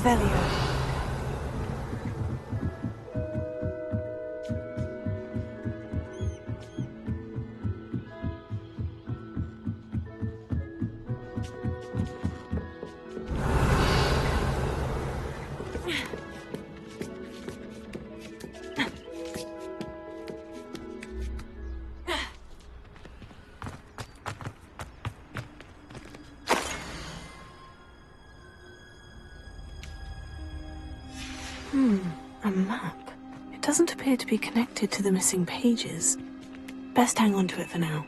Revelio. A map. It doesn't appear to be connected to the missing pages. Best hang on to it for now.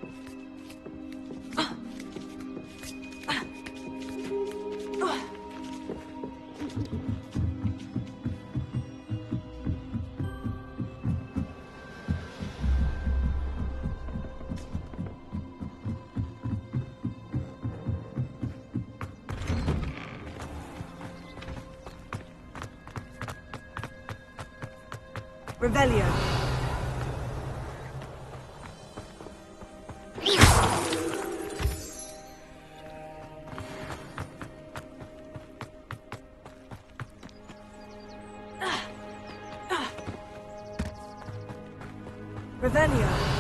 Revelio. Revelio.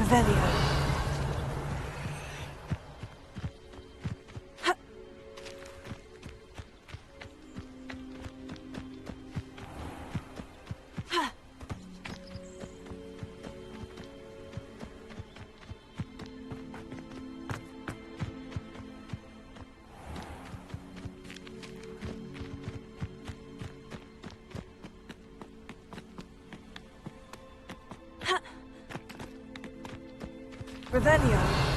Revelio. Revelio. Revelio.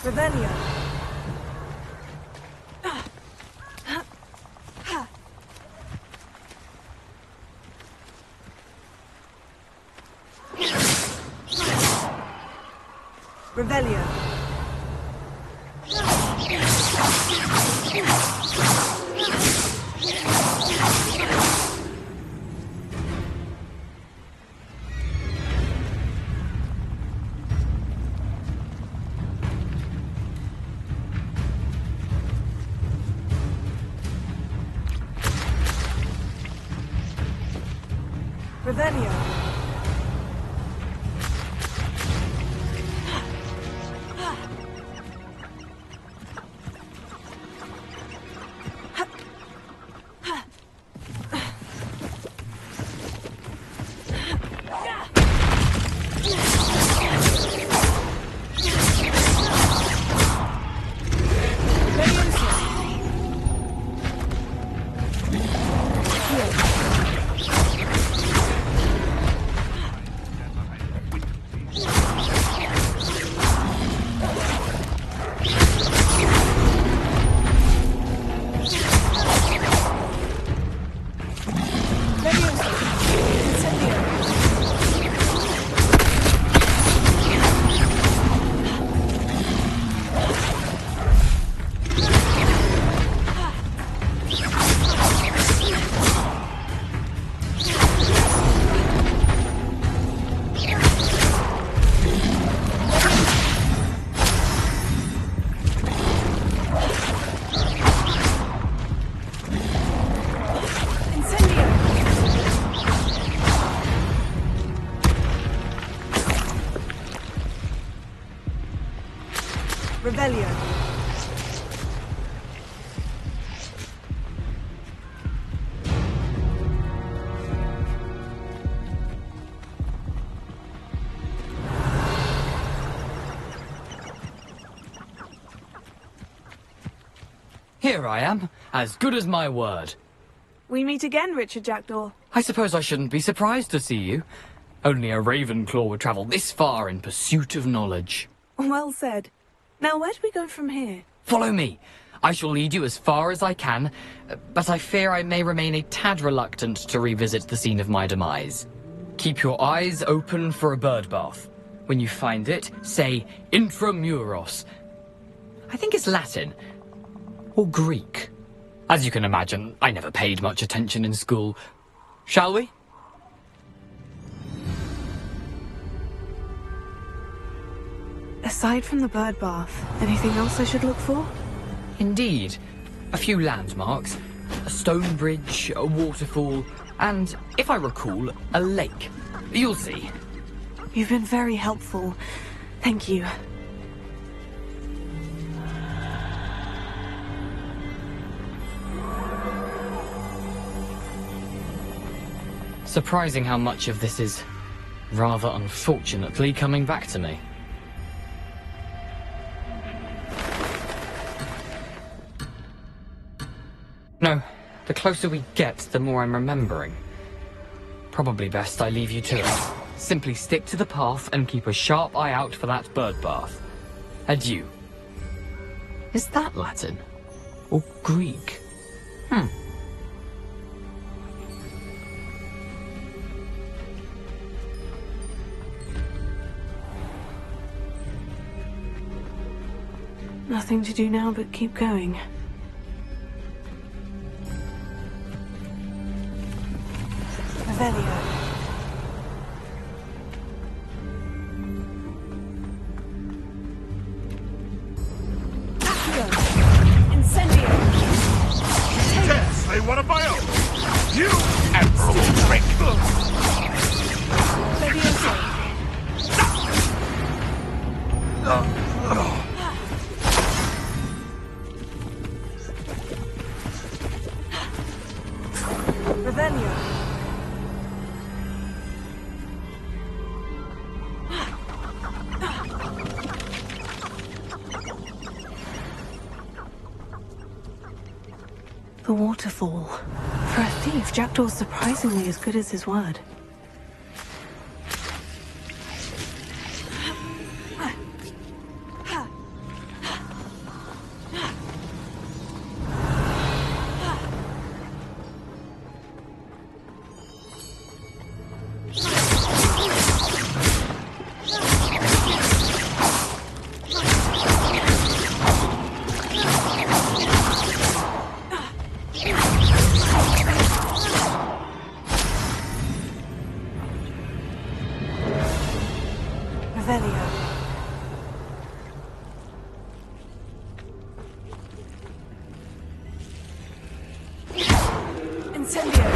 Revelio. Revelio. Revelio. Revelio. Here I am, as good as my word. We meet again, Richard Jackdaw. I suppose I shouldn't be surprised to see you. Only a Ravenclaw would travel this far in pursuit of knowledge. Well said. Now, where do we go from here? Follow me. I shall lead you as far as I can, but I fear I may remain a tad reluctant to revisit the scene of my demise. Keep your eyes open for a bird bath. When you find it, say intramuros. I think it's Latin. Or Greek. As you can imagine, I never paid much attention in school. Shall we? Aside from the bird bath, anything else I should look for? Indeed. A few landmarks. A stone bridge, a waterfall, and, if I recall, a lake. You'll see. You've been very helpful. Thank you. Surprising how much of this is, rather unfortunately, coming back to me. No, the closer we get, the more I'm remembering. Probably best I leave you to it. Simply stick to the path and keep a sharp eye out for that bird bath. Adieu. Is that Latin? Or Greek? Nothing to do now but keep going. Revelio. Accio. Incendio. Yes, they want to buy up. You Emperor will drink. Leviosa. Revelio. The waterfall. For a thief, Jackdaw's surprisingly as good as his word. Revelio. Incendio.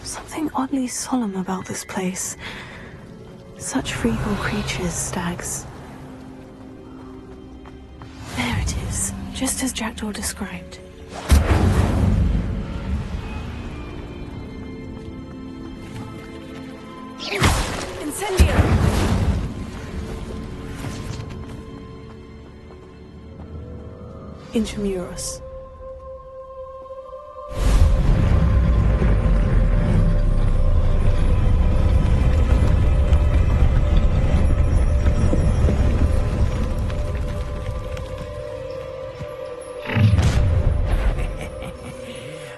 Something oddly solemn about this place. Such regal creatures, stags. There it is, just as Jackdaw described. Incendio! Intramuros.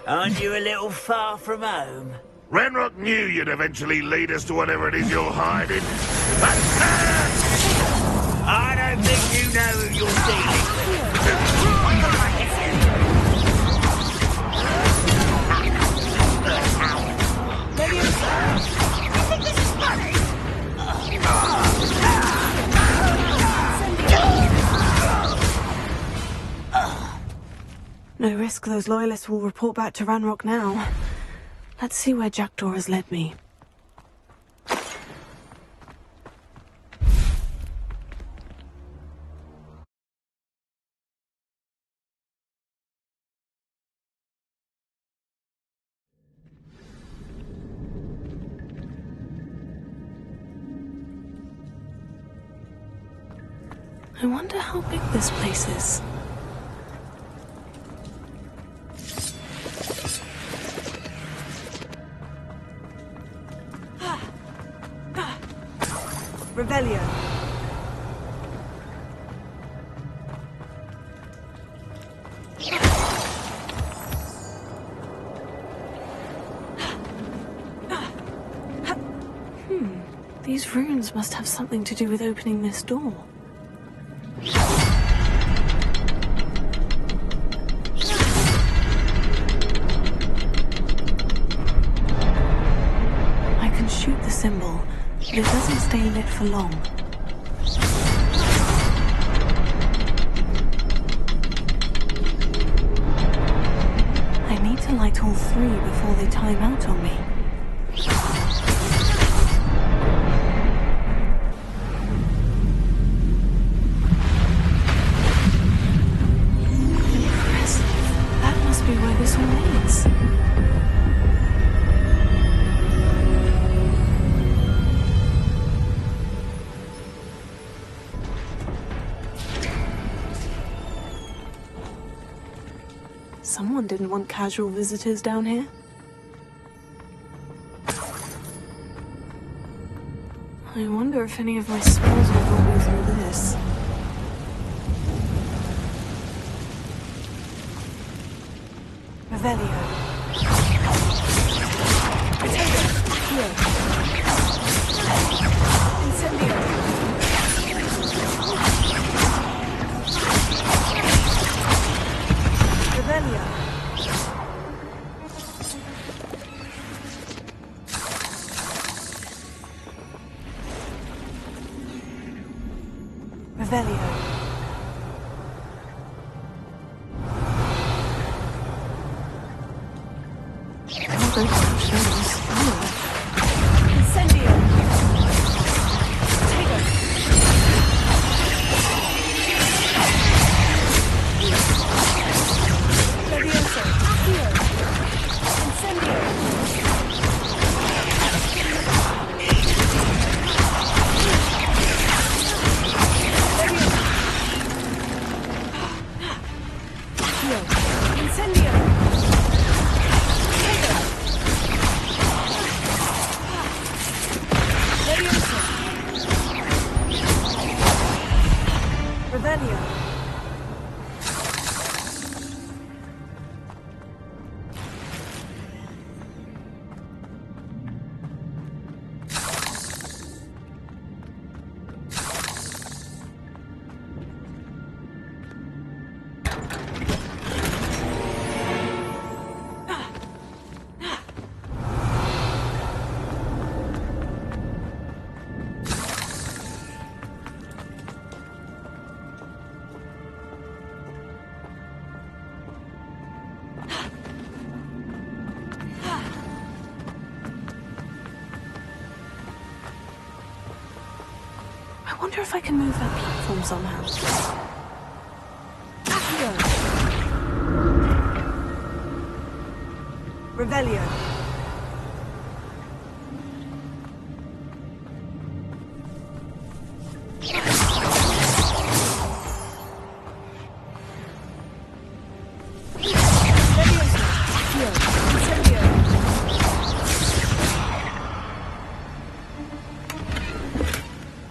Aren't you a little far from home? Ranrock knew you'd eventually lead us to whatever it is you're hiding. I don't think you know who you're dealing with. You think this is funny? No risk those loyalists will report back to Ranrock now. Let's see where Jackdaw has led me. I wonder how big this place is. Rebellion. These runes must have something to do with opening this door. I can shoot the symbol, but it doesn't stay lit for long. I need to light all three before they time out on me. Where this all leads. Someone didn't want casual visitors down here. I wonder if any of my spells will go through this. Revelio. Potato. Here. Incendio. Revelio. Revelio. Don't touch those. Incendio. Potato. Levioso. Here. Incendio. Here. Incendio. Revelio. I wonder if I can move that platform somehow. Revelio.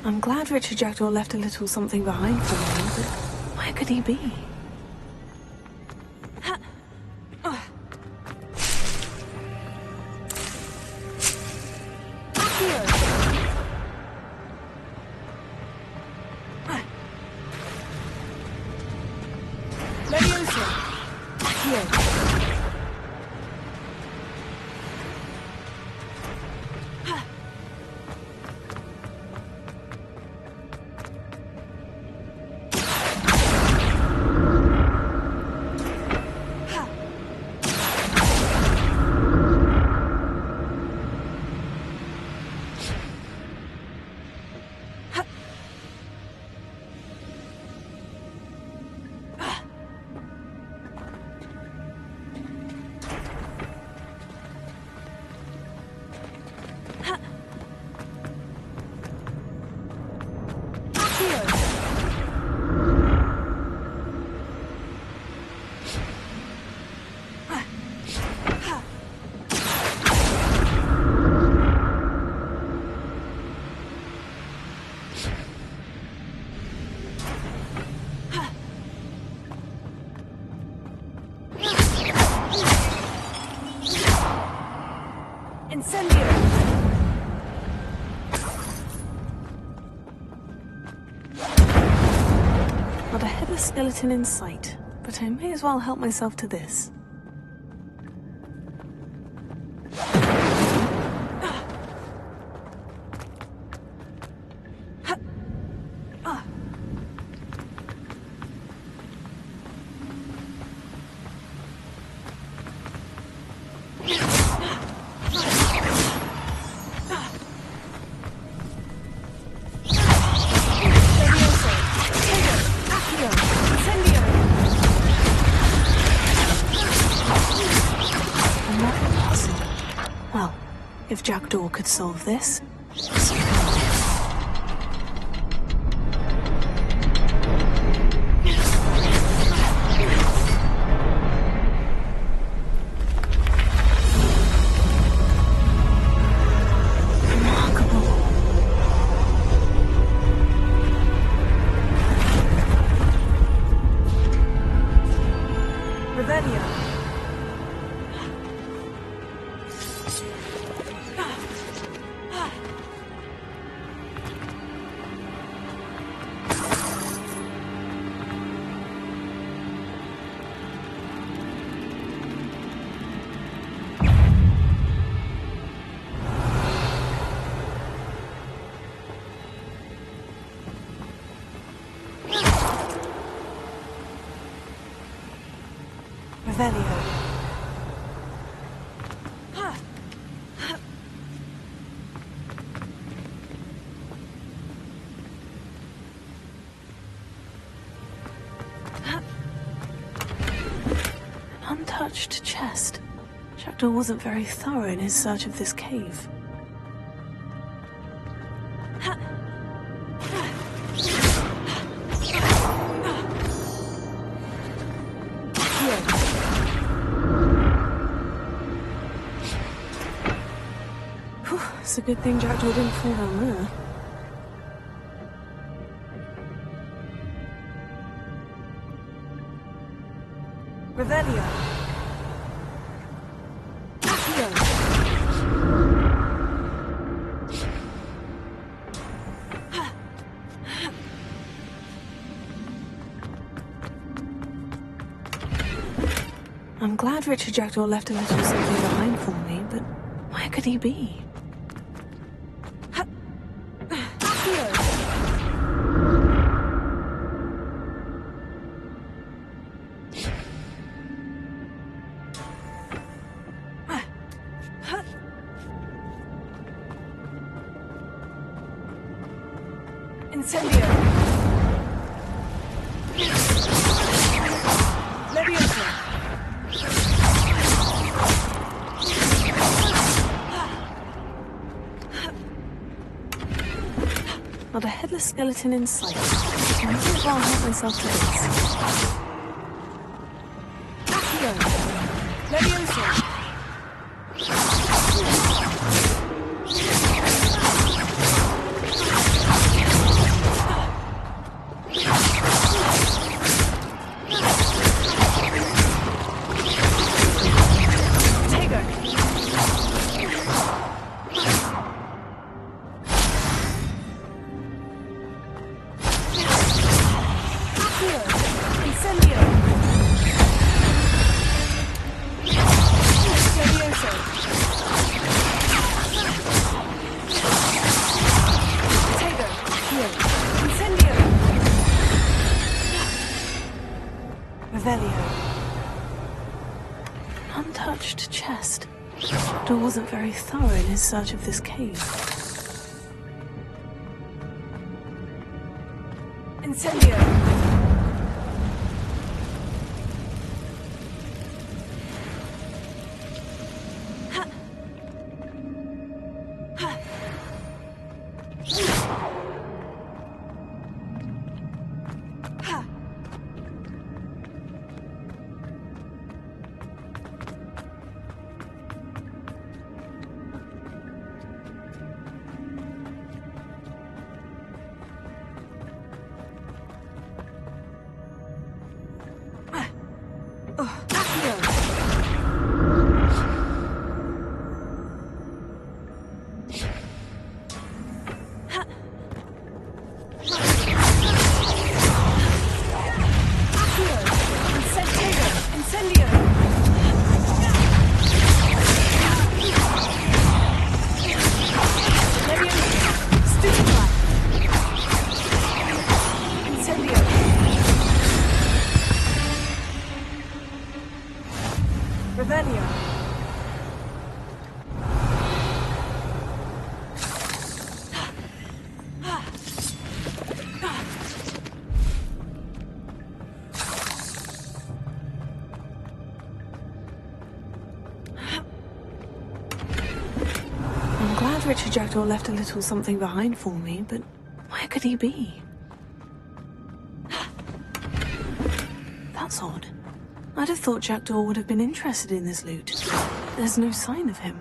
I'm glad Richard Jackdaw left a little something behind for me, but where could he be? Not a headless skeleton in sight, but I may as well help myself to this. If Jackdaw could solve this, so can I. An untouched chest. Jackdaw wasn't very thorough in his search of this cave. It's a good thing Jackdaw didn't fall down there. Revelio. I'm glad Richard Jackdaw left a little something behind for me, but where could he be? Incendio. Leviosa. Not a headless skeleton in sight. I might as well help myself to this. Accio! Levioso! Untouched chest. Doctor wasn't very thorough in his search of this cave. Incendio! Richard Jackdaw left a little something behind for me, but where could he be? That's odd. I'd have thought Jackdaw would have been interested in this loot. There's no sign of him.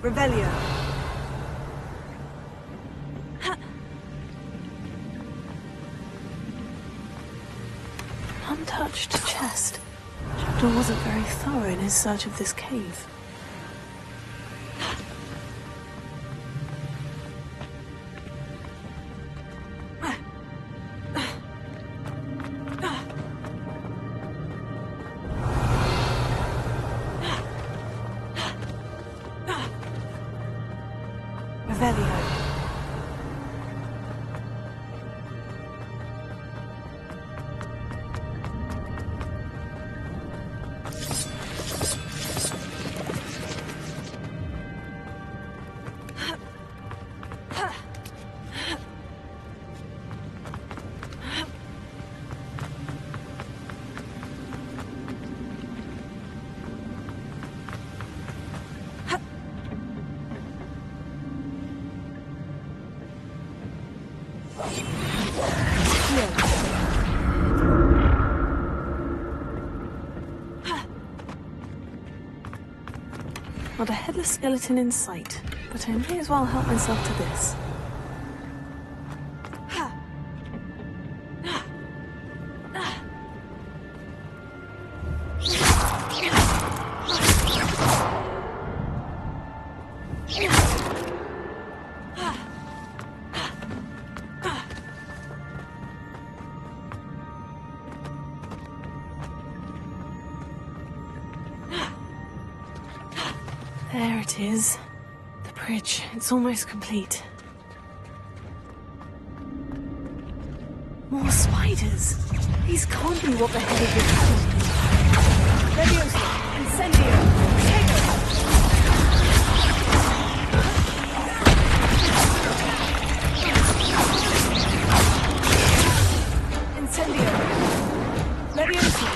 Revelio. Untouched chest. Jackdaw wasn't very thorough in his search of this cave. Not a headless skeleton in sight, but I may as well help myself to this. There it is. The bridge. It's almost complete. More spiders. These can't be what the hell is this? Leviosa! Incendio! Incendio! Leviosa!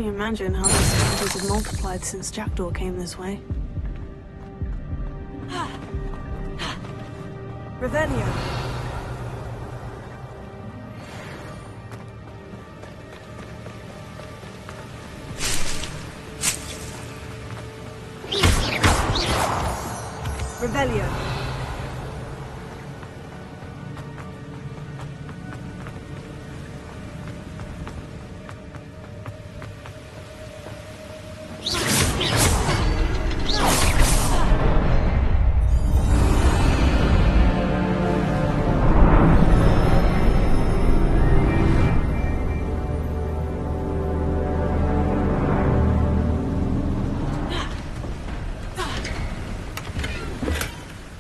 Imagine how these spiders have multiplied since Jackdaw came this way. Revelio. Revelio.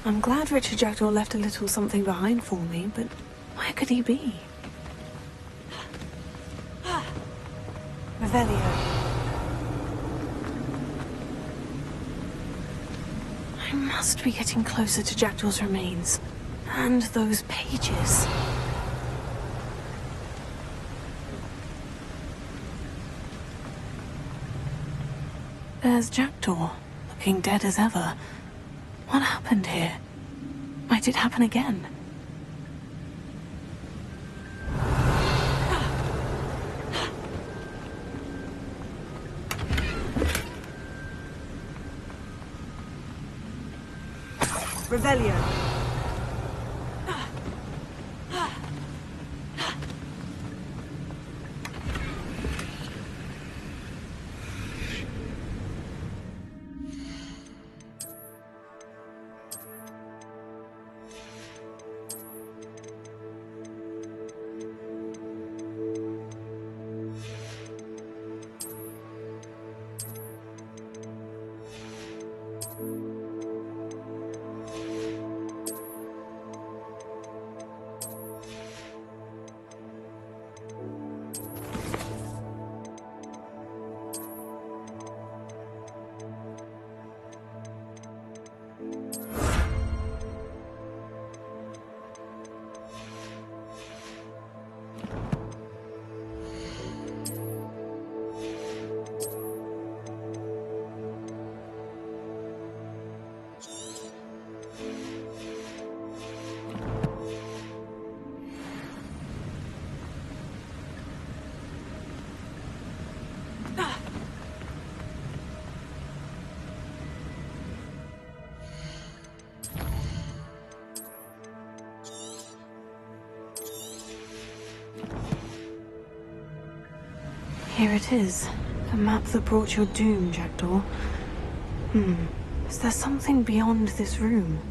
I'm glad Richard Jackdaw left a little something behind for me, but where could he be? Revelio. I must be getting closer to Jackdaw's remains. And those pages. There's Jackdaw, looking dead as ever. What happened here? Might it happen again? Revelio. Here it is. The map that brought your doom, Jackdaw. Is there something beyond this room?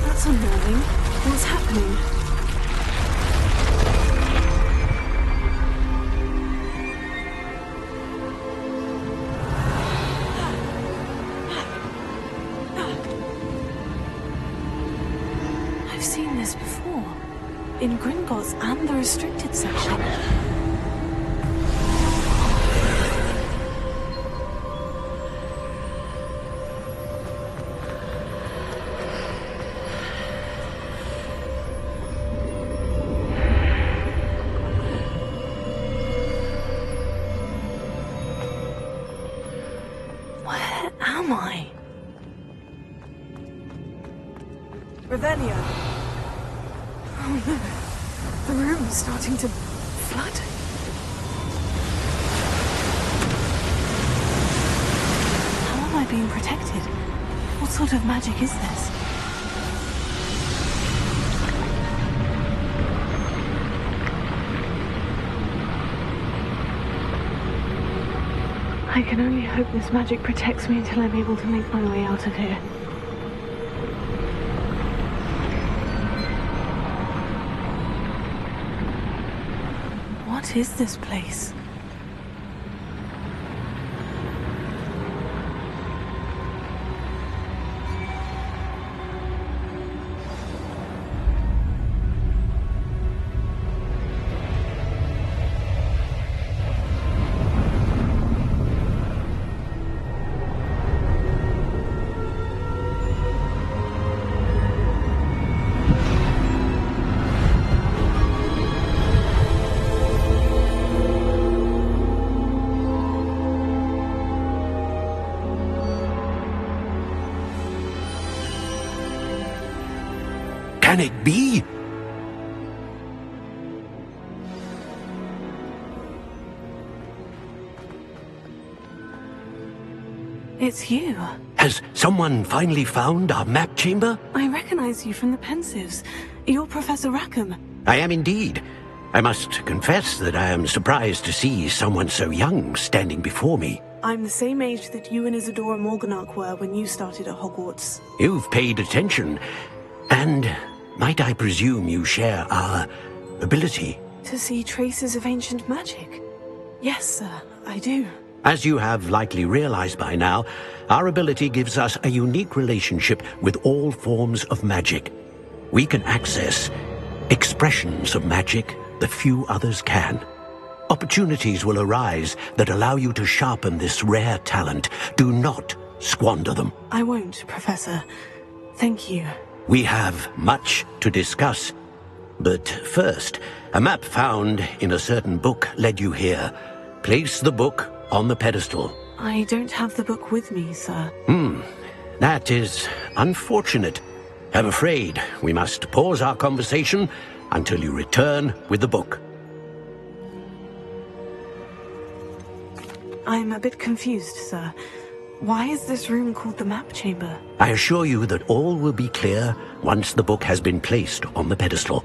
That's unnerving. What's happening? I've seen this before. In Gringotts and the restricted section. Where am I? Revelio. Oh no. The room's starting to flood. How am I being protected? What sort of magic is this? I can only hope this magic protects me until I'm able to make my way out of here. What is this place? Can it be? It's you. Has someone finally found our map chamber? I recognize you from the Pensives. You're Professor Rackham. I am indeed. I must confess that I am surprised to see someone so young standing before me. I'm the same age that you and Isadora Morganach were when you started at Hogwarts. You've paid attention, and might I presume you share our ability? To see traces of ancient magic? Yes, sir, I do. As you have likely realized by now, our ability gives us a unique relationship with all forms of magic. We can access expressions of magic that few others can. Opportunities will arise that allow you to sharpen this rare talent. Do not squander them. I won't, Professor. Thank you. We have much to discuss. But first, a map found in a certain book led you here. Place the book on the pedestal. I don't have the book with me, sir. That is unfortunate. I'm afraid we must pause our conversation until you return with the book. I'm a bit confused, sir. Why is this room called the map chamber? I assure you that all will be clear once the book has been placed on the pedestal.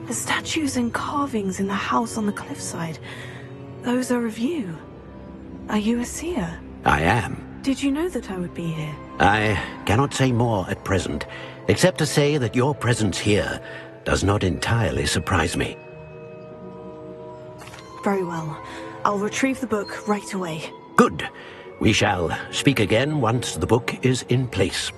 The statues and carvings in the house on the cliffside. Those are of you. Are you a seer? I am. Did you know that I would be here? I cannot say more at present, except to say that your presence here does not entirely surprise me. Very well. I'll retrieve the book right away. Good. We shall speak again once the book is in place.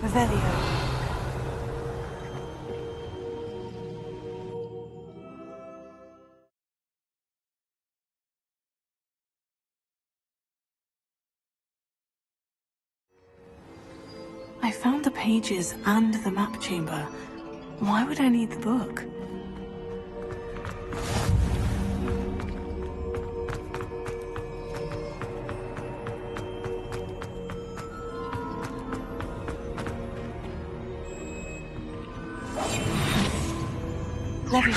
Revelio. I found the pages and the map chamber. Why would I need the book? Levy.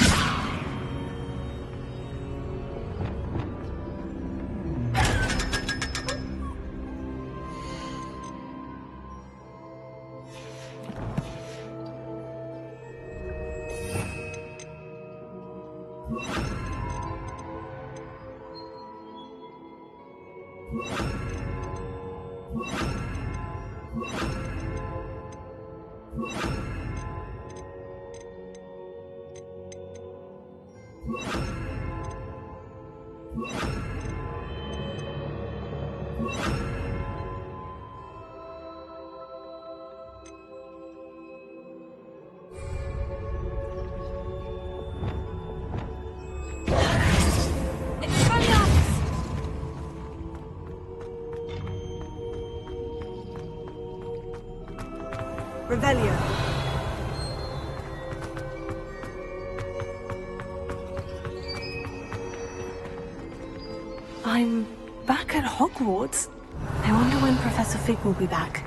Revelio. I'm back at Hogwarts. I wonder when Professor Fig will be back.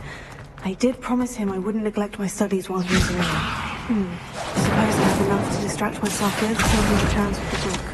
I did promise him I wouldn't neglect my studies while he was away. Suppose I have enough to distract myself with till he returns with the book.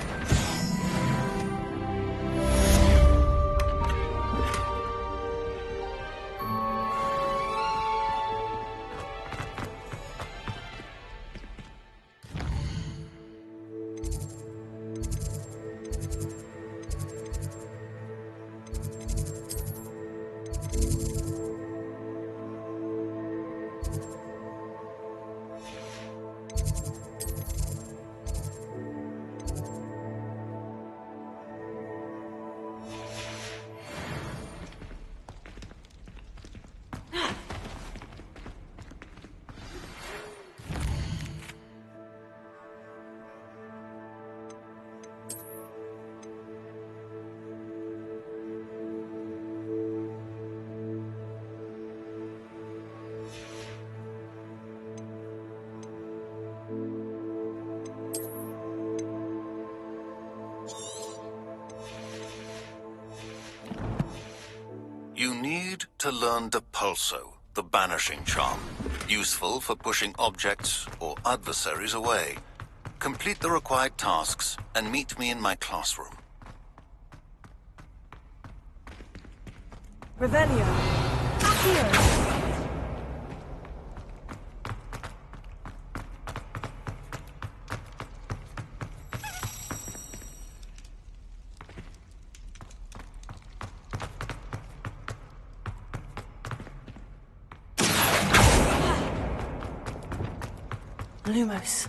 You need to learn the Pulso, the banishing charm, useful for pushing objects or adversaries away. Complete the required tasks and meet me in my classroom. Revelio. Accio. Lumos.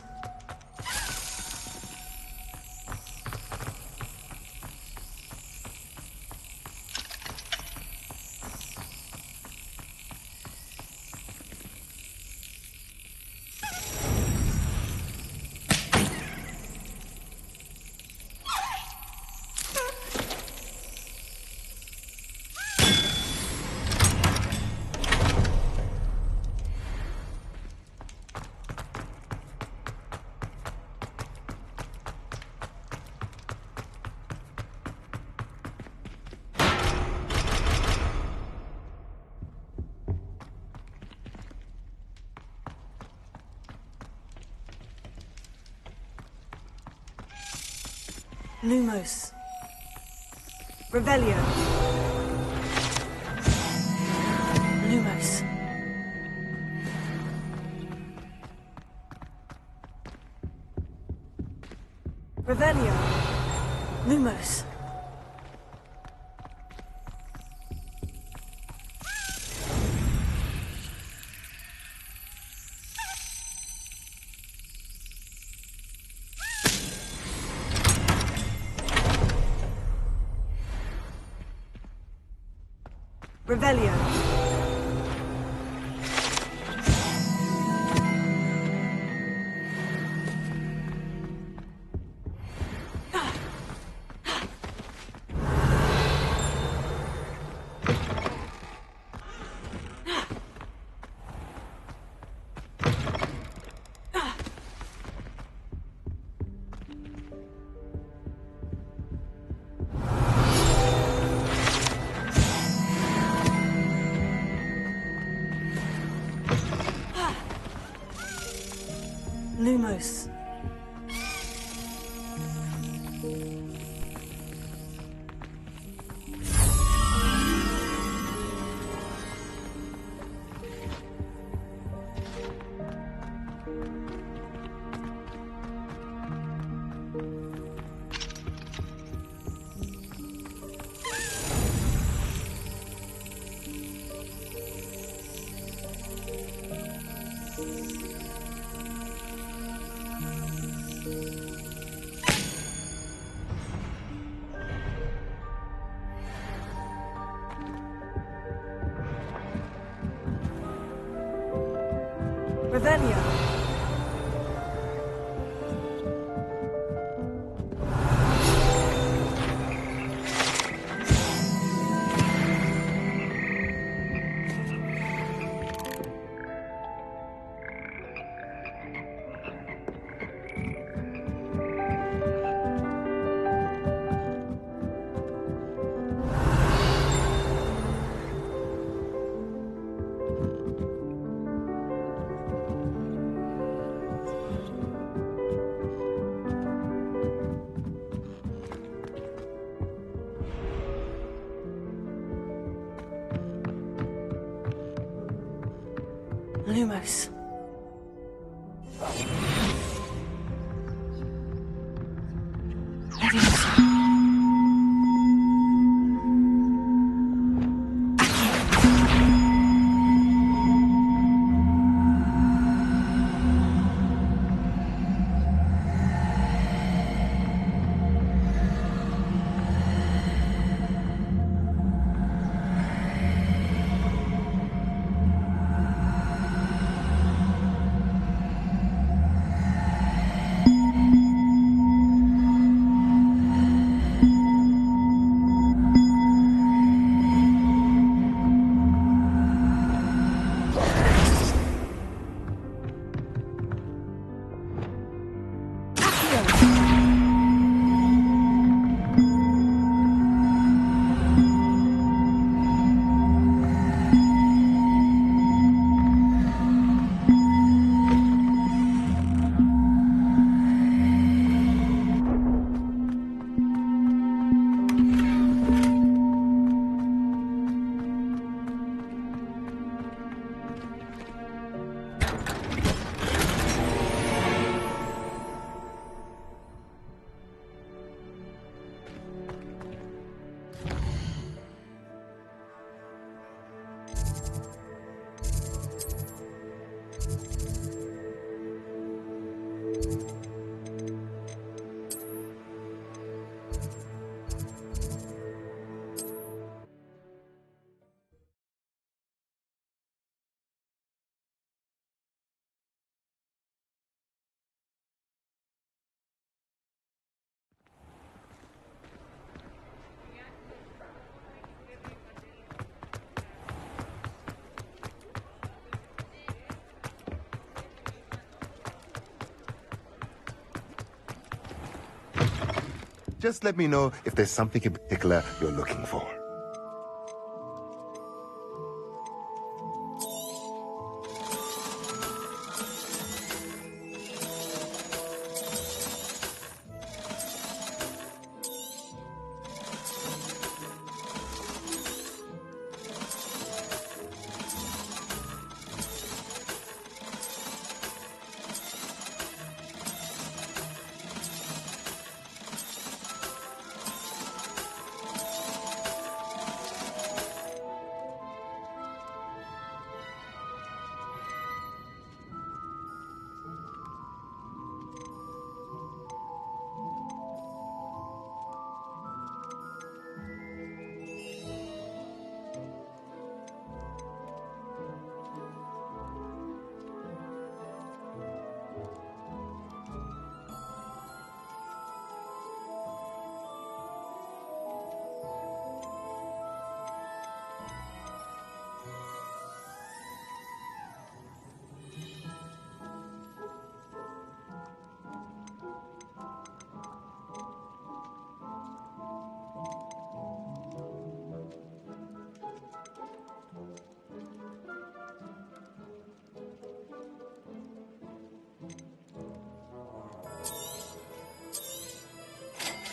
Lumos. Revelio. Lumos. Revelio. Lumos. Revelio. Lumos. Revelio. Lumos. Leviosa. Just let me know if there's something in particular you're looking for.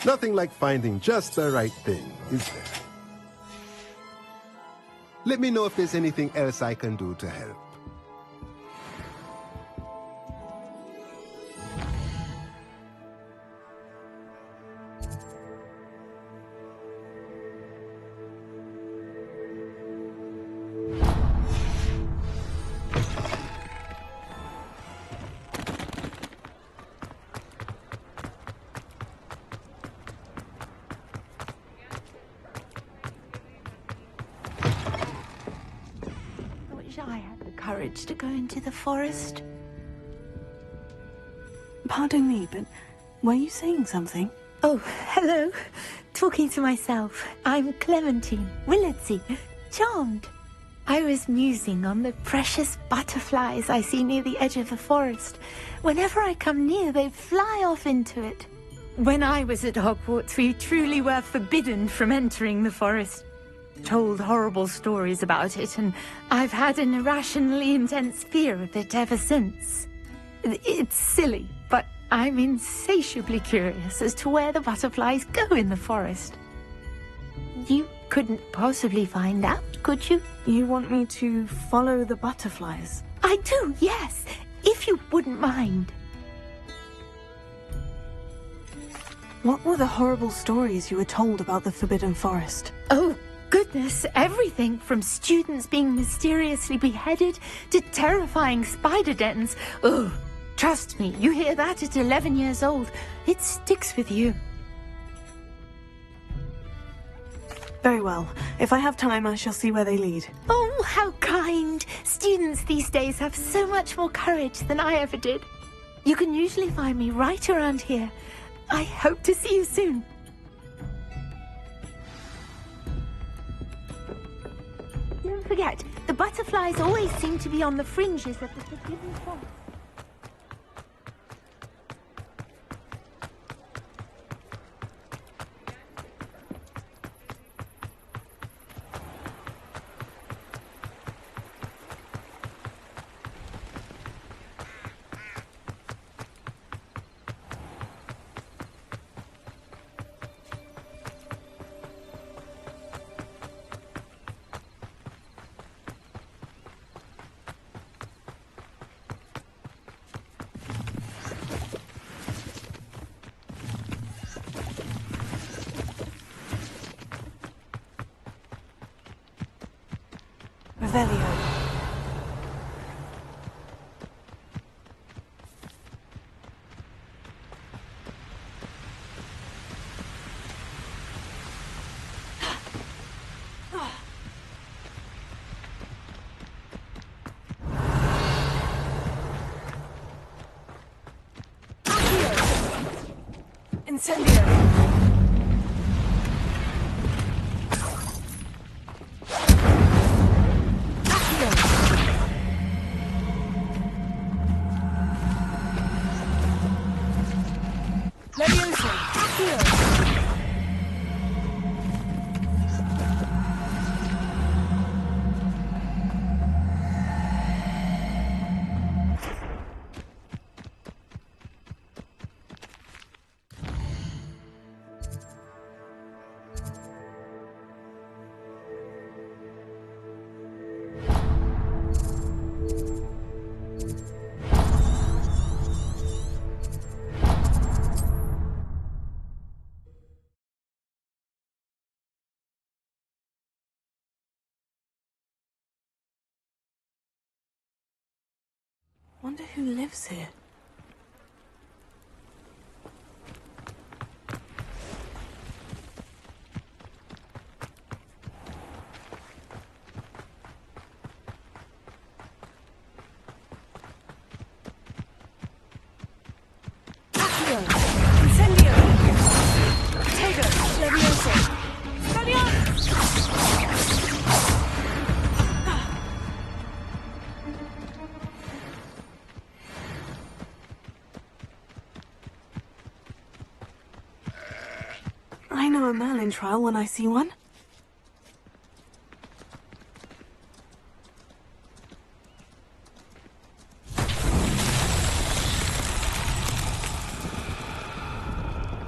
Nothing like finding just the right thing, is there? Let me know if there's anything else I can do to help. I had the courage to go into the forest. Pardon me, but were you saying something? Oh, hello. Talking to myself. I'm Clementine Willardsey. Charmed. I was musing on the precious butterflies I see near the edge of the forest. Whenever I come near, they fly off into it. When I was at Hogwarts, we truly were forbidden from entering the forest. Told horrible stories about it, and I've had an irrationally intense fear of it ever since. It's silly, but I'm insatiably curious as to where the butterflies go in the forest. You couldn't possibly find out, could you? You want me to follow the butterflies? I do, yes, if you wouldn't mind. What were the horrible stories you were told about the Forbidden Forest? Oh, goodness, everything from students being mysteriously beheaded to terrifying spider dens. Oh, trust me, you hear that at 11 years old, it sticks with you. Very well. If I have time, I shall see where they lead. Oh, how kind. Students these days have so much more courage than I ever did. You can usually find me right around here. I hope to see you soon. Don't forget, the butterflies always seem to be on the fringes of the Forbidden Forest. Revelio. Incendio. Wonder who lives here. Accio! Incendio! Tego! Levioso! I know a Merlin trial when I see one.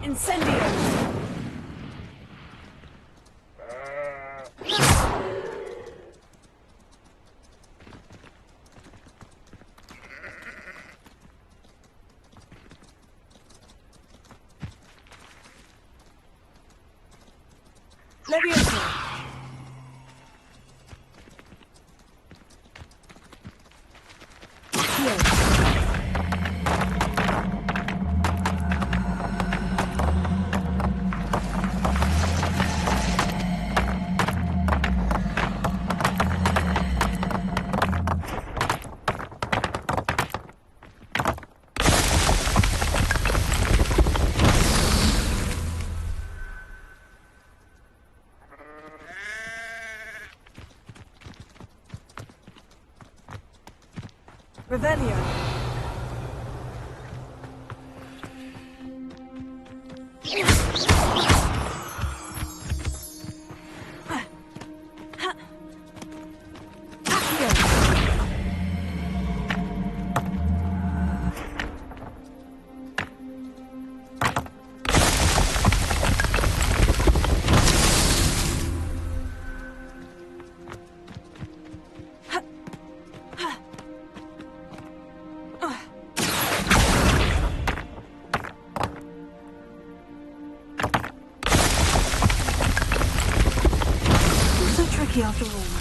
Incendio! Levioso! Revelio. After all.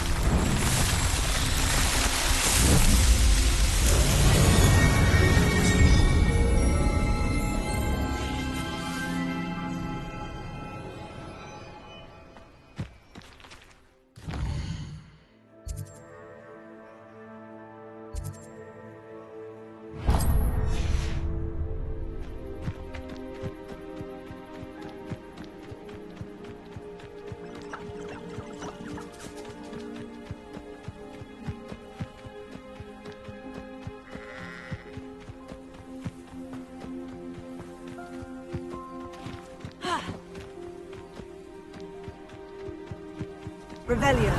Revelio.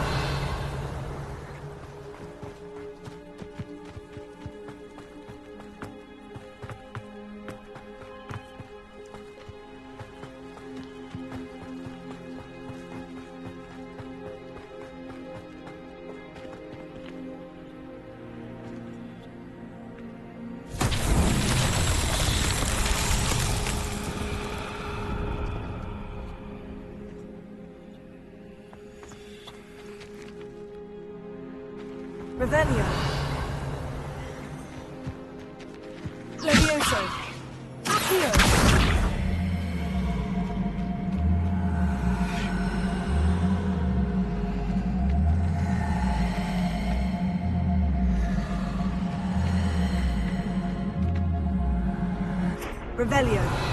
Revelio. Levioso. Accio. Revelio.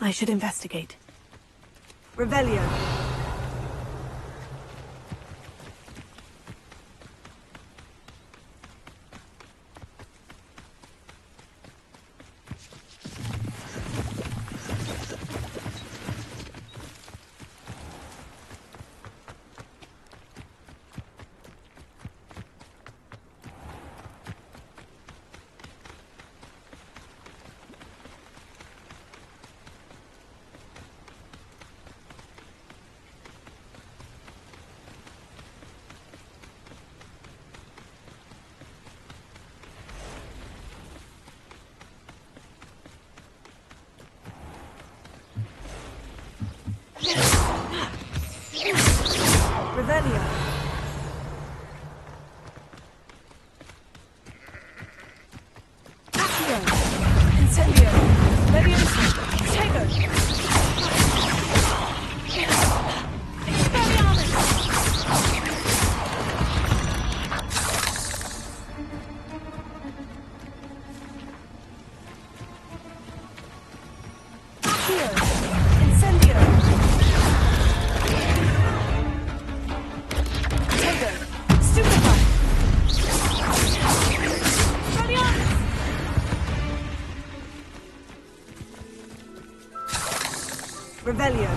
I should investigate. Revelio. Revelio. Accio. Incendio. Leviosa. Tego. Expelliarmus. Accio. Incendio. Tego. Stupefy. Expelliarmus. Revelio.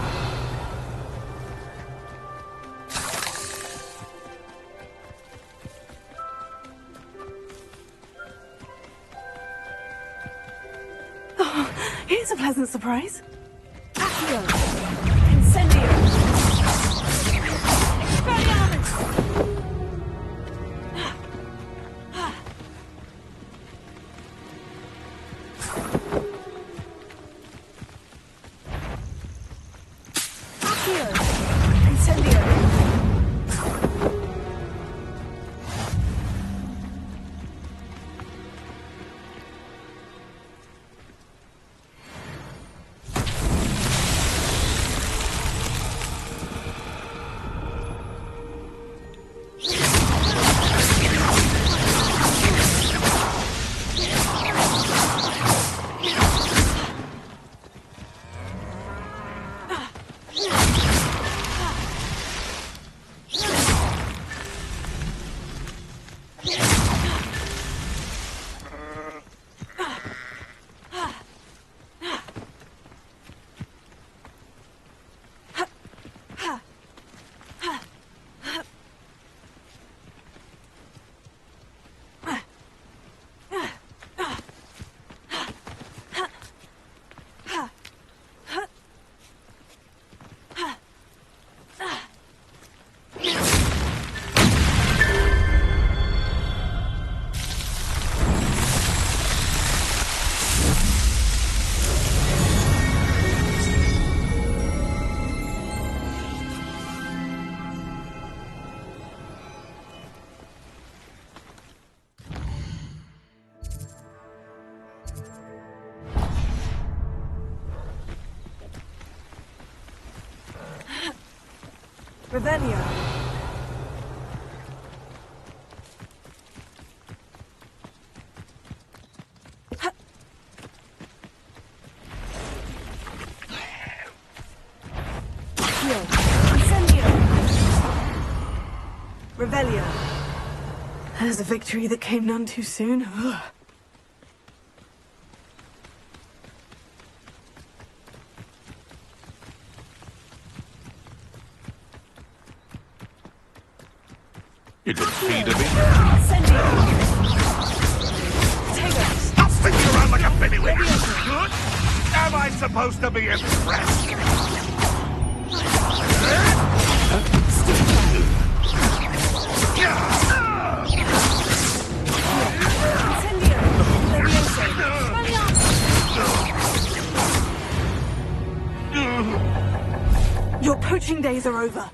Oh, here's a pleasant surprise. Accio. Incendio. Expelliarmus. Accio. Incendio. Revelio. Accio. Incendio. Revelio. There's a victory that came none too soon. Ugh. You defeated me. Incendio. Tego. Stop spinning around like a pennywig. Good? Am I supposed to be impressed? Incendio. Leviosa. Expelliarmus. Your poaching days are over.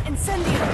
Incendio.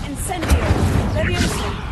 Incendio! Leviosa!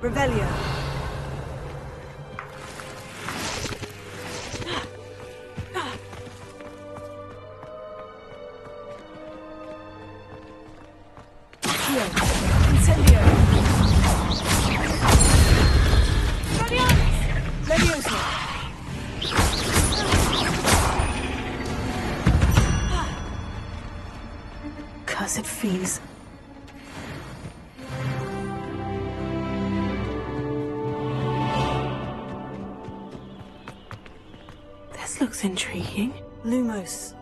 Revelio. Incendio. Levioso. Cursed fiends. This looks intriguing. Lumos.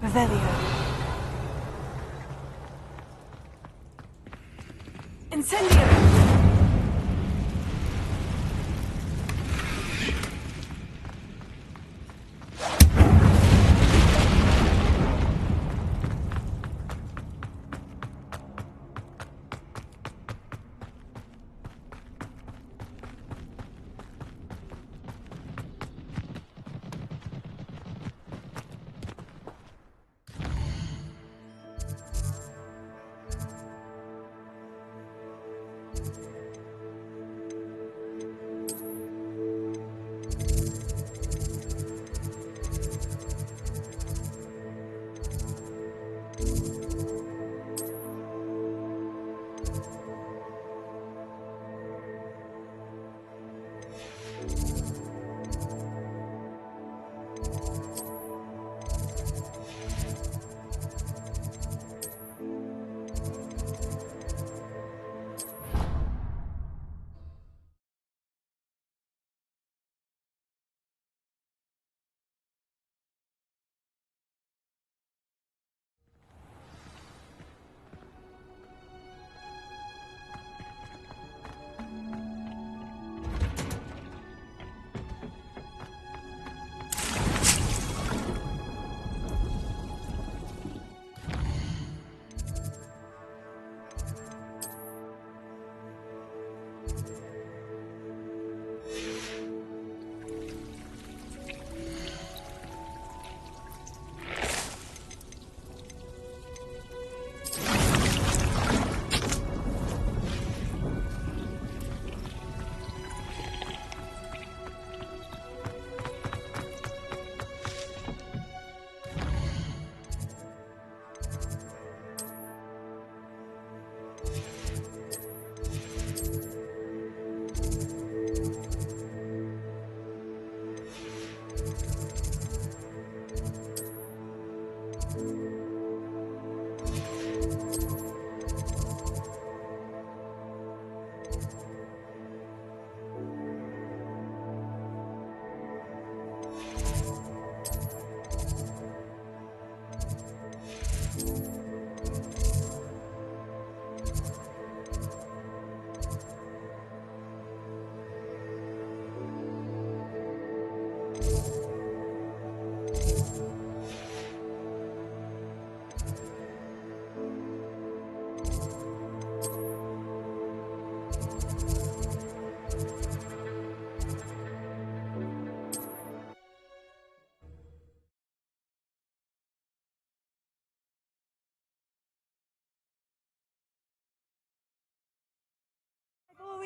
Revelio. Incendio.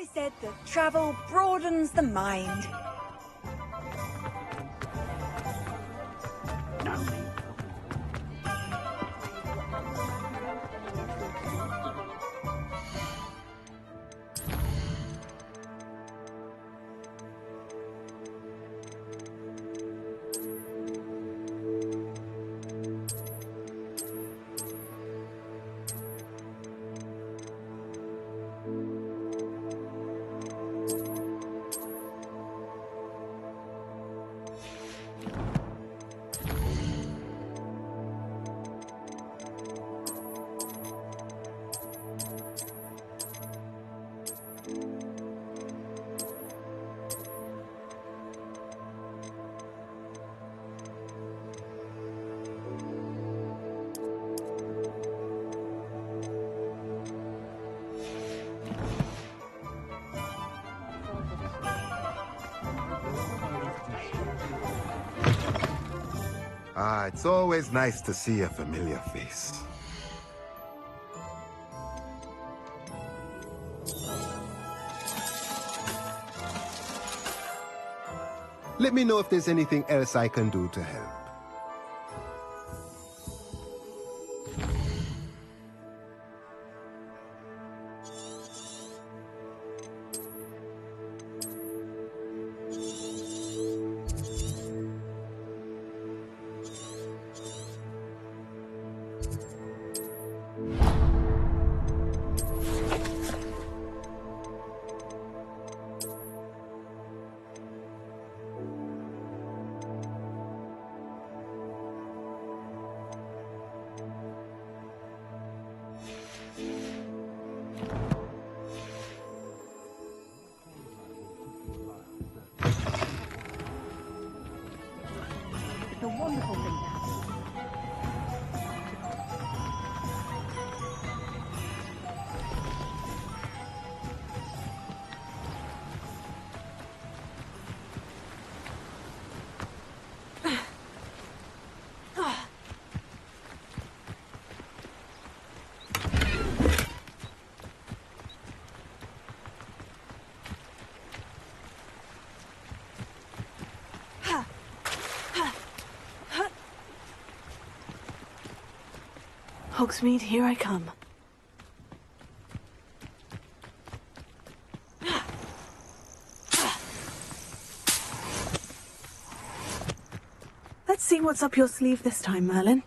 always said that travel broadens the mind. Ah, it's always nice to see a familiar face. Let me know if there's anything else I can do to help. It's a wonderful thing to have. Hogsmeade, here I come. Let's see what's up your sleeve this time, Merlin.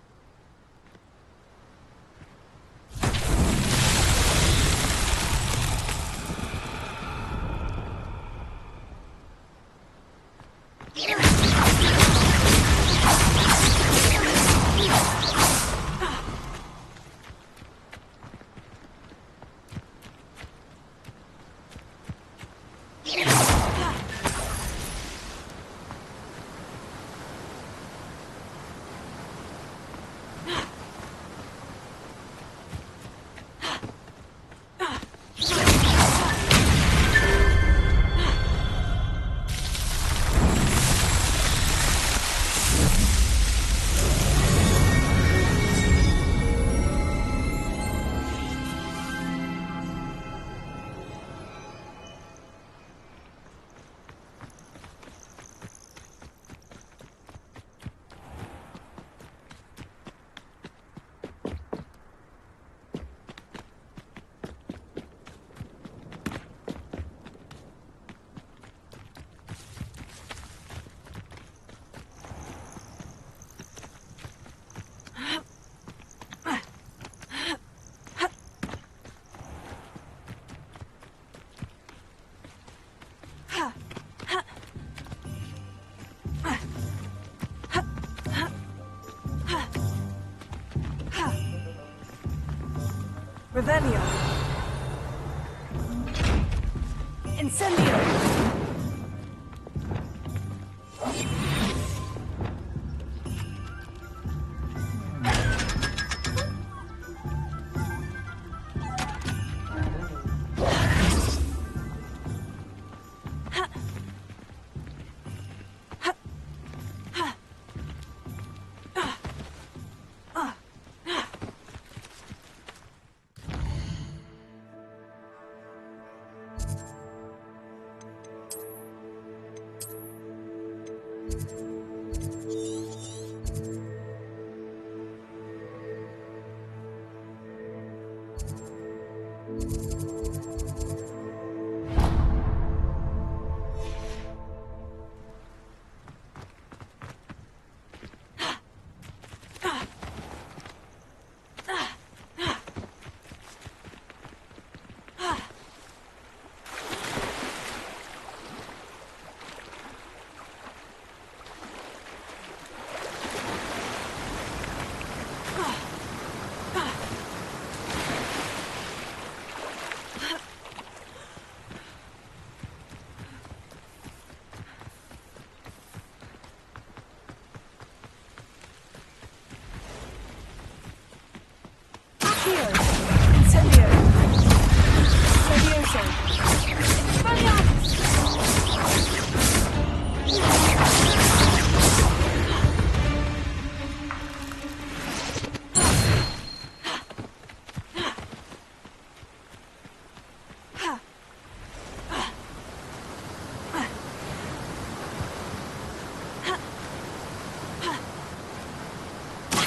Revelio. Incendio.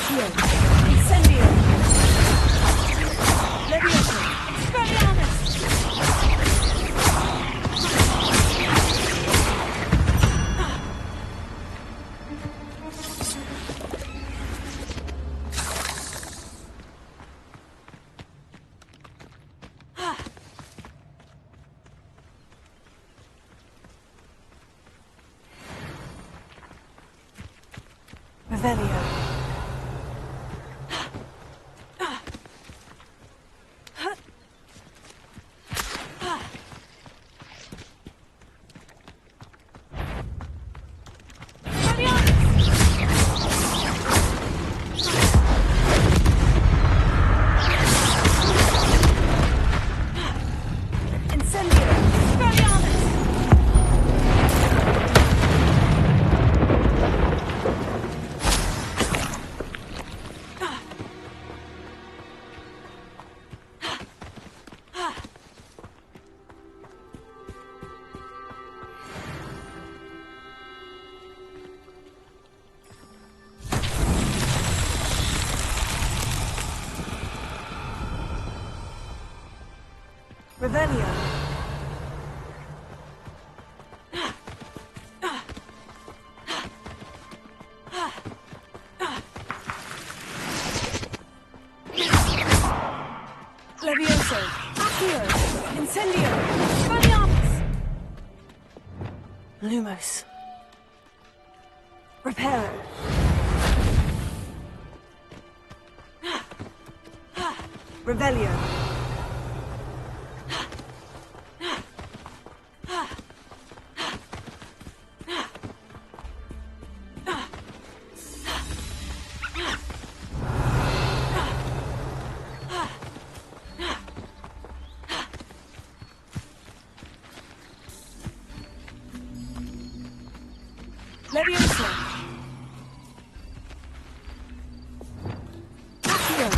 Accio. Incendio. Levioso. Expelliarmus. Revelio. Revelio. Levioso. Accio. Incendio. Expelliarmus. Lumos. Reparo. Revelio. Levioso. Accio.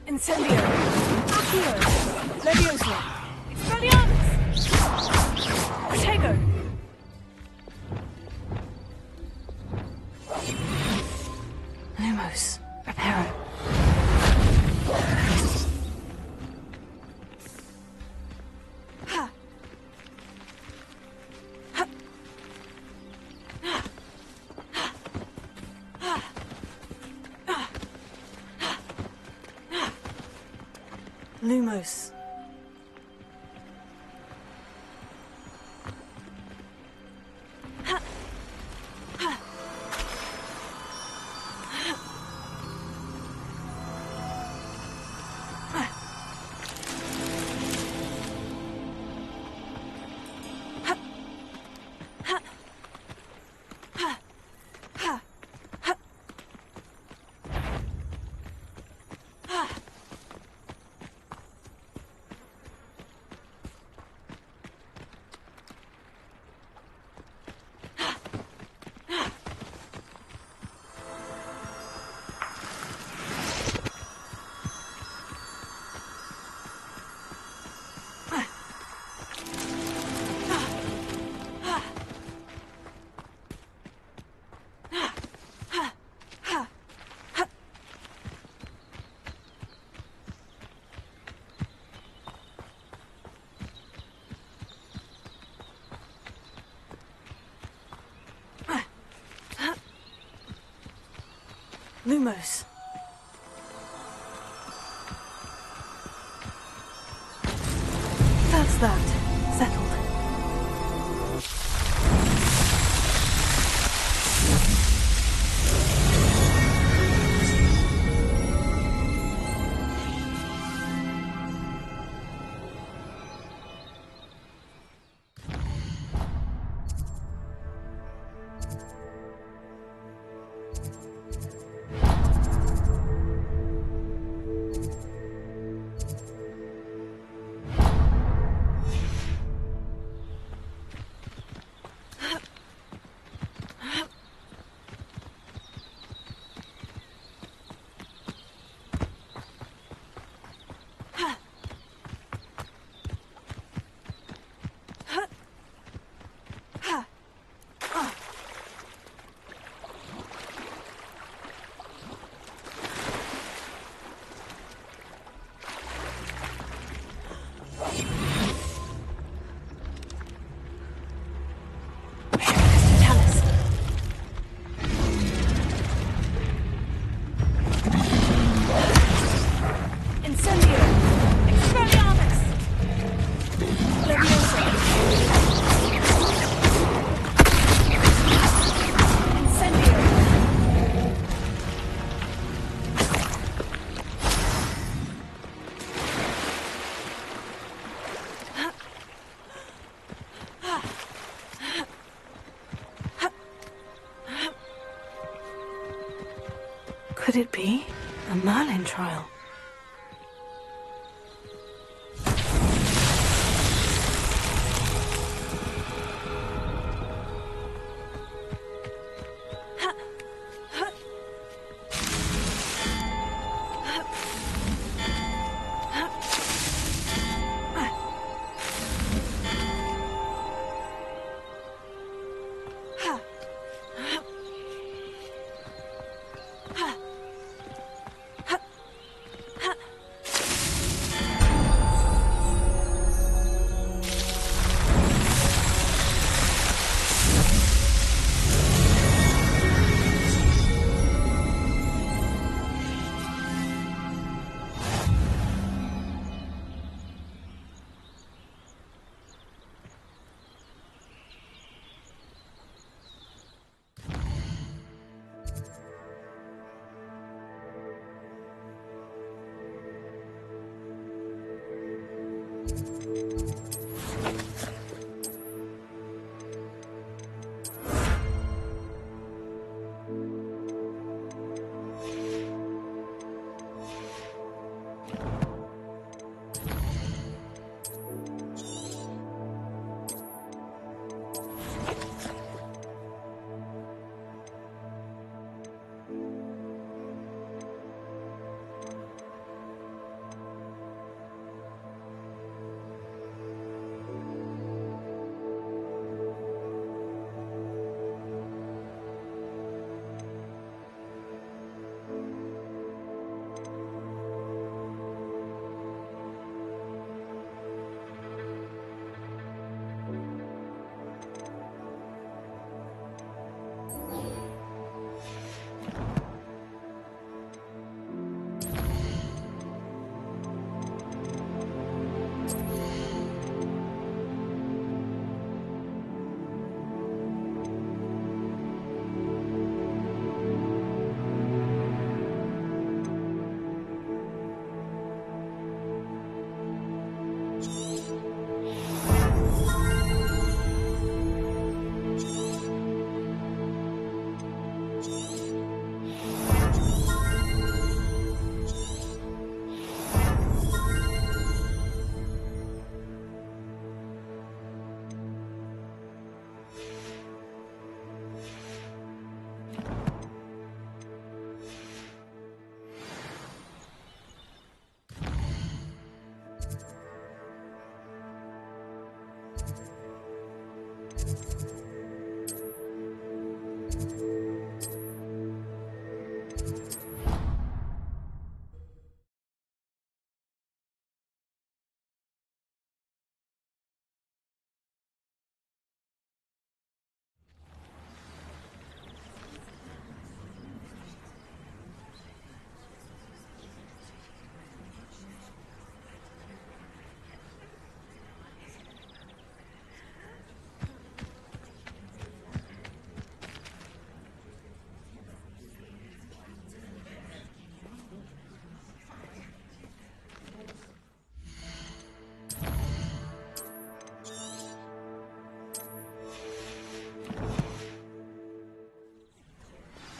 Incendio. Accio. Levioso. Expelliarmus. Protego. Lumos. Reparo. Ha. Ha. Lumos. Lumos. That's that. Settled. Could it be a Merlin trial?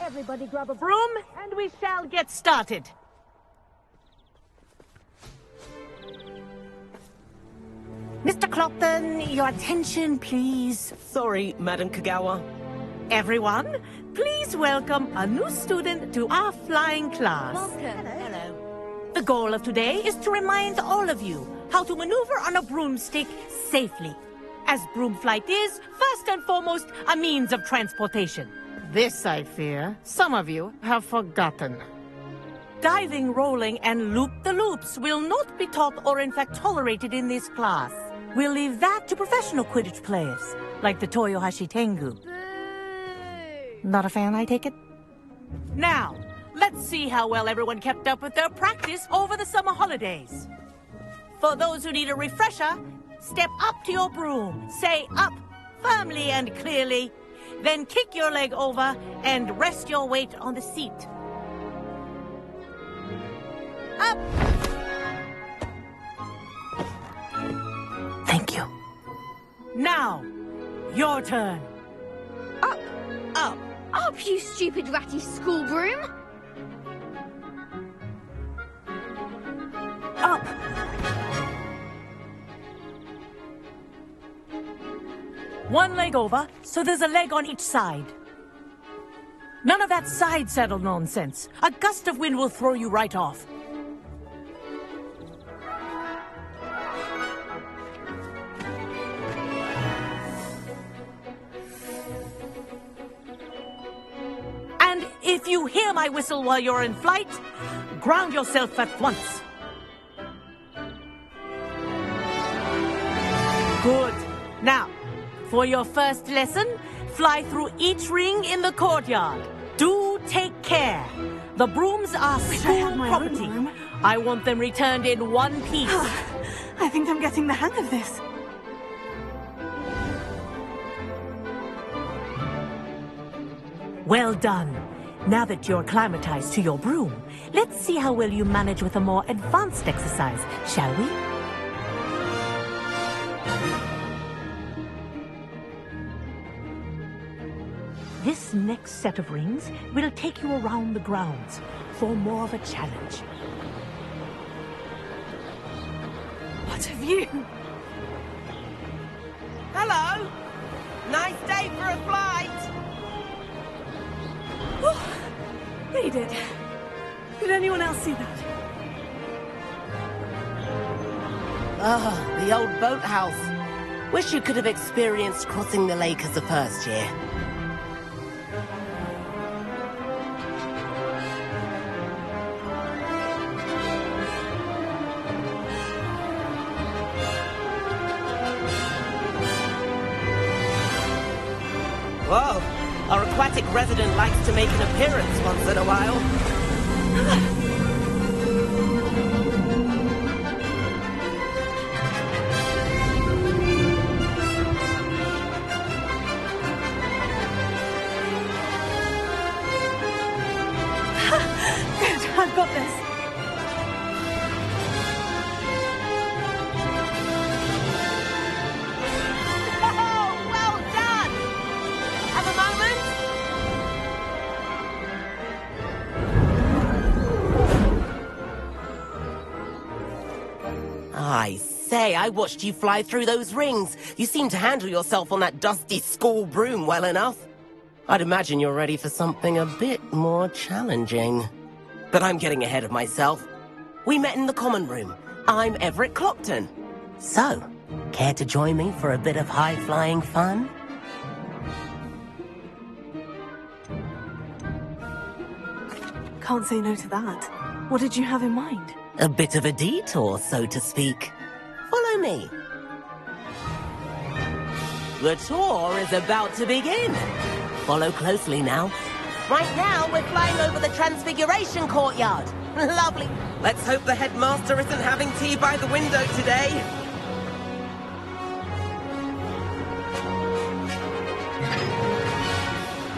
Everybody grab a broom, and we shall get started. Mr. Clopton, your attention, please. Sorry, Madam Kagawa. Everyone, please welcome a new student to our flying class. Welcome. Hello. The goal of today is to remind all of you how to maneuver on a broomstick safely, as broom flight is, first and foremost, a means of transportation. This, I fear, some of you have forgotten. Diving, rolling, and loop-the-loops will not be taught or in fact tolerated in this class. We'll leave that to professional Quidditch players, like the Toyohashi Tengu. Boo! Not a fan, I take it? Now, let's see how well everyone kept up with their practice over the summer holidays. For those who need a refresher, step up to your broom, say up firmly and clearly, then kick your leg over and rest your weight on the seat. Up! Thank you. Now, your turn. Up! Up! Up, you stupid ratty school broom! up! One leg over, so there's a leg on each side. None of that side saddle nonsense. A gust of wind will throw you right off. And if you hear my whistle while you're in flight, ground yourself at once. Good. Now, for your first lesson, fly through each ring in the courtyard. Do take care. The brooms are school property. I want them returned in one piece. I think I'm getting the hang of this. Well done. Now that you're acclimatized to your broom, let's see how well you manage with a more advanced exercise, shall we? This next set of rings will take you around the grounds for more of a challenge. What have you? Hello! Nice day for a flight! Oh, they did. Did anyone else see that? Ah, the old boathouse. Wish you could have experienced crossing the lake as the first year. Whoa! Our aquatic resident likes to make an appearance once in a while. Good, I've got this. Oh, well done! Have a moment? I say, I watched you fly through those rings. You seem to handle yourself on that dusty school broom well enough. I'd imagine you're ready for something a bit more challenging. But I'm getting ahead of myself. We met in the common room. I'm Everett Clopton. So, care to join me for a bit of high-flying fun? Can't say no to that. What did you have in mind? A bit of a detour, so to speak. Follow me. The tour is about to begin. Follow closely now. Right now, we're flying over the Transfiguration Courtyard. Lovely. Let's hope the headmaster isn't having tea by the window today.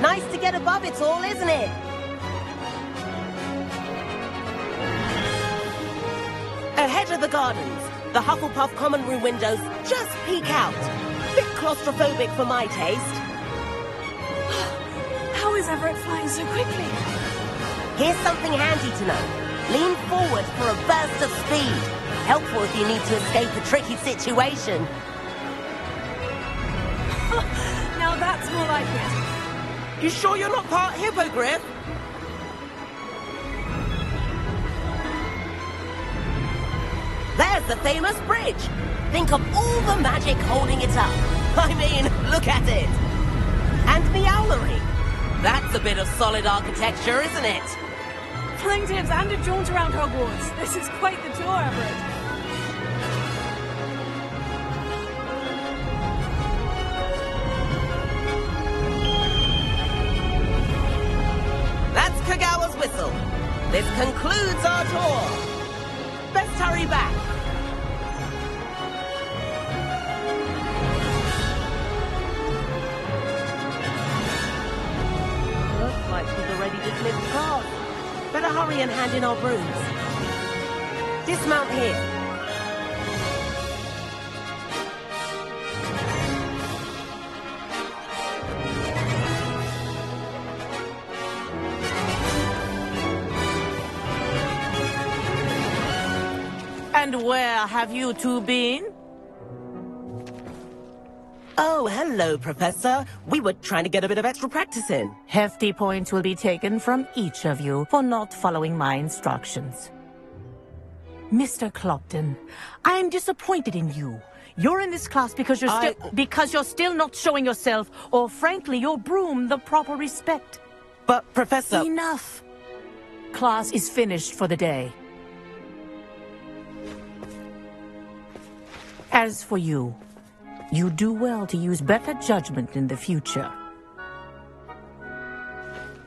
Nice to get above it all, isn't it? Ahead of the gardens, the Hufflepuff common room windows just peek out. Bit claustrophobic for my taste. How is Everett flying so quickly? Here's something handy to know. Lean forward for a burst of speed. Helpful if you need to escape a tricky situation. Now that's more like it. You sure you're not part hippogriff? There's the famous bridge. Think of all the magic holding it up. I mean, look at it. And Meowlery. That's a bit of solid architecture, isn't it? Flying tips and a jaunt around Hogwarts. This is quite the tour, Everett. That's Kagawa's whistle. This concludes our tour. Best hurry back. Looks like she's already dismissed cars. Better hurry and hand in our brooms. Dismount here. And where have you two been? Oh, hello, Professor. We were trying to get a bit of extra practice in. Hefty points will be taken from each of you for not following my instructions. Mr. Clopton, I am disappointed in you. You're in this class because you're still not showing yourself, or frankly, your broom the proper respect. But, Professor... Enough! Class is finished for the day. As for you, you do well to use better judgment in the future.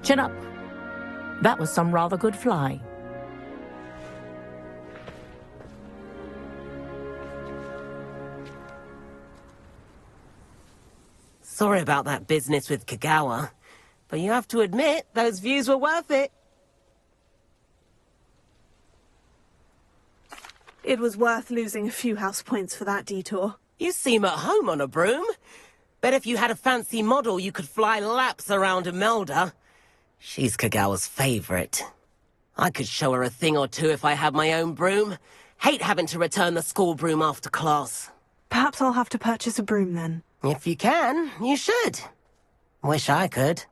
Chin up. That was some rather good flying. Sorry about that business with Kagawa, but you have to admit, those views were worth it. It was worth losing a few house points for that detour. You seem at home on a broom. Bet if you had a fancy model, you could fly laps around Imelda. She's Kagawa's favorite. I could show her a thing or two if I had my own broom. Hate having to return the school broom after class. Perhaps I'll have to purchase a broom then. If you can, you should. Wish I could.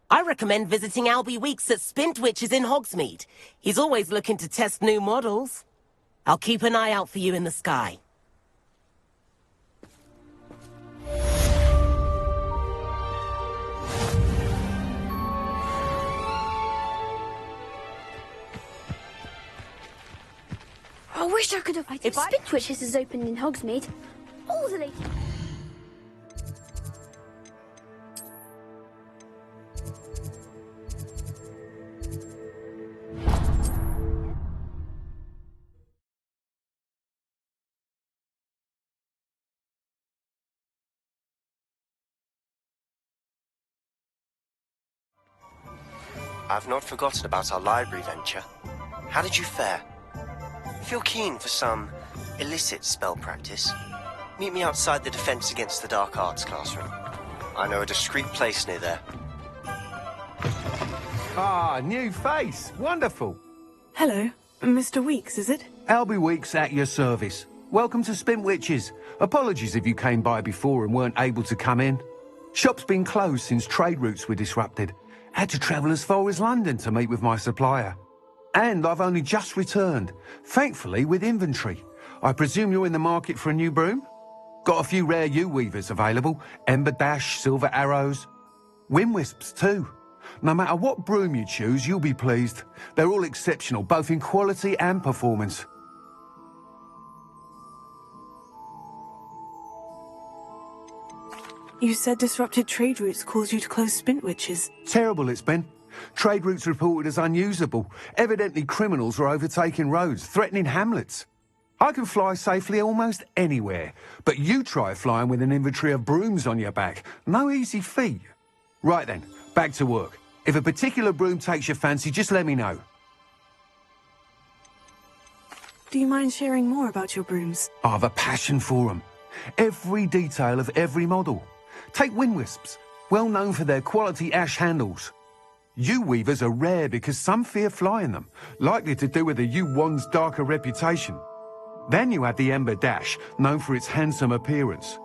I recommend visiting Albie Weeks at Spintwitches in Hogsmeade. He's always looking to test new models. I'll keep an eye out for you in the sky. I wish I could have. Spintwitches is open in Hogsmeade. All the latest. I've not forgotten about our library venture. How did you fare? If you're keen for some illicit spell practice, meet me outside the Defense Against the Dark Arts classroom. I know a discreet place near there. Ah, new face. Wonderful. Hello. Mr. Weeks, is it? Albie Weeks at your service. Welcome to Spintwitches. Apologies if you came by before and weren't able to come in. Shop's been closed since trade routes were disrupted. Had to travel as far as London to meet with my supplier. And I've only just returned, thankfully with inventory. I presume you're in the market for a new broom? Got a few rare U-weavers available, Ember Dash, Silver Arrows. Wind Wisps too. No matter what broom you choose, you'll be pleased. They're all exceptional, both in quality and performance. You said disrupted trade routes caused you to close Spintwitches. Terrible it's been. Trade routes reported as unusable. Evidently criminals were overtaking roads, threatening hamlets. I can fly safely almost anywhere, but you try flying with an inventory of brooms on your back. No easy feat. Right then, back to work. If a particular broom takes your fancy, just let me know. Do you mind sharing more about your brooms? I have a passion for them. Every detail of every model. Take Wind Wisps, well known for their quality ash handles. U-weavers are rare because some fear flying them, likely to do with the U-wand's darker reputation. Then you have the Ember Dash, known for its handsome appearance.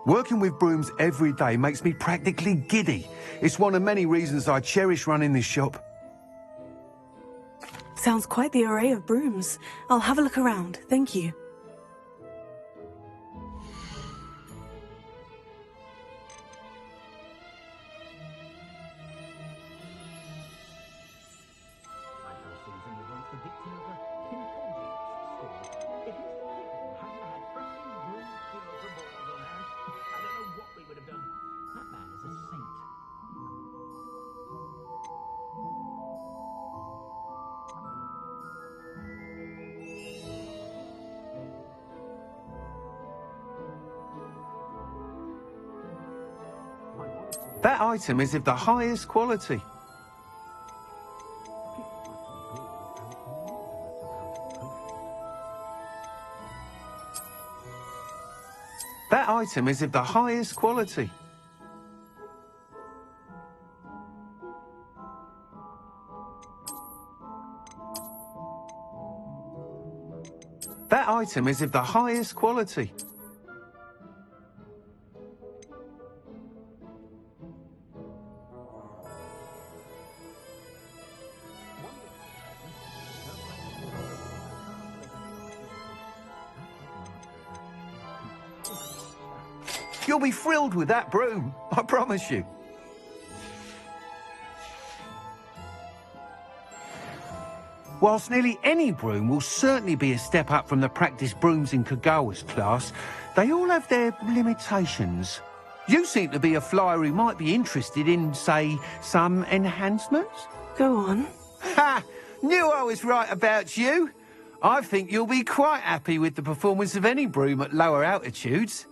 Working with brooms every day makes me practically giddy. It's one of many reasons I cherish running this shop. Sounds quite the array of brooms. I'll have a look around, thank you. That item is of the highest quality. That item is of the highest quality. That item is of the highest quality. You'll be thrilled with that broom, I promise you. Whilst nearly any broom will certainly be a step up from the practice brooms in Kagawa's class, they all have their limitations. You seem to be a flyer who might be interested in, say, some enhancements? Go on. Ha! Knew I was right about you. I think you'll be quite happy with the performance of any broom at lower altitudes.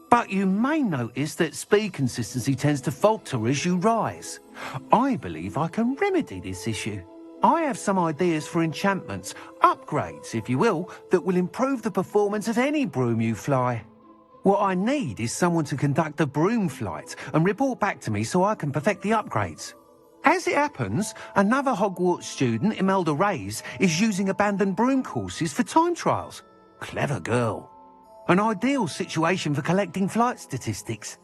But you may notice that speed consistency tends to falter as you rise. I believe I can remedy this issue. I have some ideas for enchantments, upgrades, if you will, that will improve the performance of any broom you fly. What I need is someone to conduct a broom flight and report back to me so I can perfect the upgrades. As it happens, another Hogwarts student, Imelda Reyes, is using abandoned broom courses for time trials. Clever girl. An ideal situation for collecting flight statistics.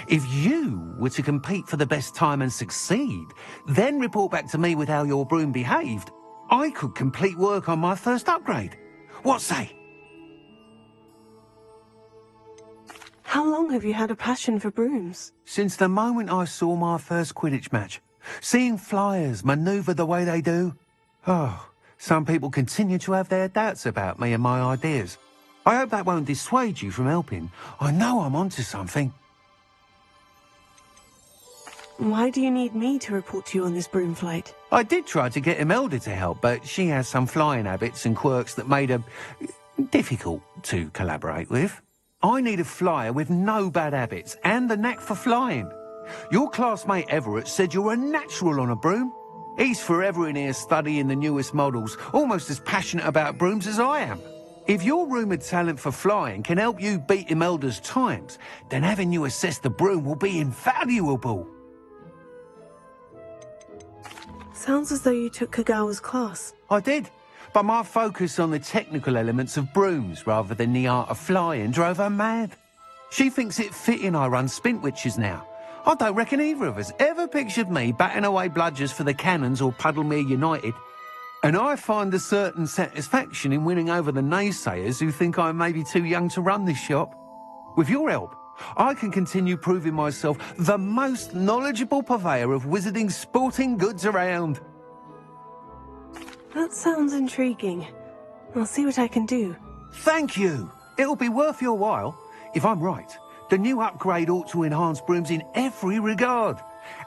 If you were to compete for the best time and succeed, then report back to me with how your broom behaved, I could complete work on my first upgrade. What say? How long have you had a passion for brooms? Since the moment I saw my first Quidditch match. Seeing flyers manoeuvre the way they do. Oh, some people continue to have their doubts about me and my ideas. I hope that won't dissuade you from helping. I know I'm onto something. Why do you need me to report to you on this broom flight? I did try to get Imelda to help, but she has some flying habits and quirks that made her difficult to collaborate with. I need a flyer with no bad habits and the knack for flying. Your classmate Everett said you're a natural on a broom. He's forever in here studying the newest models, almost as passionate about brooms as I am. If your rumoured talent for flying can help you beat Imelda's times, then having you assess the broom will be invaluable. Sounds as though you took Kagawa's class. I did, but my focus on the technical elements of brooms rather than the art of flying drove her mad. She thinks it fitting I run Spintwitches now. I don't reckon either of us ever pictured me batting away bludgers for the Cannons or Puddlemere United. And I find a certain satisfaction in winning over the naysayers who think I may be too young to run this shop. With your help, I can continue proving myself the most knowledgeable purveyor of wizarding sporting goods around. That sounds intriguing. I'll see what I can do. Thank you. It'll be worth your while. If I'm right, the new upgrade ought to enhance brooms in every regard.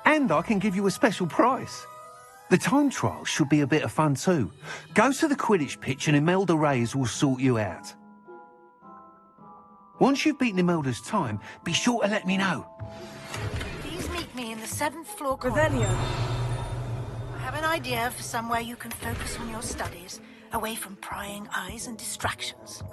And I can give you a special price. The time trial should be a bit of fun too. Go to the Quidditch pitch and Imelda Reyes will sort you out. Once you've beaten Imelda's time, be sure to let me know. Please meet me in the 7th floor corridor. Revelio. I have an idea for somewhere you can focus on your studies, away from prying eyes and distractions.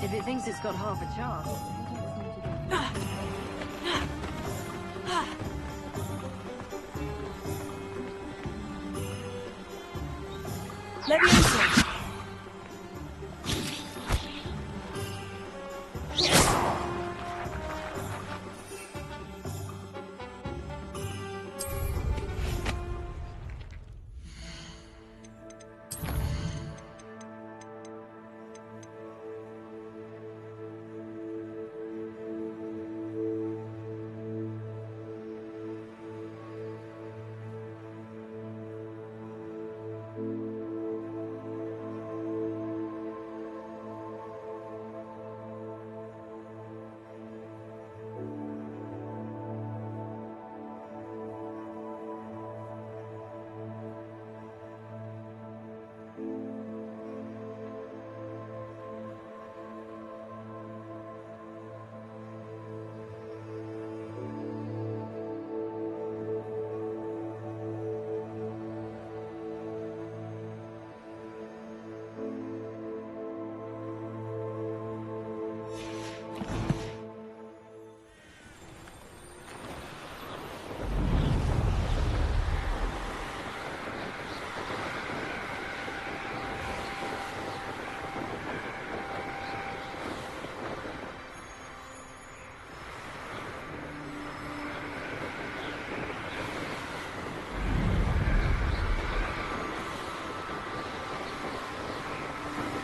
If it thinks it's got half a chance. Let me in.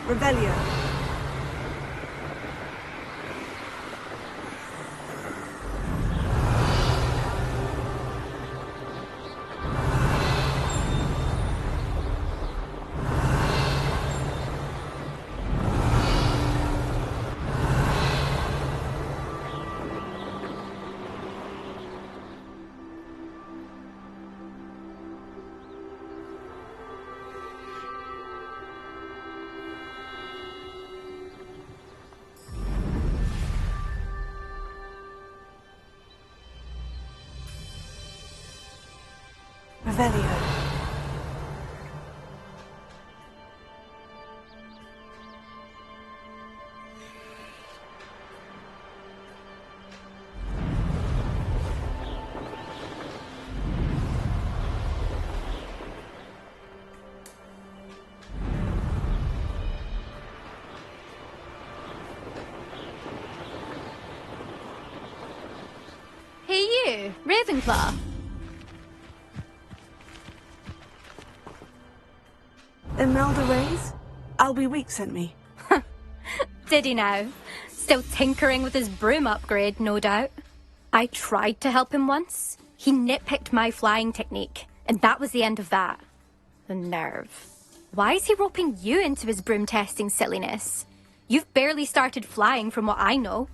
Revelio. Revelio. Hey you, Ravenclaw. Imelda Reyes? Albie Week sent me. Did he now? Still tinkering with his broom upgrade, no doubt. I tried to help him once. He nitpicked my flying technique, and that was the end of that. The nerve. Why is he roping you into his broom testing silliness? You've barely started flying from what I know.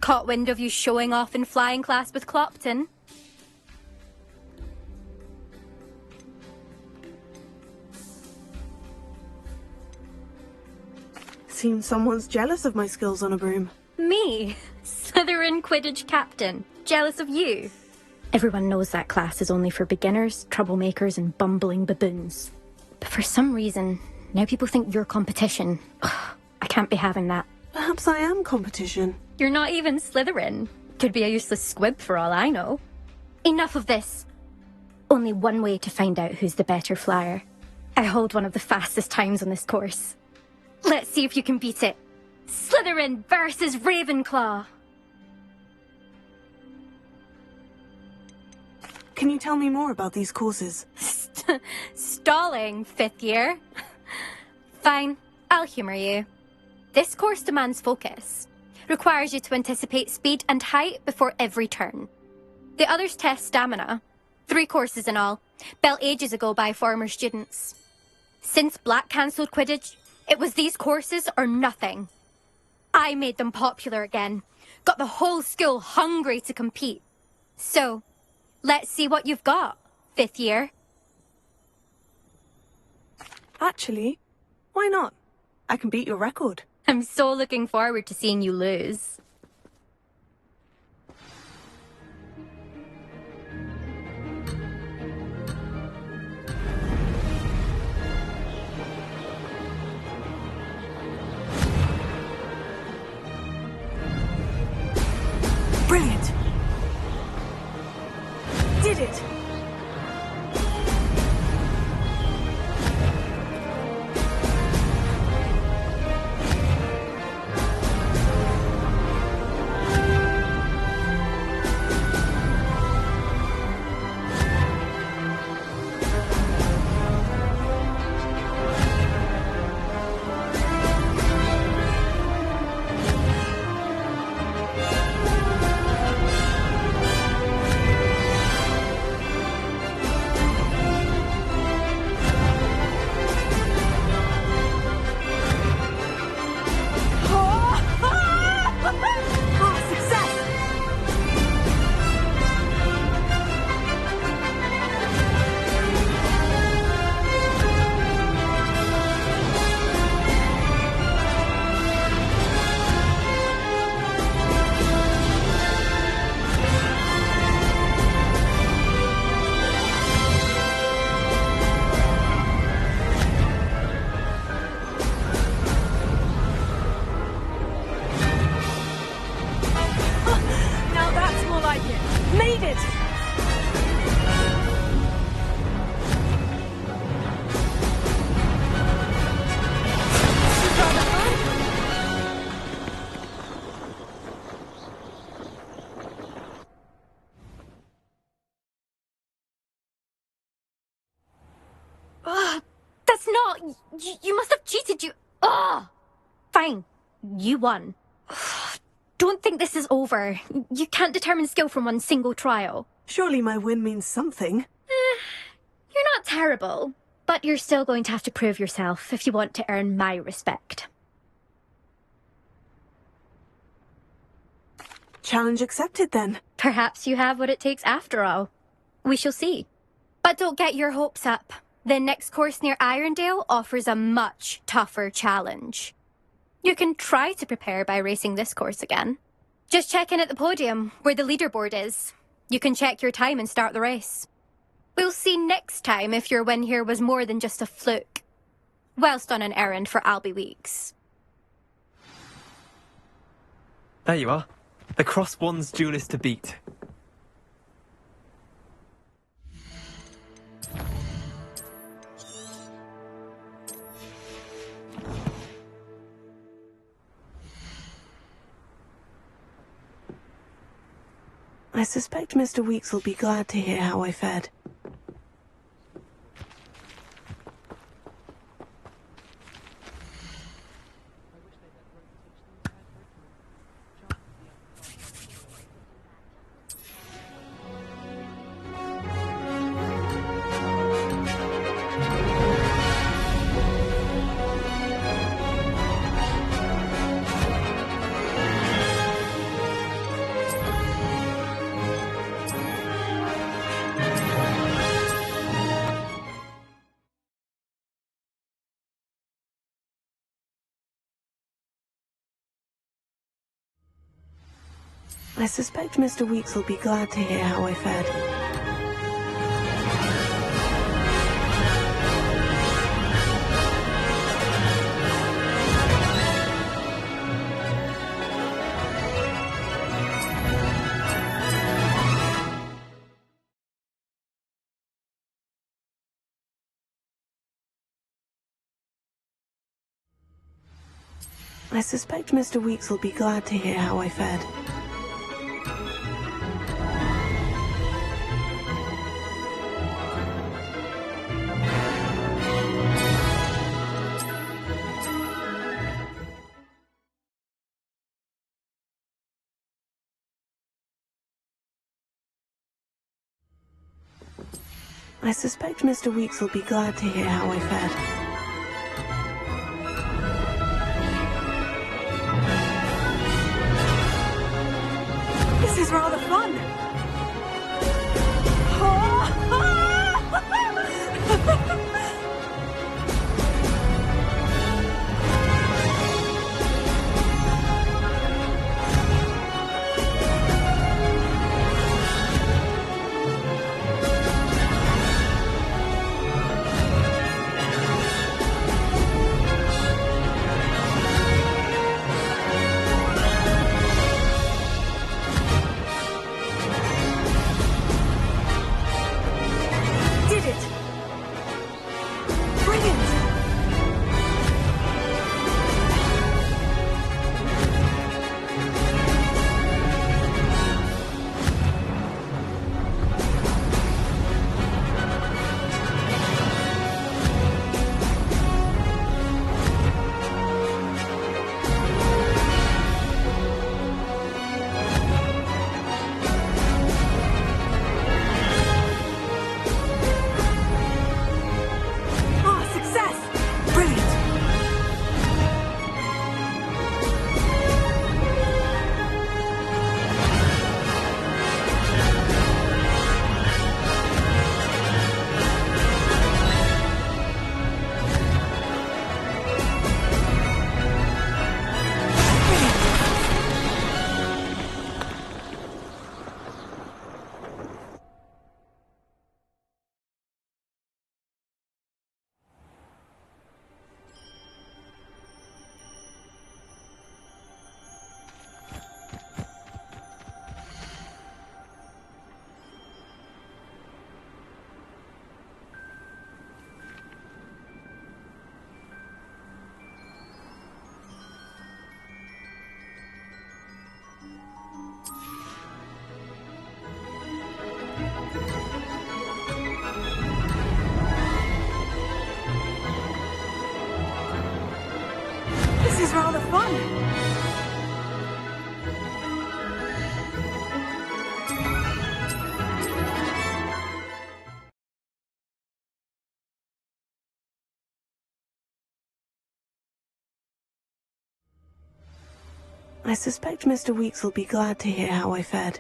Caught wind of you showing off in flying class with Clopton. Seems someone's jealous of my skills on a broom. Me? Slytherin Quidditch captain. Jealous of you? Everyone knows that class is only for beginners, troublemakers, and bumbling baboons. But for some reason, now people think you're competition. Ugh, I can't be having that. Perhaps I am competition. You're not even Slytherin. Could be a useless squib for all I know. Enough of this. Only one way to find out who's the better flyer. I hold one of the fastest times on this course. Let's see if you can beat it. Slytherin versus Ravenclaw. Can you tell me more about these courses? Stalling, 5th year. Fine, I'll humour you. This course demands focus. Requires you to anticipate speed and height before every turn. The others test stamina. 3 courses in all, built ages ago by former students. Since Black cancelled Quidditch, it was these courses or nothing. I made them popular again. Got the whole school hungry to compete. So, let's see what you've got, 5th year. Actually, why not? I can beat your record. I'm so looking forward to seeing you lose. Brilliant! Did it! That's not... You must have cheated, you... Oh! Fine. You won. Don't think this is over. You can't determine skill from one single trial. Surely my win means something. You're not terrible, but you're still going to have to prove yourself if you want to earn my respect. Challenge accepted, then. Perhaps you have what it takes after all. We shall see. But don't get your hopes up. The next course near Irondale offers a much tougher challenge. You can try to prepare by racing this course again. Just check in at the podium, where the leaderboard is. You can check your time and start the race. We'll see next time if your win here was more than just a fluke. Whilst on an errand for Albie Weeks. There you are. The Cross One's duelist to beat. I suspect Mr. Weeks will be glad to hear how I fared. I suspect Mr. Weeks will be glad to hear how I fared. I suspect Mr. Weeks will be glad to hear how I fared. I suspect Mr. Weeks will be glad to hear how I fared. This is rather fun. I suspect Mr. Weeks will be glad to hear how I fared.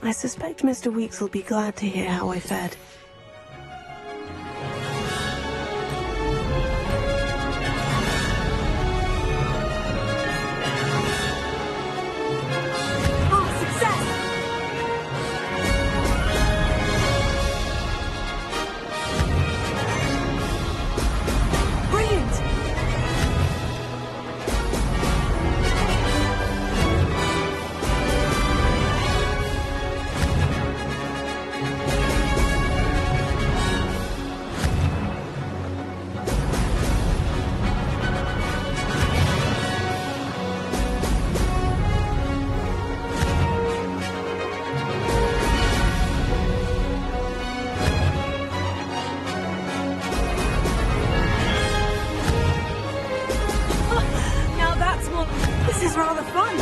I suspect Mr. Weeks will be glad to hear how I fared. This is rather fun.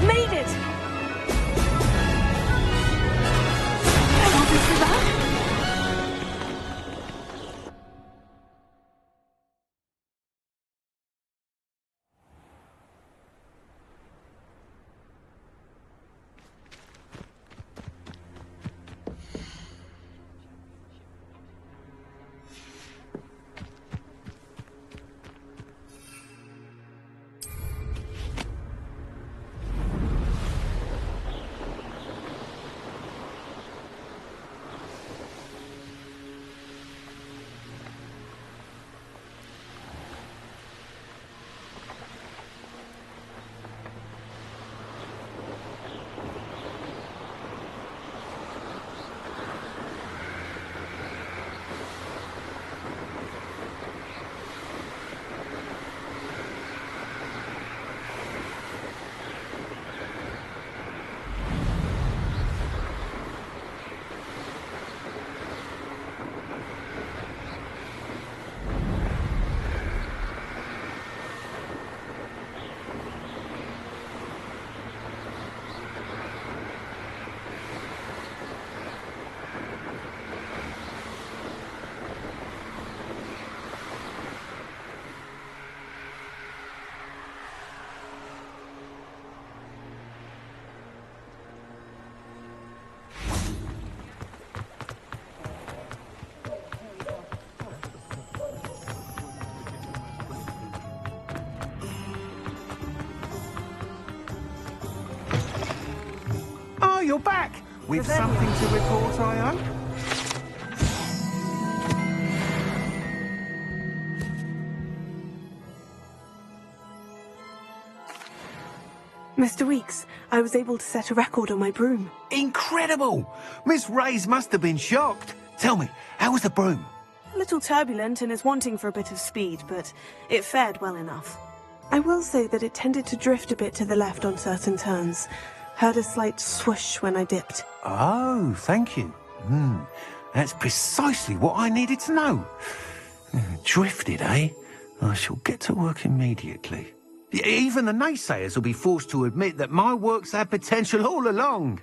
Made it! That wasn't so bad. You're back! With something to report, I hope? Mr. Weeks, I was able to set a record on my broom. Incredible! Miss Reyes must have been shocked. Tell me, how was the broom? A little turbulent and is wanting for a bit of speed, but it fared well enough. I will say that it tended to drift a bit to the left on certain turns. Heard a slight swoosh when I dipped. Oh, thank you. That's precisely what I needed to know. Drifted, eh? I shall get to work immediately. Even the naysayers will be forced to admit that my work's had potential all along.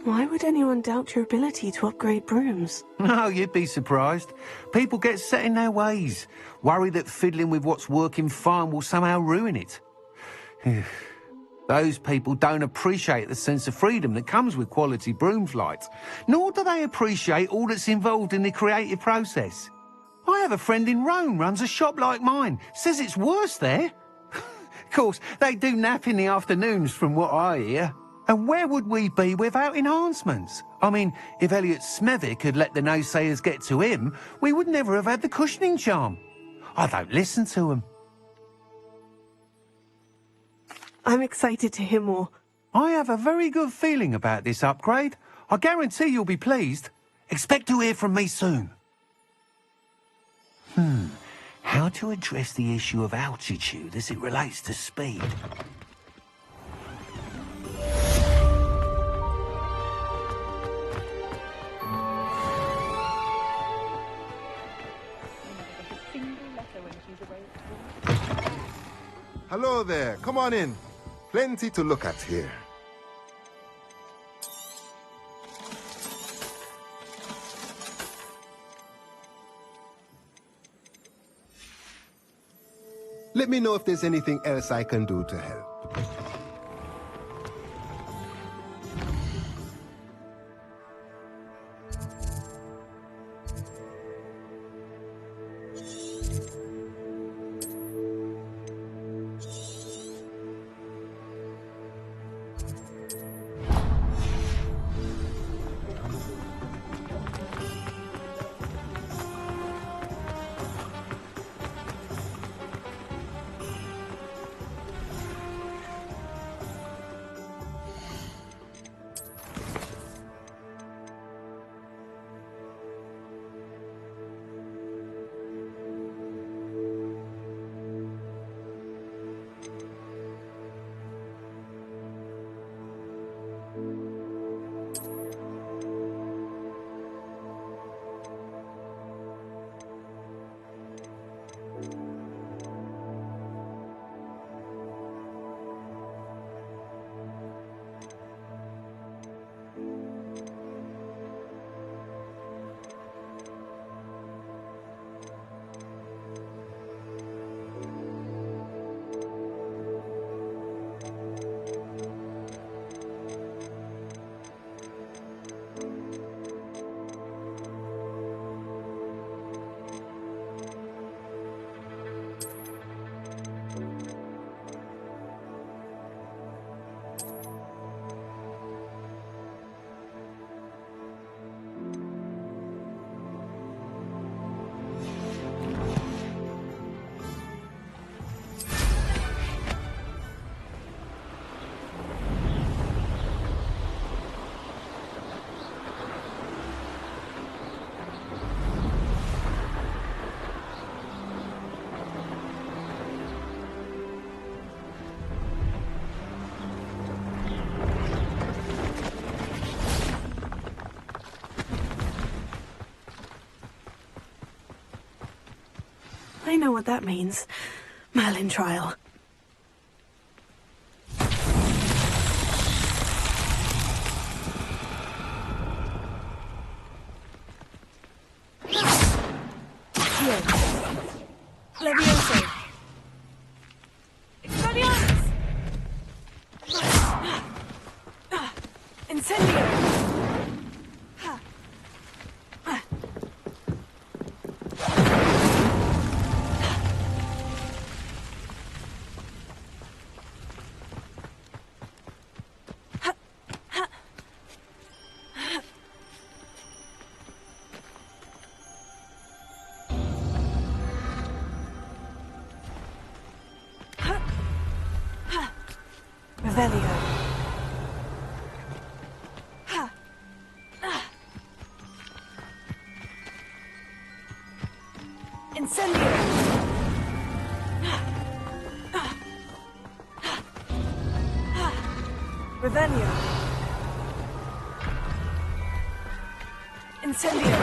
Why would anyone doubt your ability to upgrade brooms? No, you'd be surprised. People get set in their ways, worry that fiddling with what's working fine will somehow ruin it. Those people don't appreciate the sense of freedom that comes with quality broom flight, nor do they appreciate all that's involved in the creative process. I have a friend in Rome runs a shop like mine, says it's worse there. Of course, they do nap in the afternoons from what I hear. And where would we be without enhancements? I mean, if Elliot Smethwick had let the naysayers get to him, we would never have had the cushioning charm. I don't listen to them. I'm excited to hear more. I have a very good feeling about this upgrade. I guarantee you'll be pleased. Expect to hear from me soon. How to address the issue of altitude as it relates to speed? Hello there. Come on in. Plenty to look at here. Let me know if there's anything else I can do to help. I know what that means. Merlin trial. Levioso. Expelliarmus. Incendio. Revelio. Incendio. Revelio. Incendio.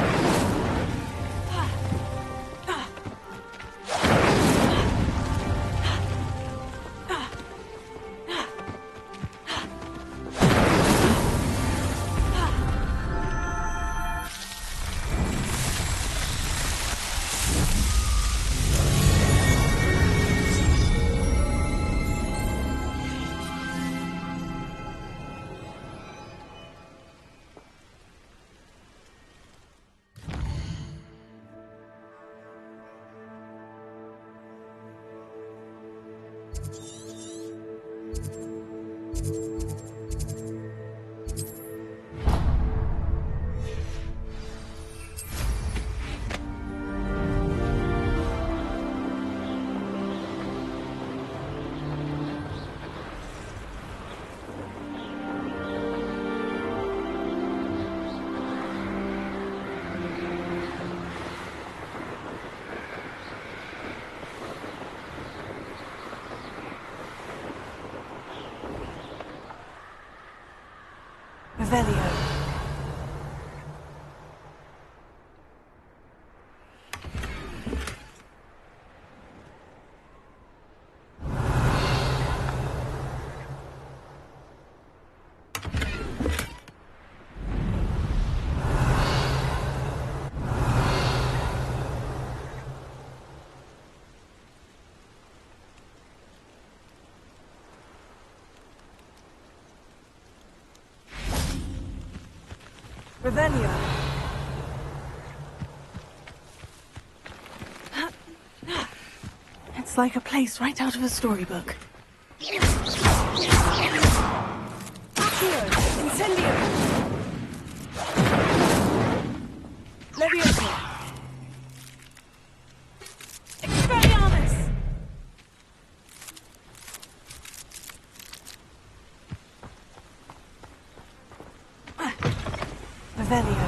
Revelio. Revelio. It's like a place right out of a storybook. Accio! Incendio! Levioso! Expelliarmus! Revelio.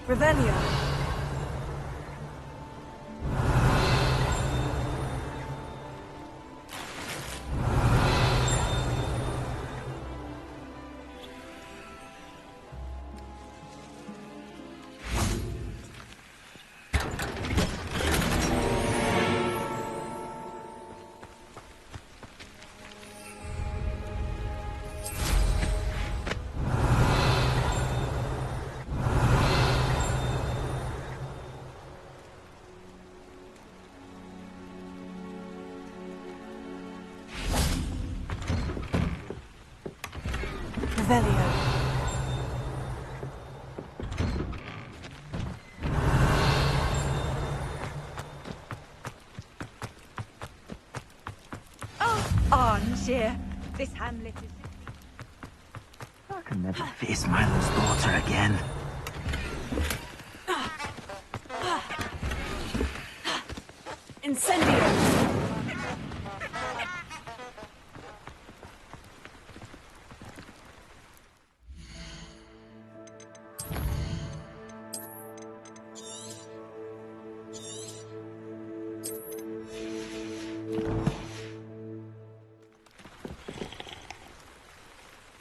Revelio. Revelio. Oh, armchair. This hamlet is... I can never face Milo's daughter again. Incendio.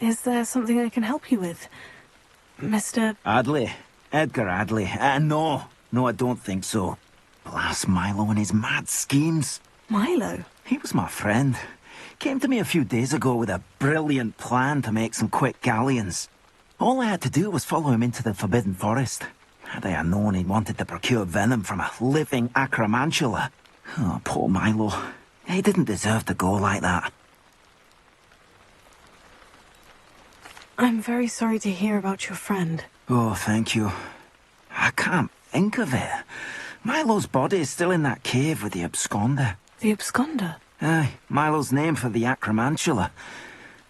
Is there something I can help you with, Mr. Adley? Edgar Adley? No, I don't think so. Blast Milo and his mad schemes. Milo? He was my friend. Came to me a few days ago with a brilliant plan to make some quick galleons. All I had to do was follow him into the Forbidden Forest. Had I known he'd wanted to procure venom from a living acromantula. Oh, poor Milo. He didn't deserve to go like that. I'm very sorry to hear about your friend. Oh, thank you. I can't think of it. Milo's body is still in that cave with the absconder. The absconder? Aye, Milo's name for the acromantula.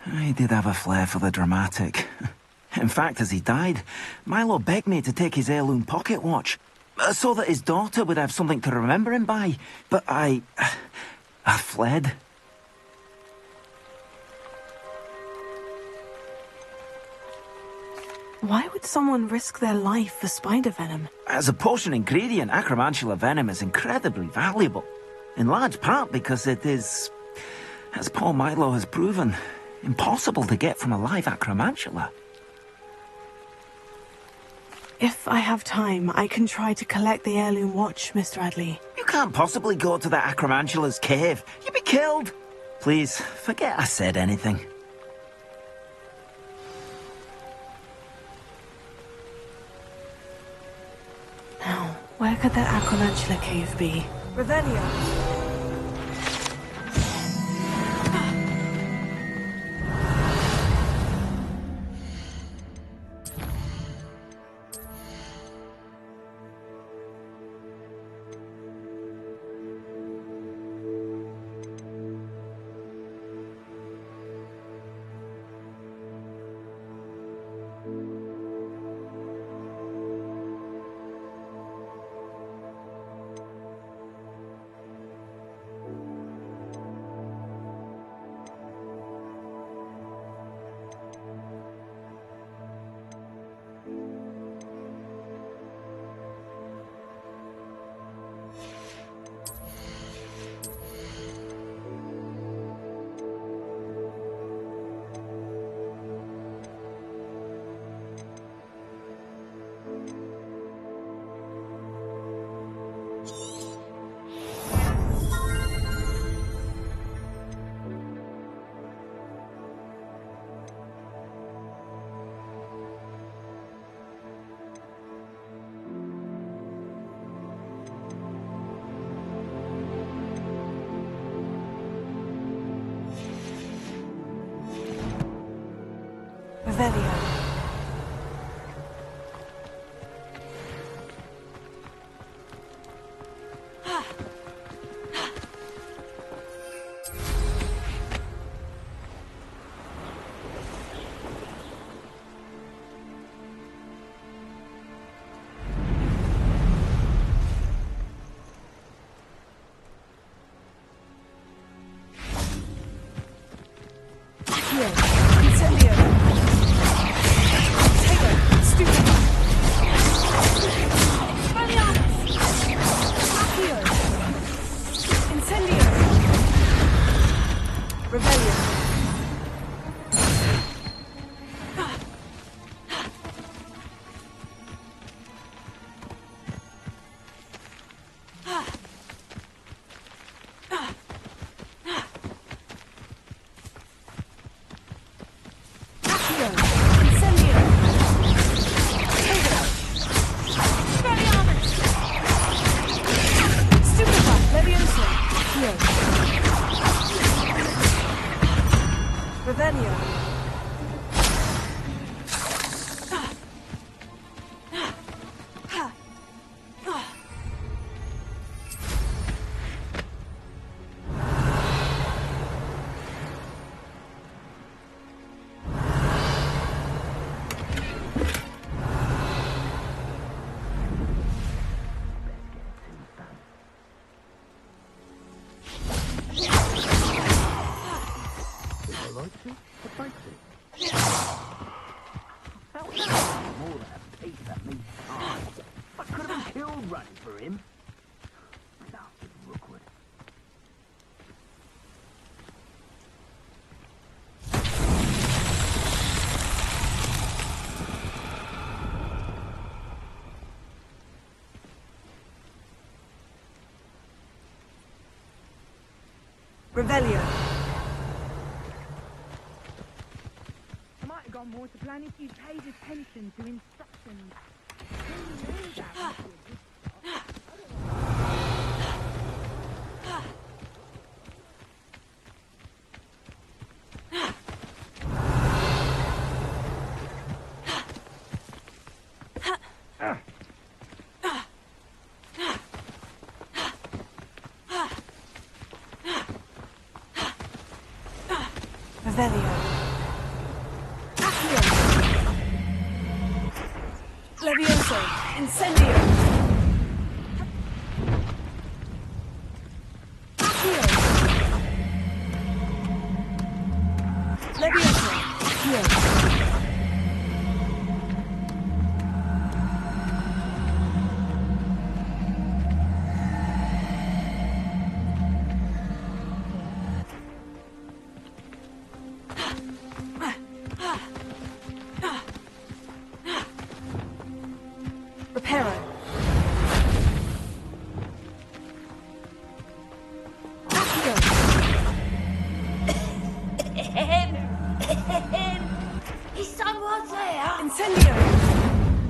He did have a flair for the dramatic. In fact, as he died, Milo begged me to take his heirloom pocket watch, so that his daughter would have something to remember him by. But I fled. Why would someone risk their life for spider venom? As a potion ingredient, acromantula venom is incredibly valuable. In large part because it is, as poor Milo has proven, impossible to get from a live acromantula. If I have time, I can try to collect the heirloom watch, Mr. Adley. You can't possibly go to the acromantula's cave. You'd be killed. Please, forget I said anything. Now, where could that Aquilantula cave be? Revelio. Revelio. Revelio. I might have gone more to plan if you paid attention to instructions. Revelio. Accio. Levioso. Incendio. Accio. Levioso. Accio.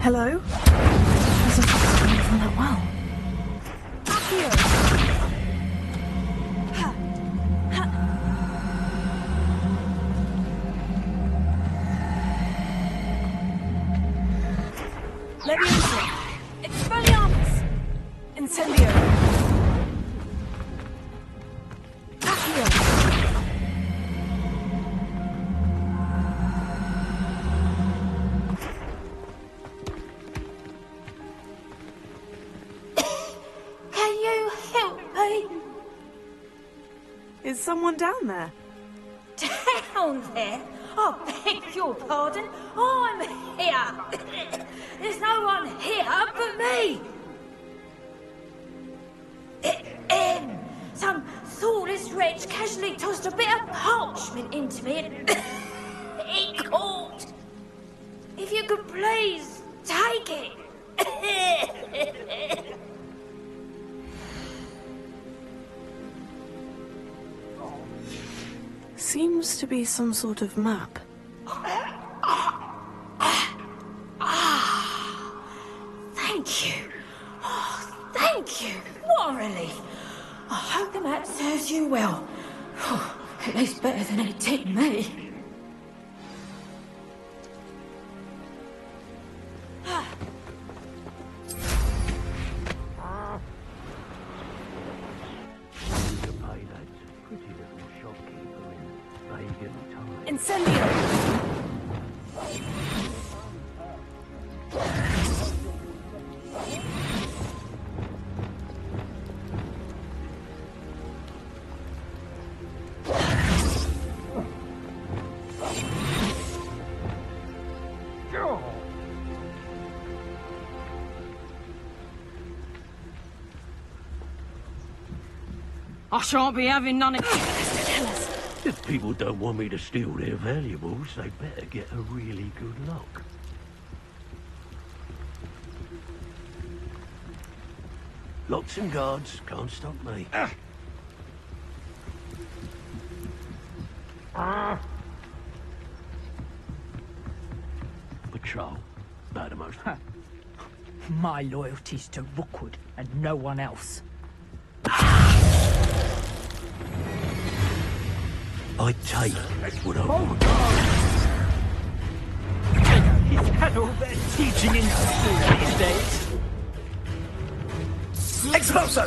Hello? Professor Fox coming from that well. Leviosa! Expelliarmus! Incendio! Accio! Can you help me? Is someone down there? Down there? I beg your pardon. I'm here. There's no one here but me. Some thoughtless wretch casually tossed a bit of parchment into me and it caught. If you could please take it. Seems to be some sort of map. Thank you. Oh, thank you. What a relief. I hope the map serves you well. Oh, at least better than it did me. Incendio! I shan't be having none of If people don't want me to steal their valuables, they better get a really good look. Locks and guards can't stop me. Patrol, about the most. My loyalty's to Rookwood and no one else. I take what I want. He's had all their teaching in school these days. Expulso!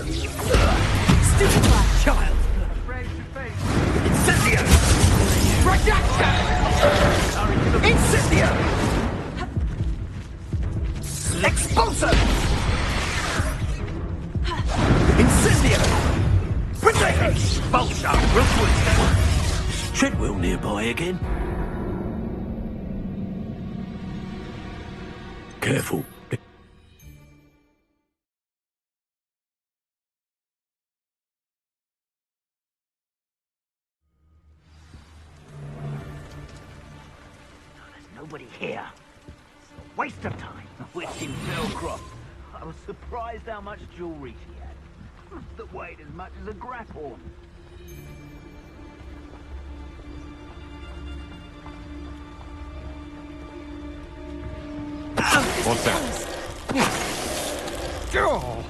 Stupid black child! Incendio! Redaction! Incendio! Expulso! Incendio! Protego! Expulso! Rookwood! Treadwell nearby again. Careful. Nobody here. It's a waste of time. Witching Velcroft. I was surprised how much jewelry she had. That weighed as much as a grapple. What's that? Oh.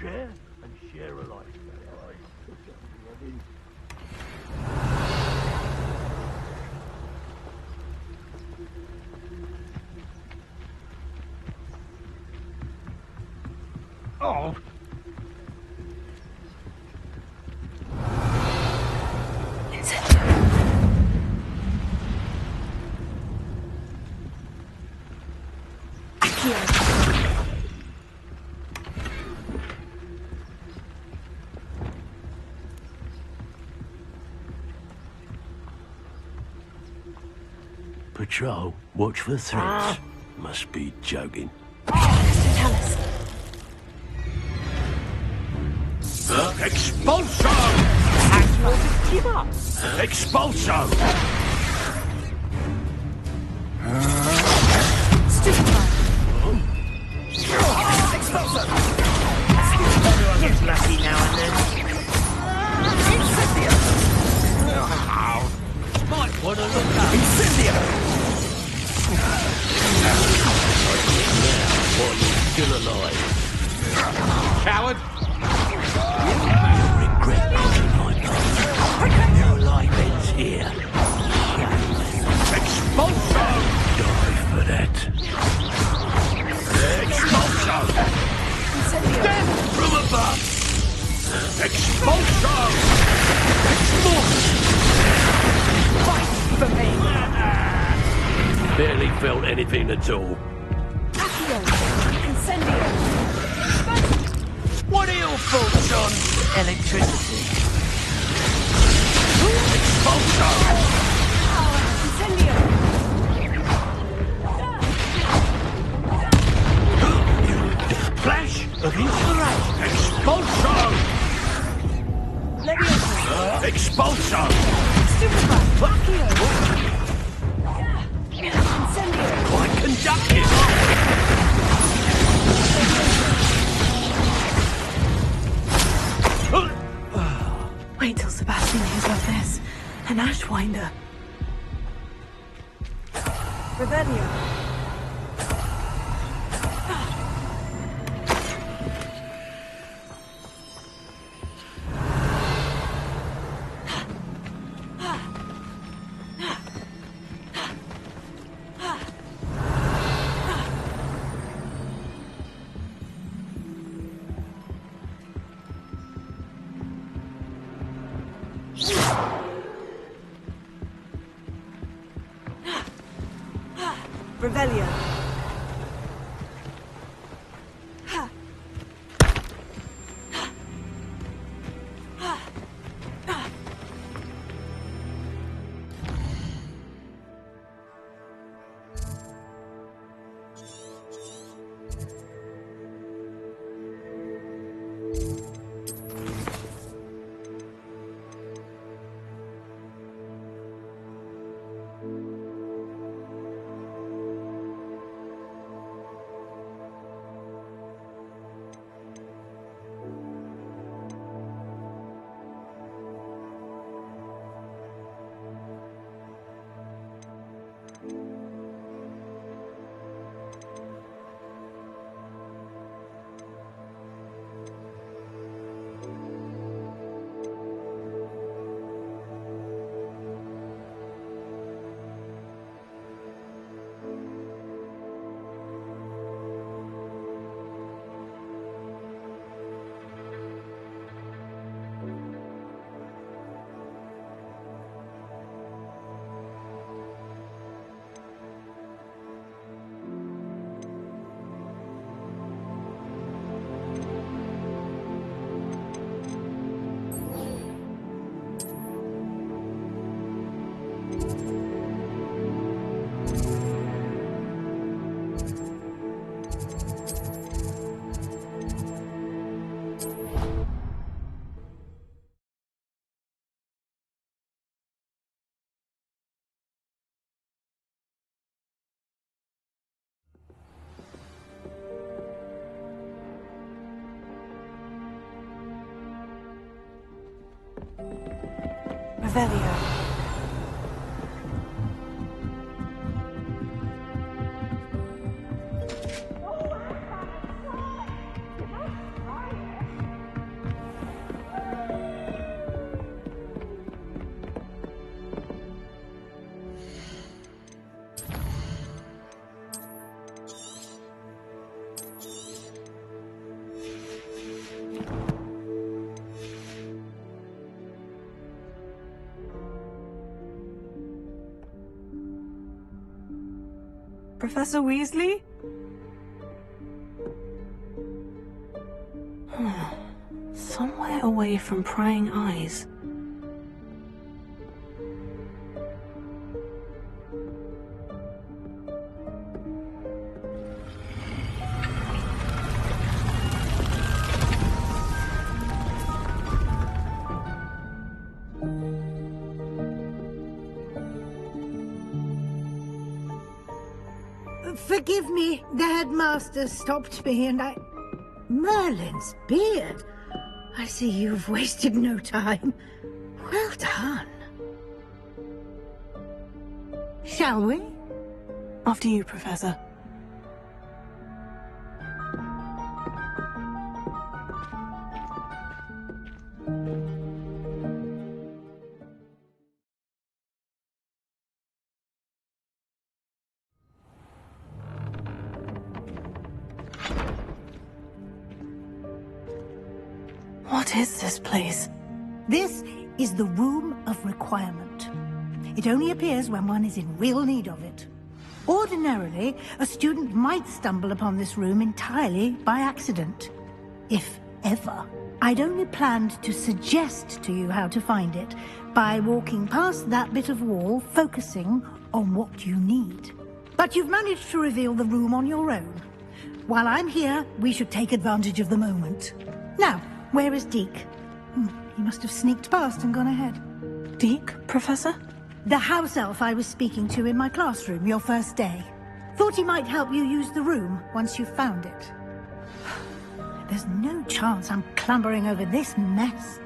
Share and share alike. Oh! patrol. Watch for threats. Must be joking. Tell us. Expulso! Expulso! Expulso! Everyone gets lucky now and then. Incendio! Might want to look up. Incendio! While you're still alive. Coward! You'll regret looking like that. Your life ends here. Expulso! Die for that. Expulso! Death from above! Expulso! Fight for me! Barely felt anything at all. Accio! Incendio! What are your thoughts on electricity? Expulso! Incendio! Flash of inspiration. Expulso! Leviosa! Expulso! Stupefy! Accio! Incendio! Quite conductive. Wait till Sebastian hears of this. An Ashwinder. Revelio. Revelio. Revelio. Professor Weasley? Somewhere away from prying eyes. Forgive me, the headmaster stopped me and I... Merlin's beard. I see you've wasted no time. Well done. Shall we? After you, Professor. What is this place? This is the Room of Requirement. It only appears when one is in real need of it. Ordinarily, a student might stumble upon this room entirely by accident. If ever. I'd only planned to suggest to you how to find it by walking past that bit of wall, focusing on what you need. But you've managed to reveal the room on your own. While I'm here, we should take advantage of the moment. Now, where is Deke? He must have sneaked past and gone ahead. Deke, Professor? The house elf I was speaking to in my classroom your first day. Thought he might help you use the room once you've found it. There's no chance I'm clambering over this mess.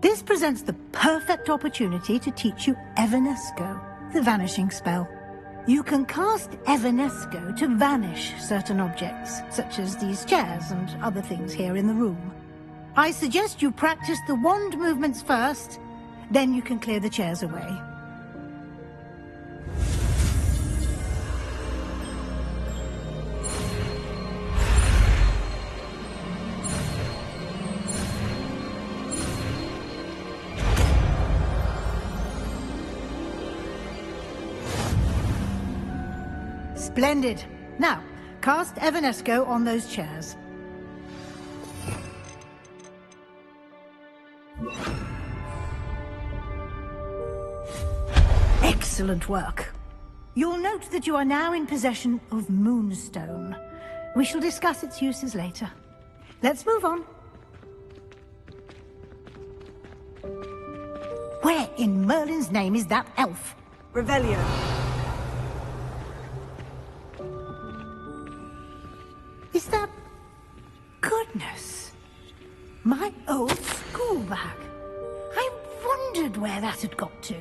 This presents the perfect opportunity to teach you Evanesco, the vanishing spell. You can cast Evanesco to vanish certain objects, such as these chairs and other things here in the room. I suggest you practice the wand movements first, then you can clear the chairs away. Splendid. Now, cast Evanesco on those chairs. Excellent work. You'll note that you are now in possession of Moonstone. We shall discuss its uses later. Let's move on. Where in Merlin's name is that elf? Revelio. Is that... Goodness. My old school bag. I wondered where that had got to.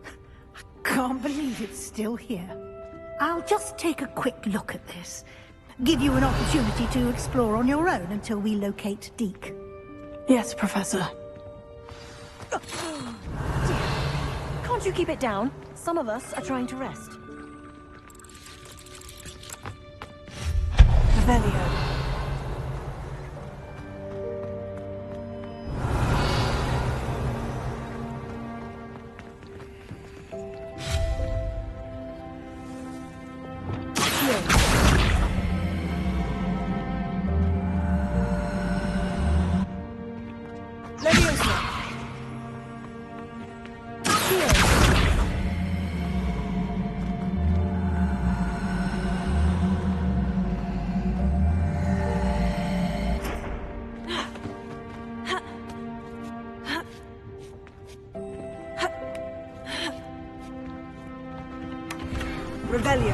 I can't believe it's still here. I'll just take a quick look at this. Give you an opportunity to explore on your own until we locate Deke. Yes, Professor. Can't you keep it down? Some of us are trying to rest. Revelio. Revelio.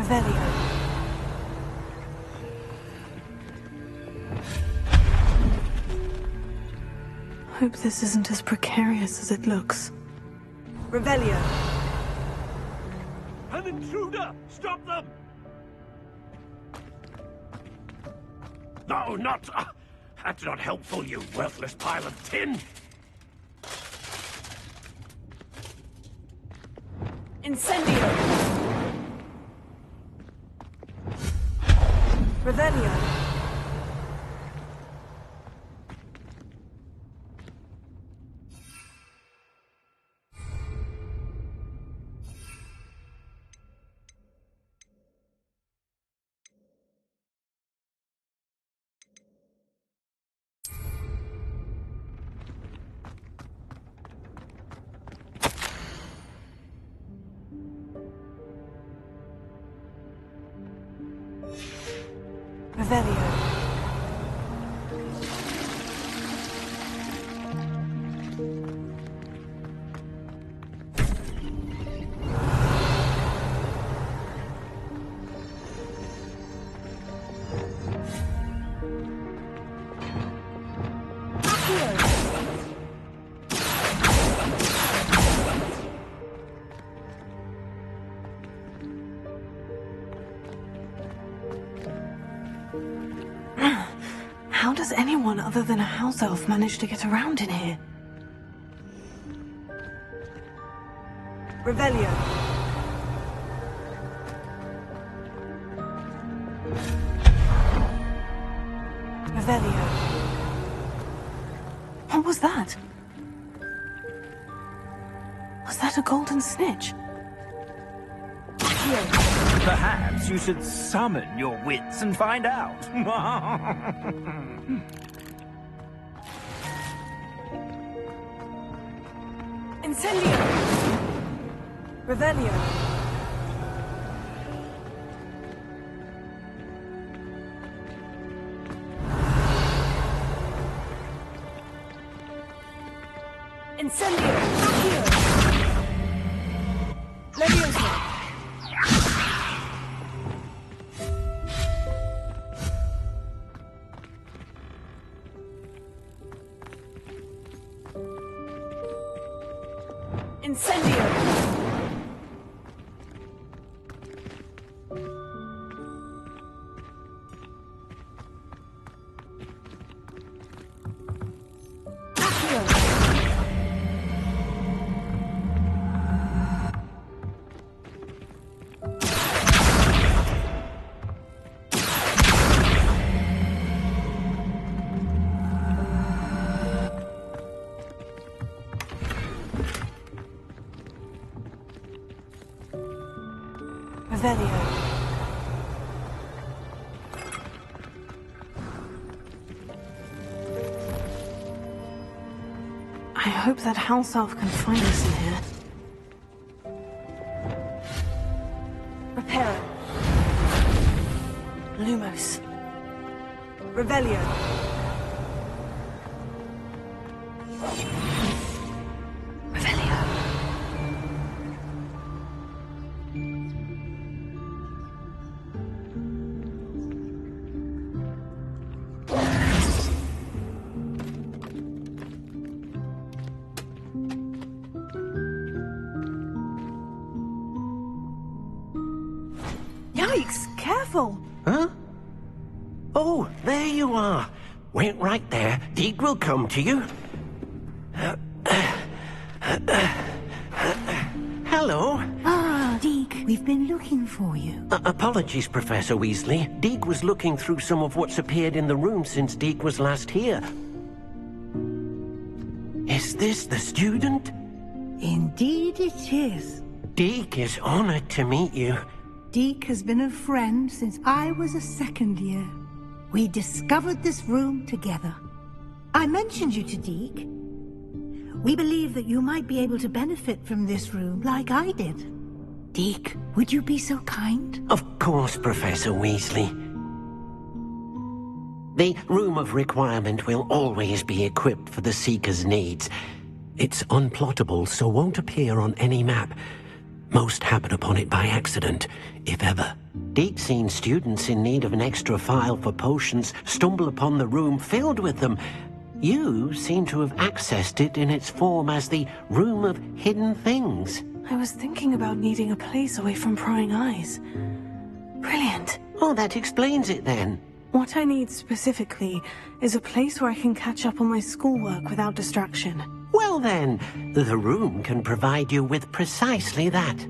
Revelio. Hope this isn't as precarious as it looks. Revelio. An intruder! Stop them! No, not... that's not helpful, you worthless pile of tin! Incendio. Revelio. Revelio. How does anyone other than a house elf manage to get around in here? Revelio. Revelio. What was that? Was that a golden snitch? Perhaps you should summon your wits and find out. Incendio. Revelio. Incendio. Accio. Leviosa. Incendio. Accio. Revelio. I hope that house elf can find us in here. Reparo. Lumos. Revelio. Revelio. Yikes! Careful! Huh? Oh, there you are. Wait right there. Deek will come to you. Hello. Ah, Deke, we've been looking for you. Apologies, Professor Weasley. Deek was looking through some of what's appeared in the room since Deek was last here. Is this the student? Indeed it is. Deek is honored to meet you. Deke has been a friend since I was a second year. We discovered this room together. I mentioned you to Deke. We believe that you might be able to benefit from this room like I did. Deke, would you be so kind? Of course, Professor Weasley. The Room of Requirement will always be equipped for the Seeker's needs. It's unplottable, so won't appear on any map. Most happen upon it by accident, if ever. Deke's seen students in need of an extra file for potions stumble upon the room filled with them, You seem to have accessed it in its form as the Room of Hidden Things. I was thinking about needing a place away from prying eyes. Brilliant. Oh, that explains it then. What I need specifically is a place where I can catch up on my schoolwork without distraction. Well then, the room can provide you with precisely that.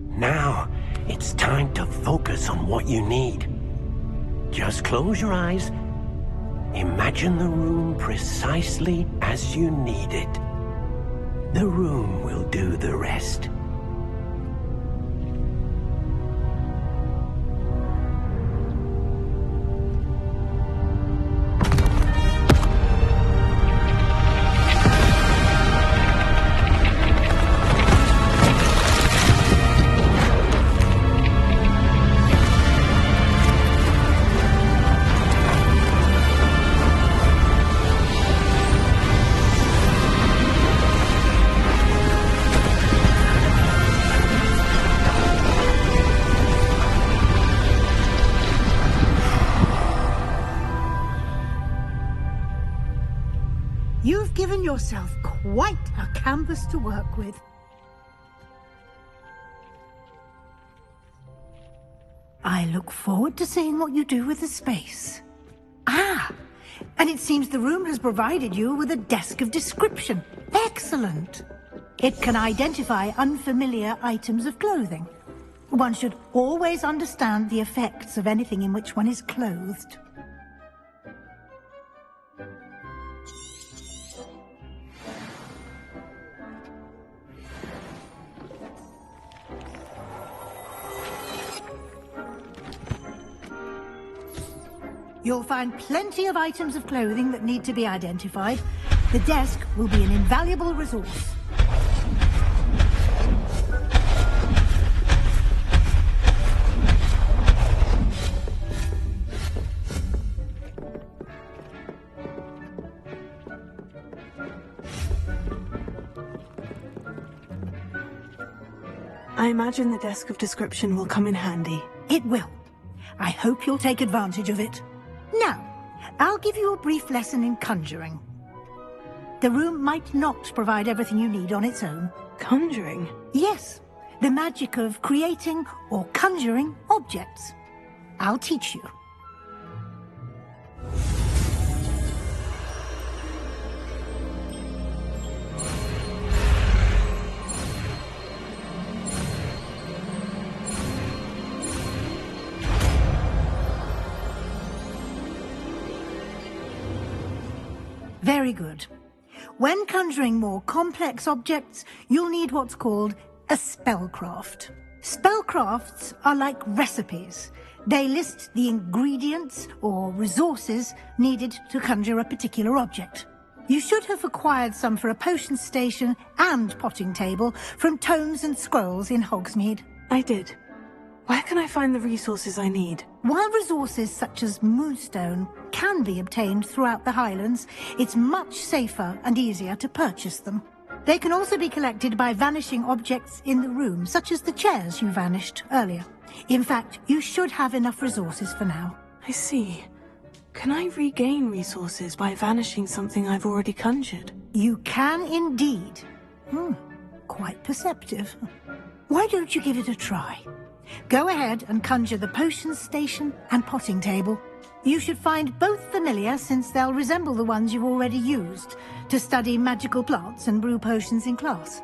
Now, it's time to focus on what you need. Just close your eyes. Imagine the room precisely as you need it. The room will do the rest. You've given yourself quite a canvas to work with. I look forward to seeing what you do with the space. Ah, and it seems the room has provided you with a desk of description. Excellent. It can identify unfamiliar items of clothing. One should always understand the effects of anything in which one is clothed. You'll find plenty of items of clothing that need to be identified. The desk will be an invaluable resource. I imagine the desk of description will come in handy. It will. I hope you'll take advantage of it. Now, I'll give you a brief lesson in conjuring. The room might not provide everything you need on its own. Conjuring? Yes, the magic of creating or conjuring objects. I'll teach you. Very good. When conjuring more complex objects, you'll need what's called a spellcraft. Spellcrafts are like recipes. They list the ingredients or resources needed to conjure a particular object. You should have acquired some for a potion station and potting table from tomes and scrolls in Hogsmeade. I did. Where can I find the resources I need? While resources such as moonstone can be obtained throughout the Highlands, it's much safer and easier to purchase them. They can also be collected by vanishing objects in the room, such as the chairs you vanished earlier. In fact, you should have enough resources for now. I see. Can I regain resources by vanishing something I've already conjured? You can indeed. Quite perceptive. Why don't you give it a try? Go ahead and conjure the potion station and potting table. You should find both familiar, since they'll resemble the ones you've already used to study magical plants and brew potions in class.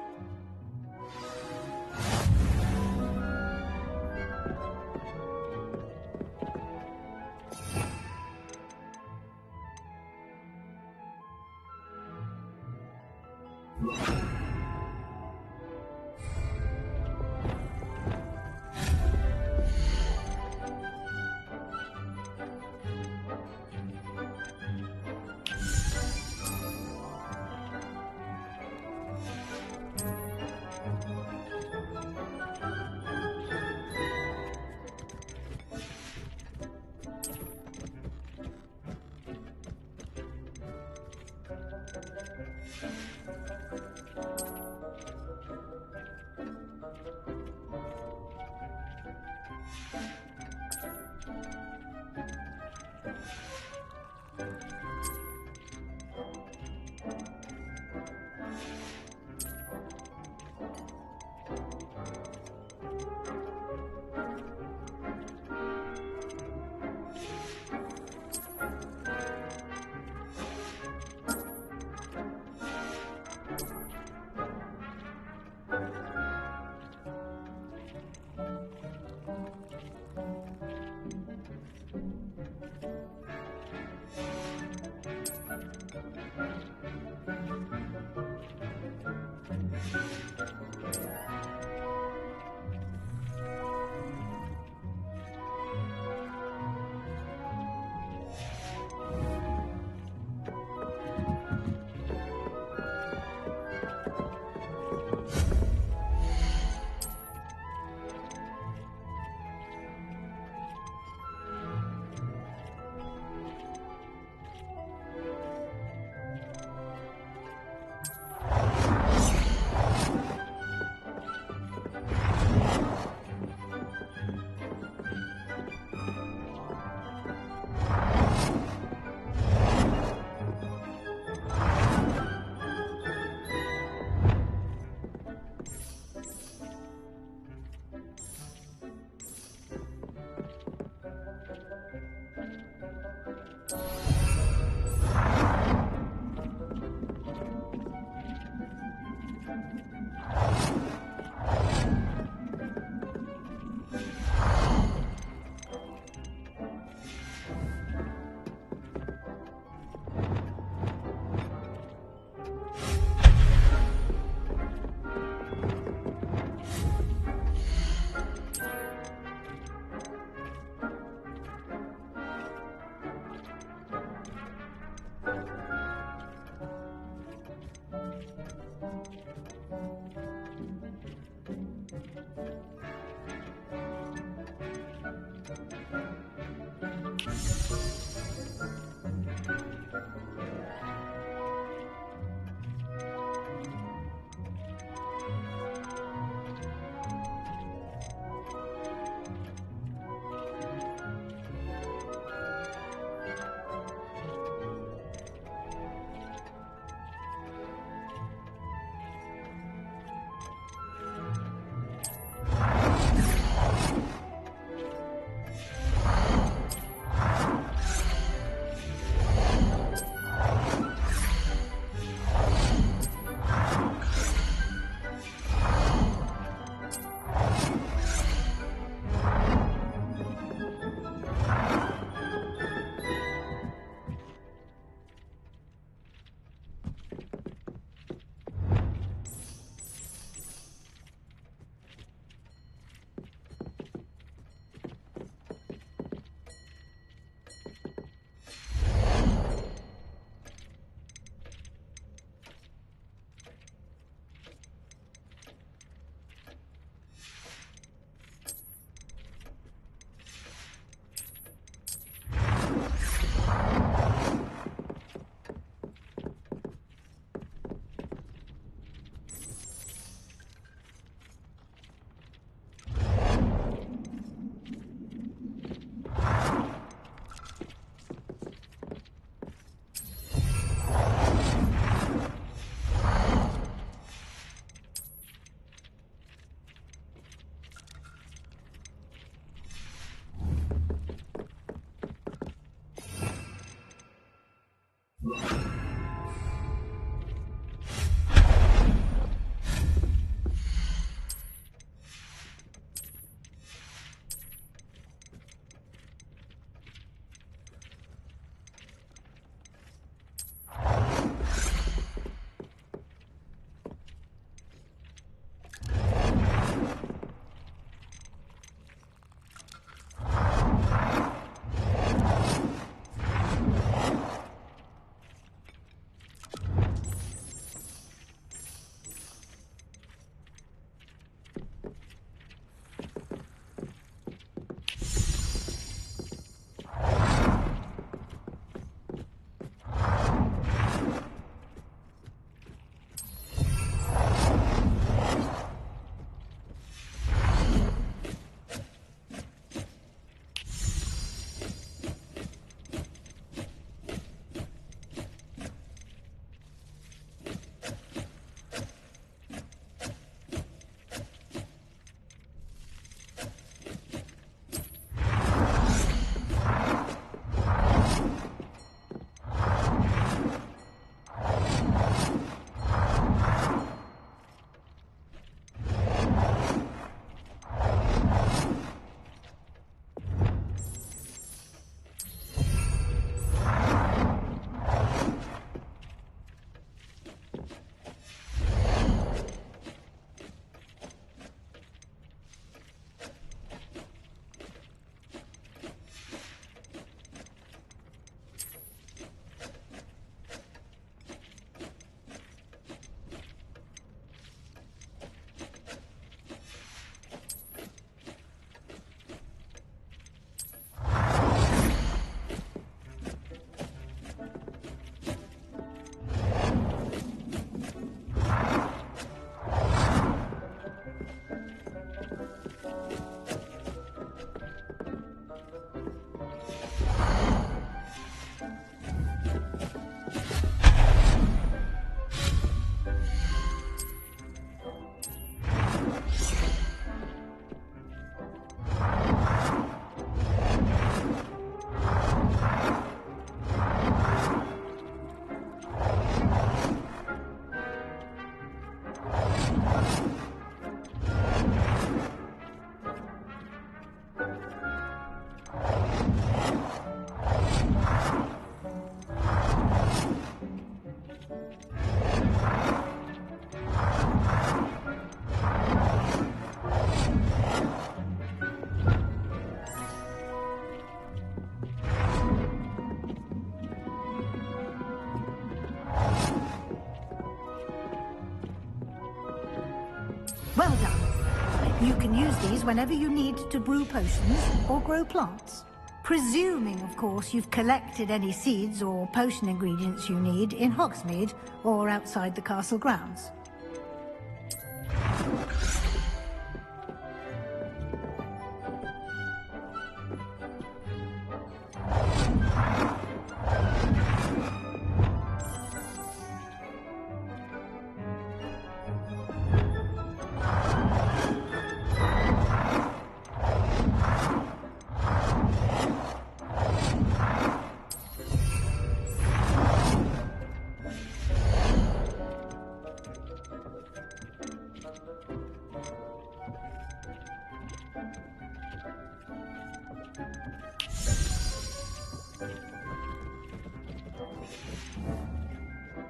Well done. You can use these whenever you need to brew potions or grow plants. Presuming, of course, you've collected any seeds or potion ingredients you need in Hogsmeade or outside the castle grounds.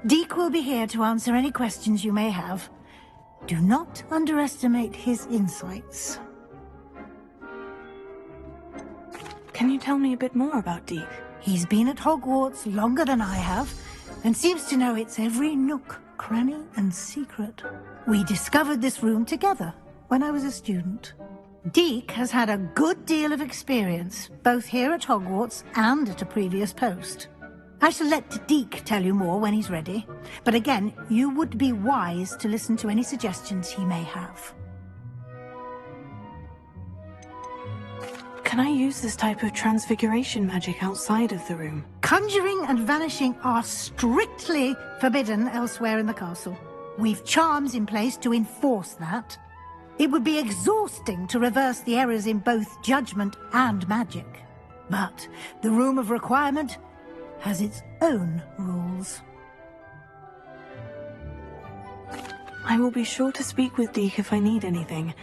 Deke will be here to answer any questions you may have. Do not underestimate his insights. Can you tell me a bit more about Deke? He's been at Hogwarts longer than I have, and seems to know its every nook, cranny, and secret. We discovered this room together when I was a student. Deke has had a good deal of experience, both here at Hogwarts and at a previous post. I shall let Deke tell you more when he's ready, but again, you would be wise to listen to any suggestions he may have. Can I use this type of transfiguration magic outside of the room? Conjuring and vanishing are strictly forbidden elsewhere in the castle. We've charms in place to enforce that. It would be exhausting to reverse the errors in both judgment and magic. But the Room of Requirement has its own rules. I will be sure to speak with Deke if I need anything.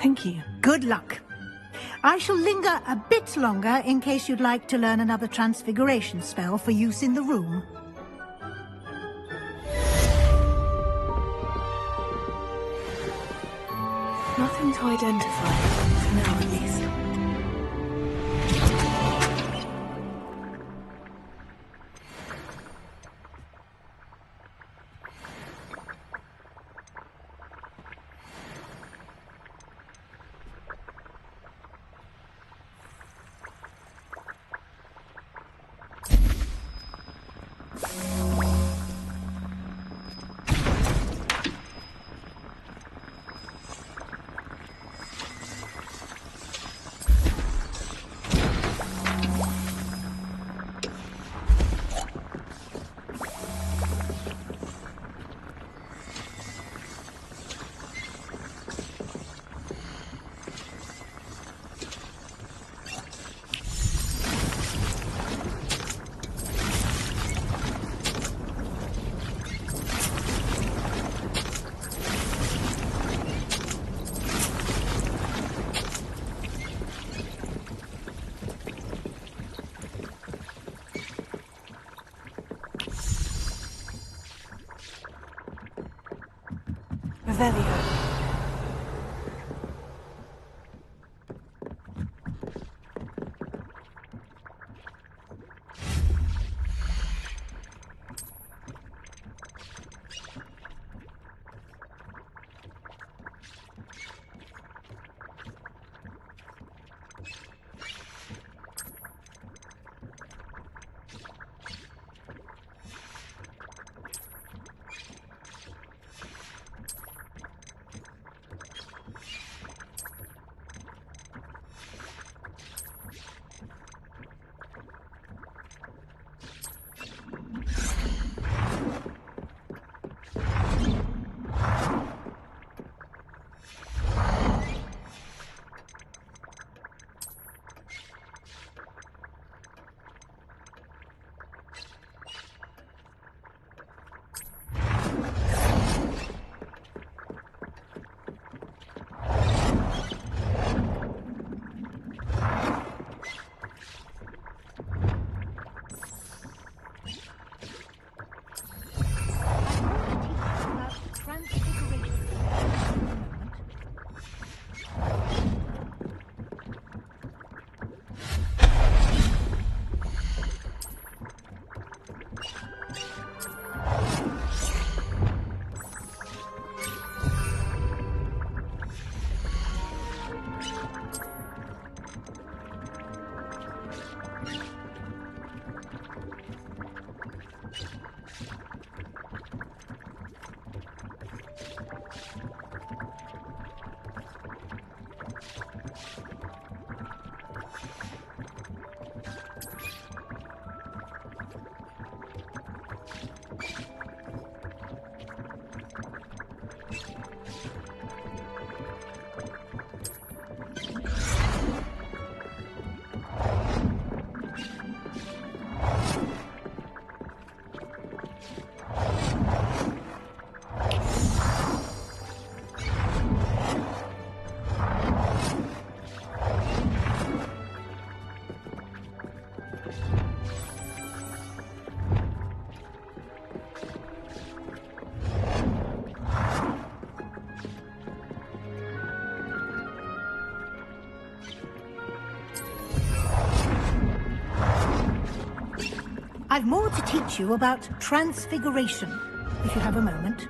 Thank you. Good luck. I shall linger a bit longer in case you'd like to learn another transfiguration spell for use in the room. Nothing to identify, for now at least. Revelio. I've more to teach you about transfiguration, if you have a moment.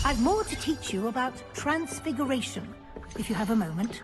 I've more to teach you about transfiguration, if you have a moment.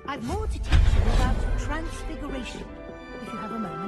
I've more to teach you about transfiguration, if you have a moment.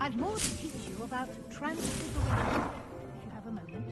I've more to teach you about transfiguration, if you have a moment.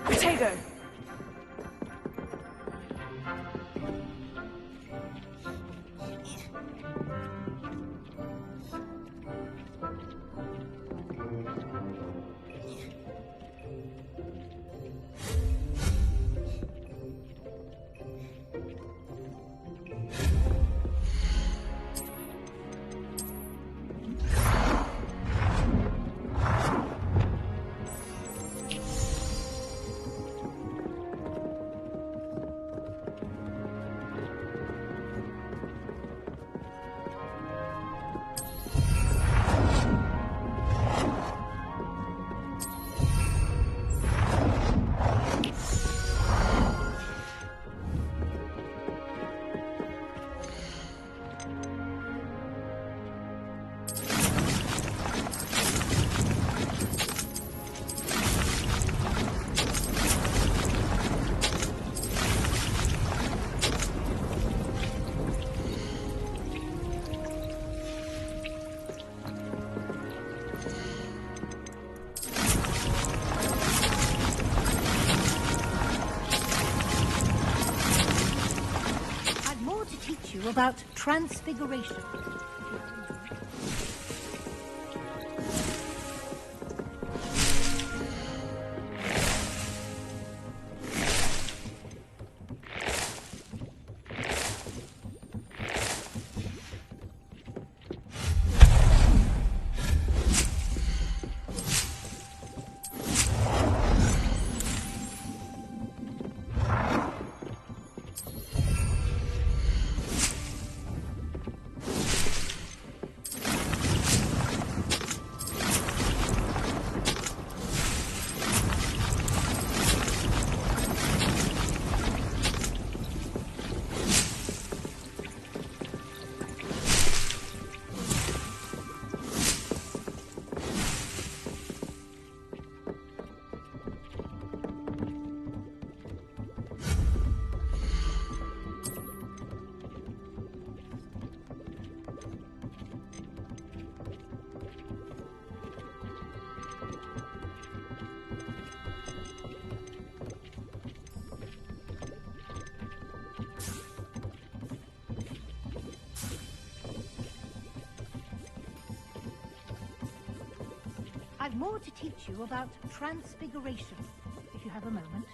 Potato! About transfiguration. had more to teach you about transfiguration, if you have a moment.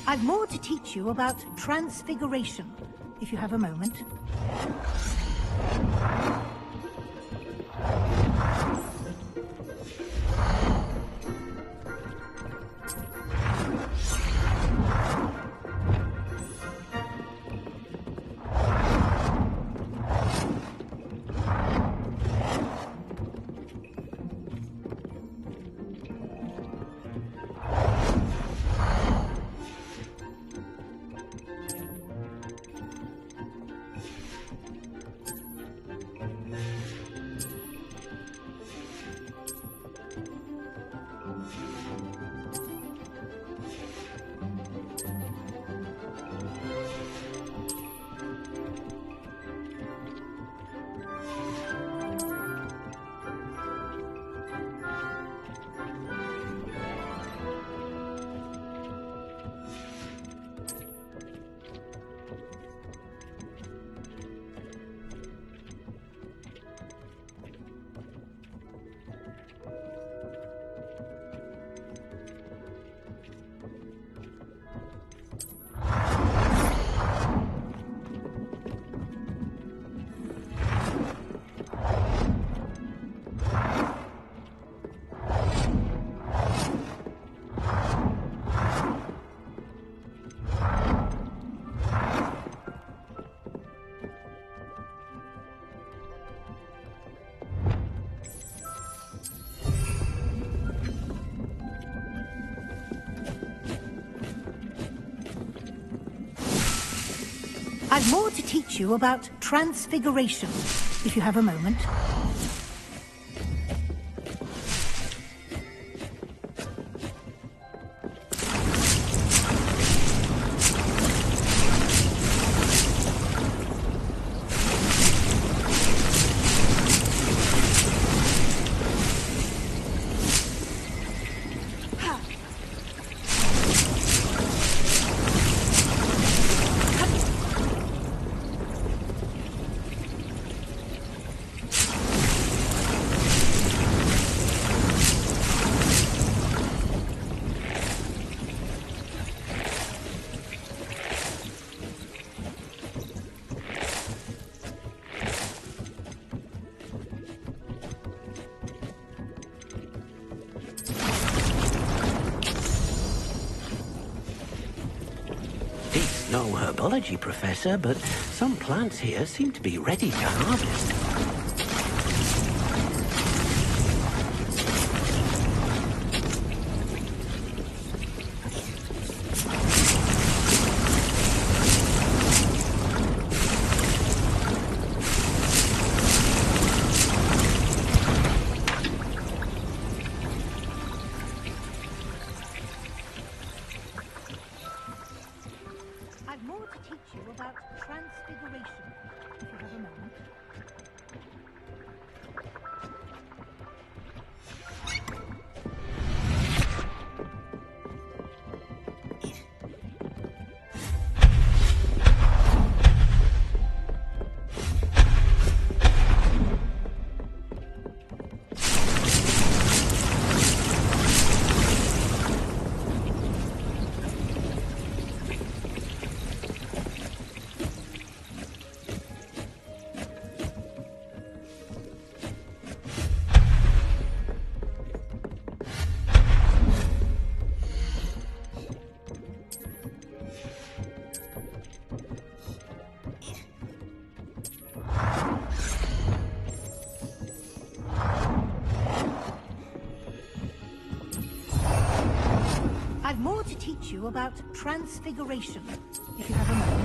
I've more to teach you about transfiguration, if you have a moment. I've more to teach you about transfiguration, if you have a moment. No herbology professor, but some plants here seem to be ready to harvest. I've more to teach you about transfiguration, if you have a moment. About transfiguration, if you have a moment.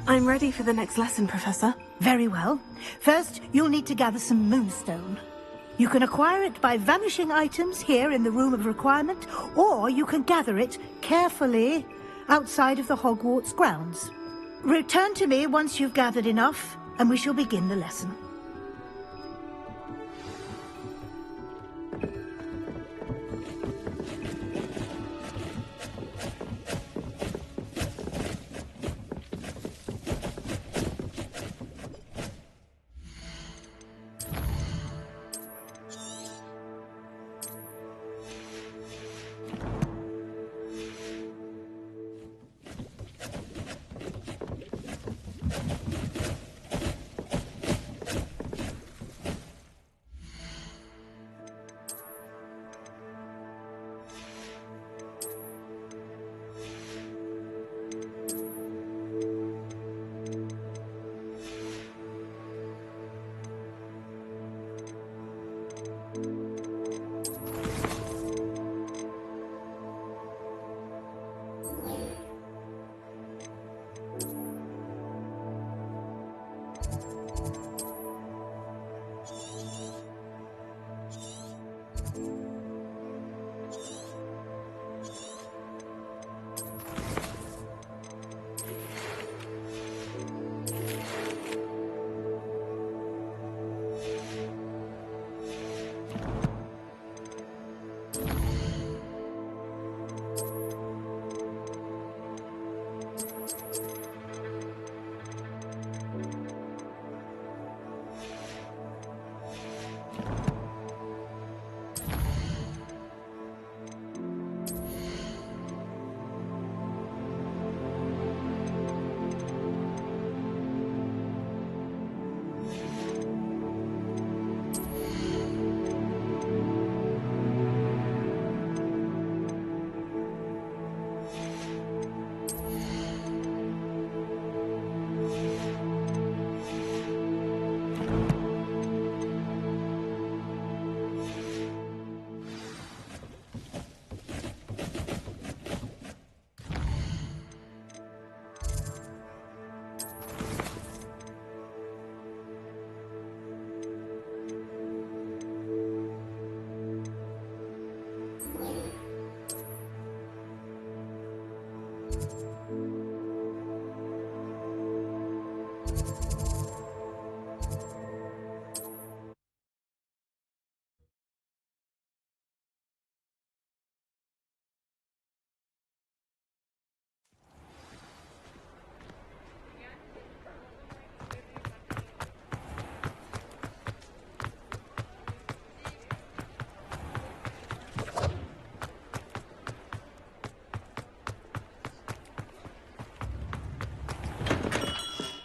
I'm ready for the next lesson, Professor. Very well. First, you'll need to gather some moonstone. You can acquire it by vanishing items here in the Room of Requirement, or you can gather it carefully outside of the Hogwarts grounds. Return to me once you've gathered enough, and we shall begin the lesson.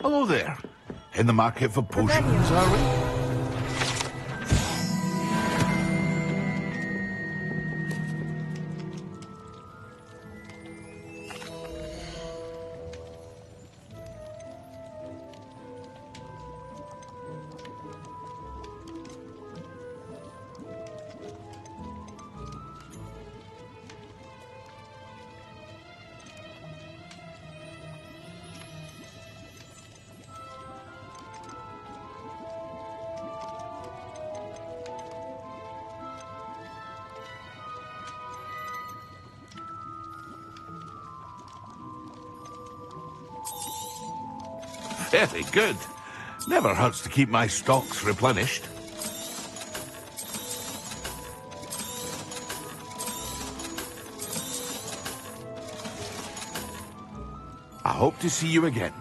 Hello there. In the market for potions, are we? Very good. Never hurts to keep my stocks replenished. I hope to see you again.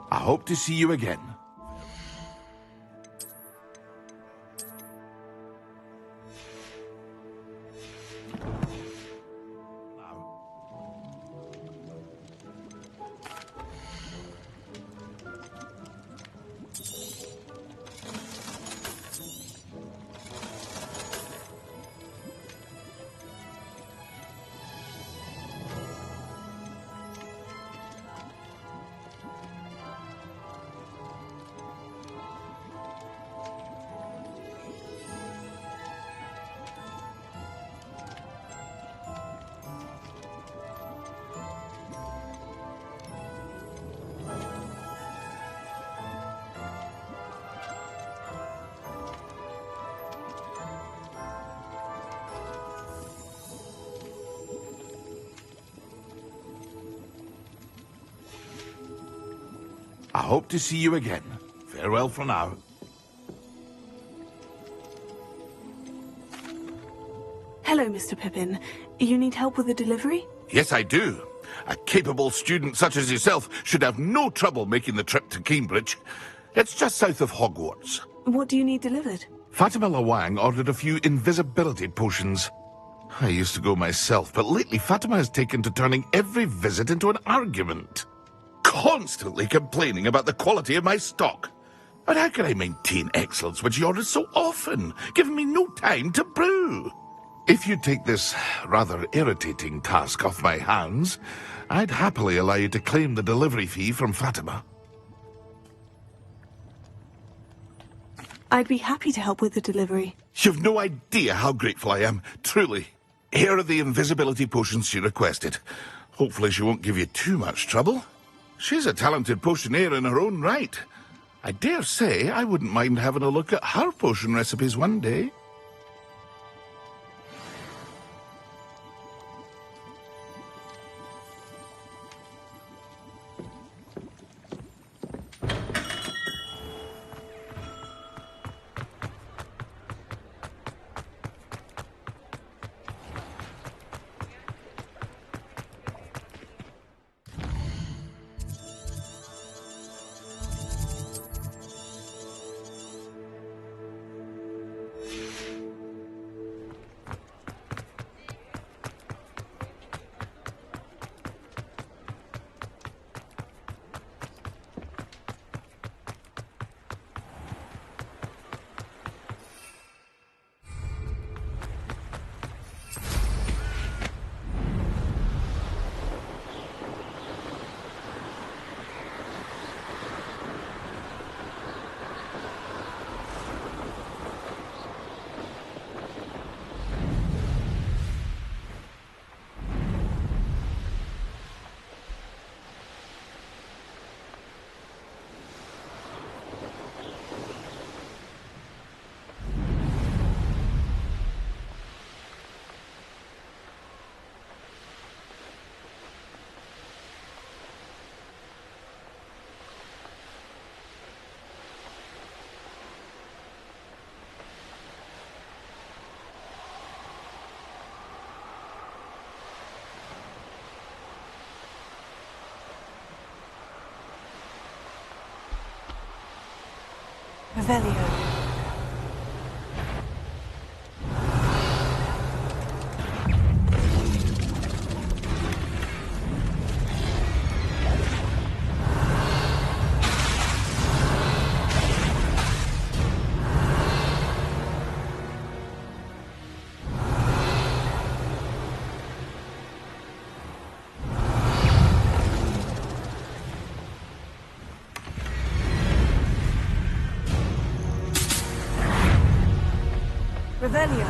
I hope to see you again. hope to see you again. Farewell for now. Hello, Mr. Pippin. You need help with a delivery? Yes, I do. A capable student such as yourself should have no trouble making the trip to Cambridge. It's just south of Hogwarts. What do you need delivered? Fatima Lawang ordered a few invisibility potions. I used to go myself, but lately Fatima has taken to turning every visit into an argument. Constantly complaining about the quality of my stock. But how can I maintain excellence when she orders so often, giving me no time to brew? If you take this rather irritating task off my hands, I'd happily allow you to claim the delivery fee from Fatima. I'd be happy to help with the delivery. You've no idea how grateful I am, truly. Here are the invisibility potions she requested. Hopefully she won't give you too much trouble. She's a talented potioneer in her own right. I dare say I wouldn't mind having a look at her potion recipes one day. Revelio. Revelio.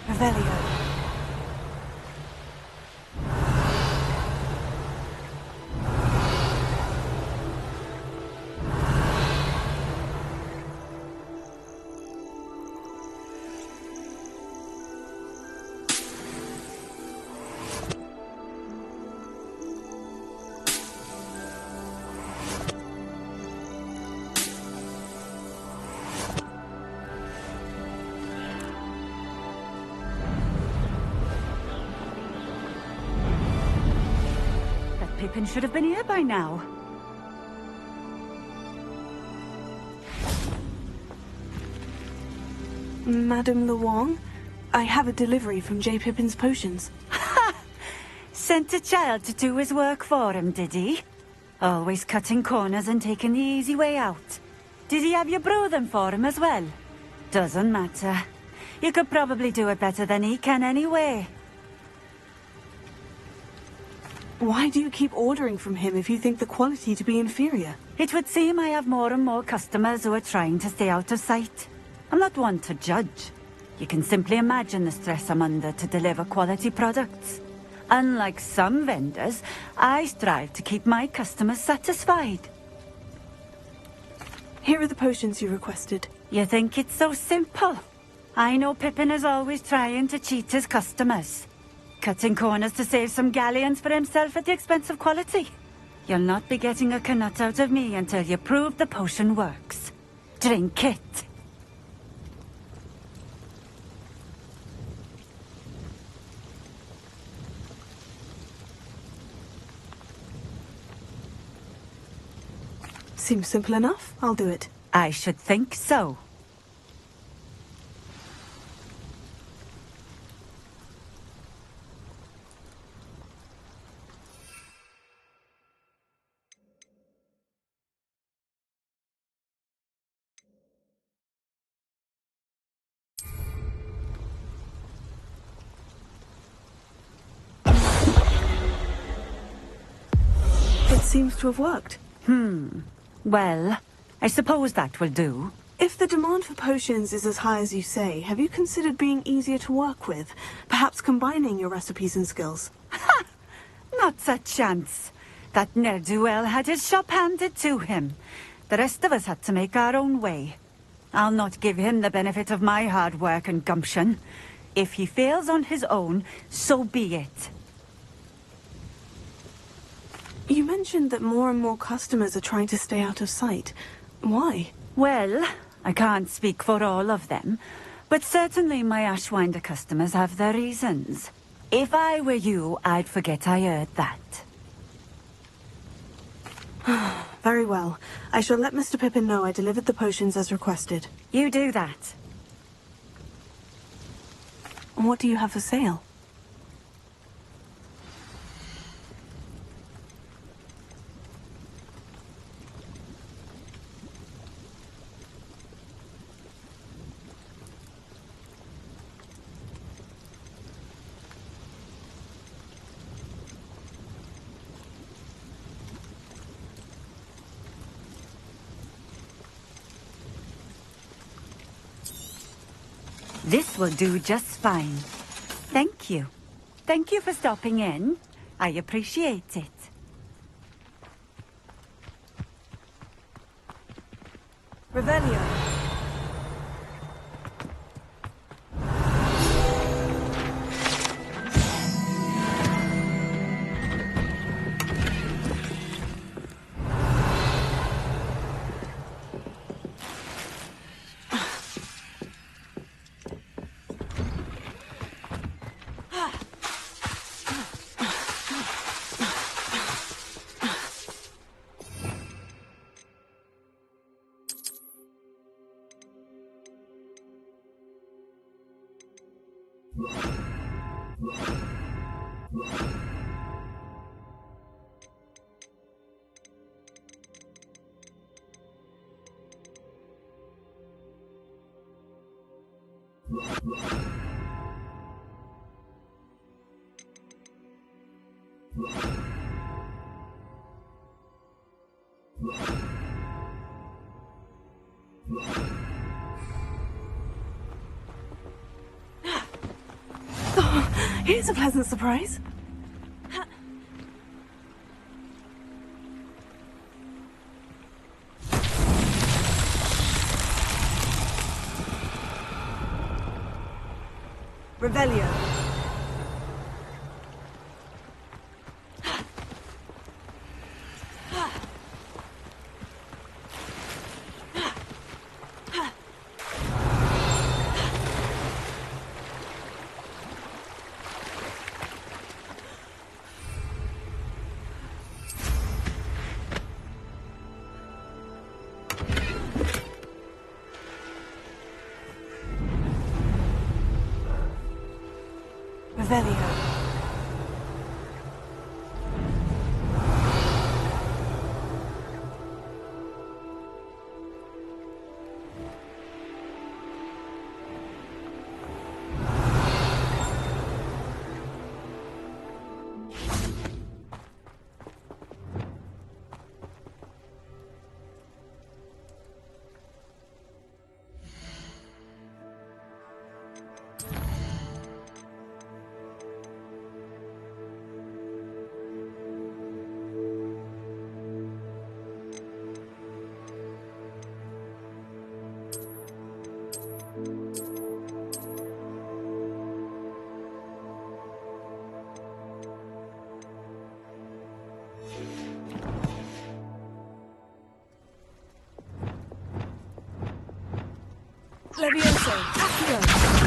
Revelio. Pippin should have been here by now. Madame Lawang, I have a delivery from J. Pippin's potions. Ha! Sent a child to do his work for him, did he? Always cutting corners and taking the easy way out. Did he have you brew them for him as well? Doesn't matter. You could probably do it better than he can anyway. Why do you keep ordering from him if you think the quality to be inferior? It would seem I have more and more customers who are trying to stay out of sight. I'm not one to judge. You can simply imagine the stress I'm under to deliver quality products. Unlike some vendors, I strive to keep my customers satisfied. Here are the potions you requested. You think it's so simple? I know Pippin is always trying to cheat his customers. Cutting corners to save some galleons for himself at the expense of quality. You'll not be getting a canut out of me until you prove the potion works. Drink it. Seems simple enough. I'll do it. I should think so. It seems to have worked. Well, I suppose that will do. If the demand for potions is as high as you say, have you considered being easier to work with? Perhaps combining your recipes and skills? Not a chance. That ne'er-do-well had his shop handed to him. The rest of us had to make our own way. I'll not give him the benefit of my hard work and gumption. If he fails on his own, so be it. You mentioned that more and more customers are trying to stay out of sight. Why? Well, I can't speak for all of them, but certainly my Ashwinder customers have their reasons. If I were you, I'd forget I heard that. Very well. I shall let Mr. Pippin know I delivered the potions as requested. You do that. What do you have for sale? This will do just fine. Thank you. Thank you for stopping in. I appreciate it. Revelio. Oh, here's a pleasant surprise. Revelio. Revelio. Levioso! Accio!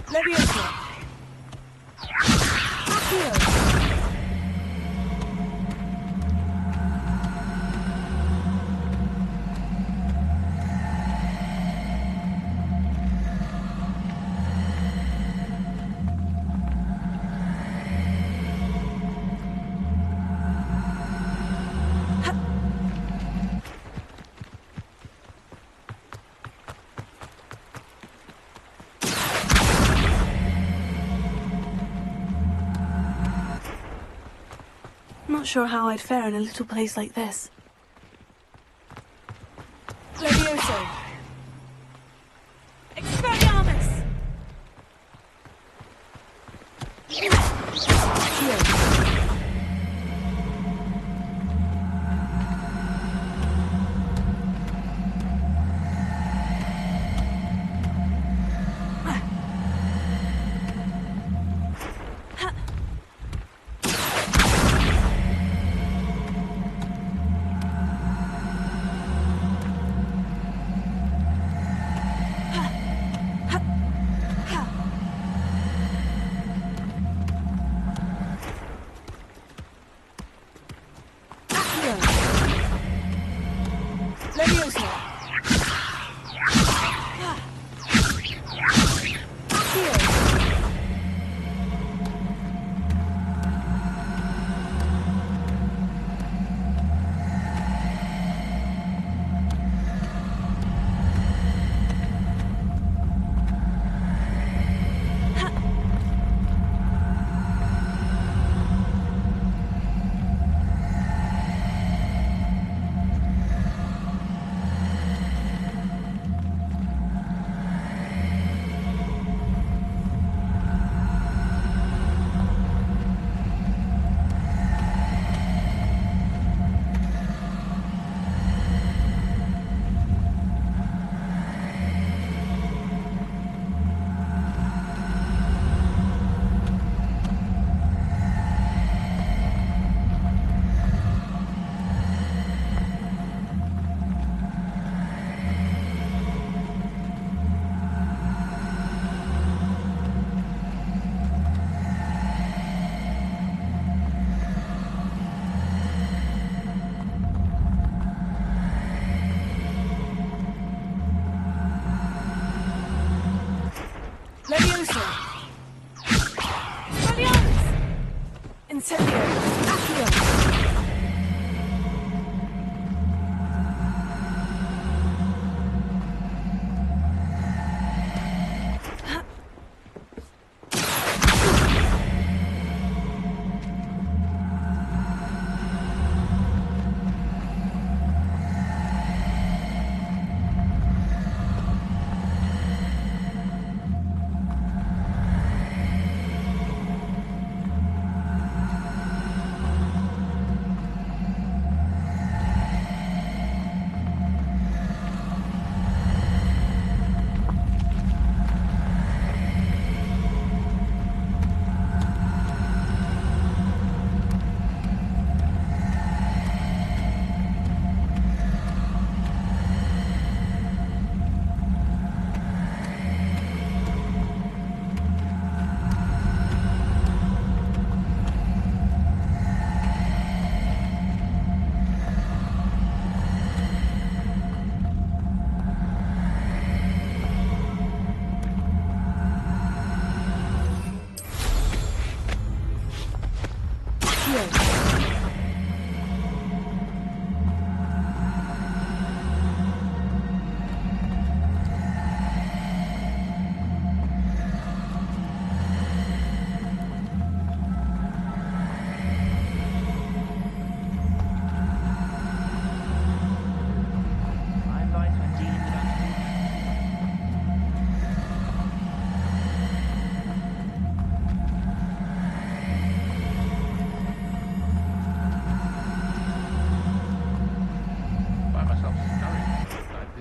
Levioso! Accio! Not sure how I'd fare in a little place like this. Levioso! Expelliarmus! Levioso! Levioso! Expelliarmus! Incendio! Accio!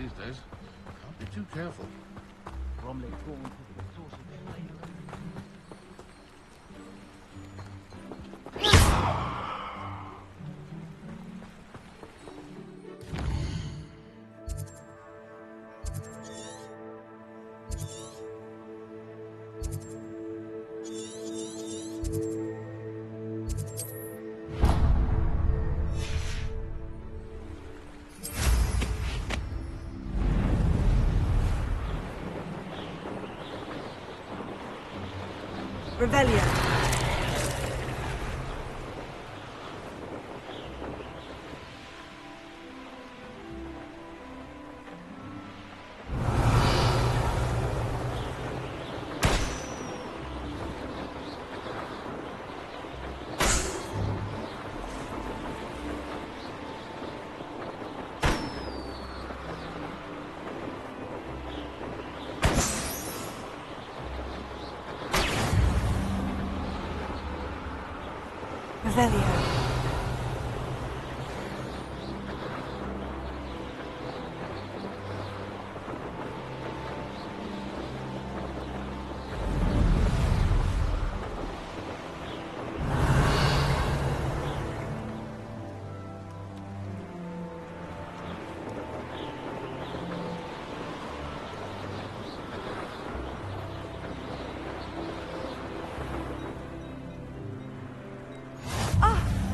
these days. Can't be too careful. Bromley Gaunt is the source of flavor. Revelio. Revelio.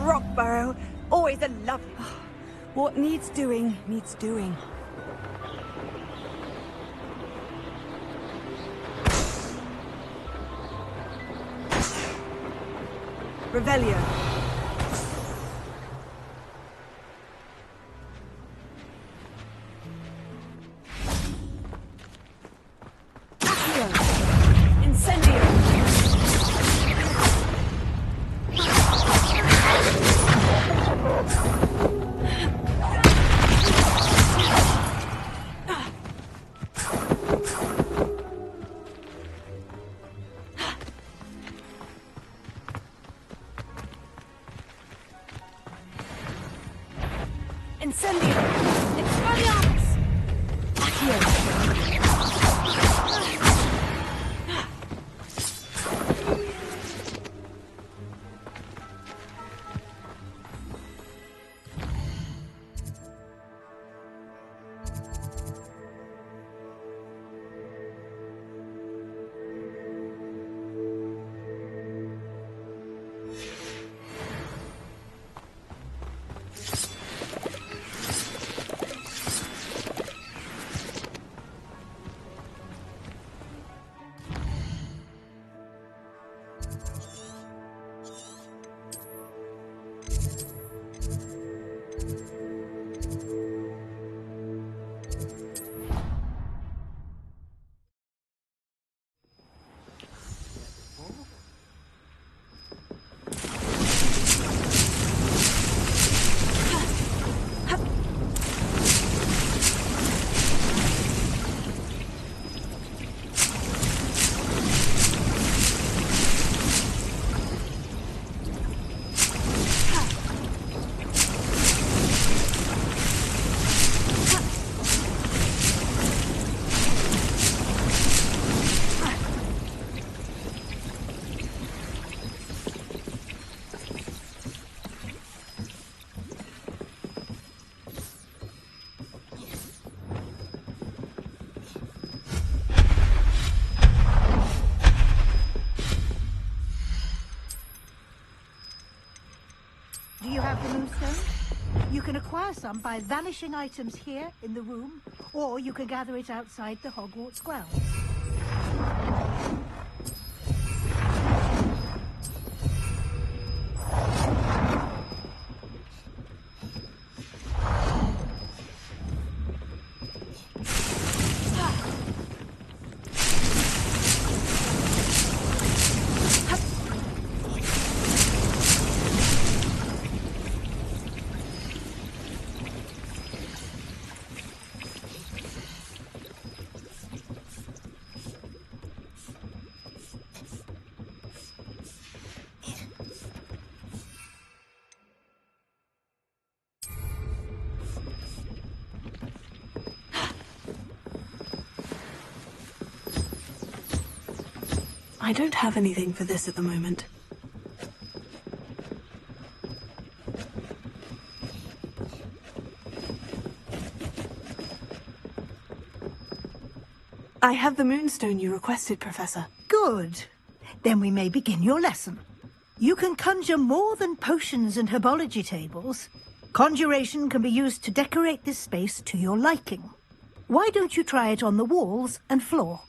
Rockborough, always a lovely... What needs doing, needs doing. Revelio. Accio. Incendio. Incendio! Expelliarmus! Accio! Do you have the moonstone? You can acquire some by vanishing items here in the room, or you can gather it outside the Hogwarts grounds. I don't have anything for this at the moment. I have the moonstone you requested, Professor. Good. Then we may begin your lesson. You can conjure more than potions and herbology tables. Conjuration can be used to decorate this space to your liking. Why don't you try it on the walls and floor?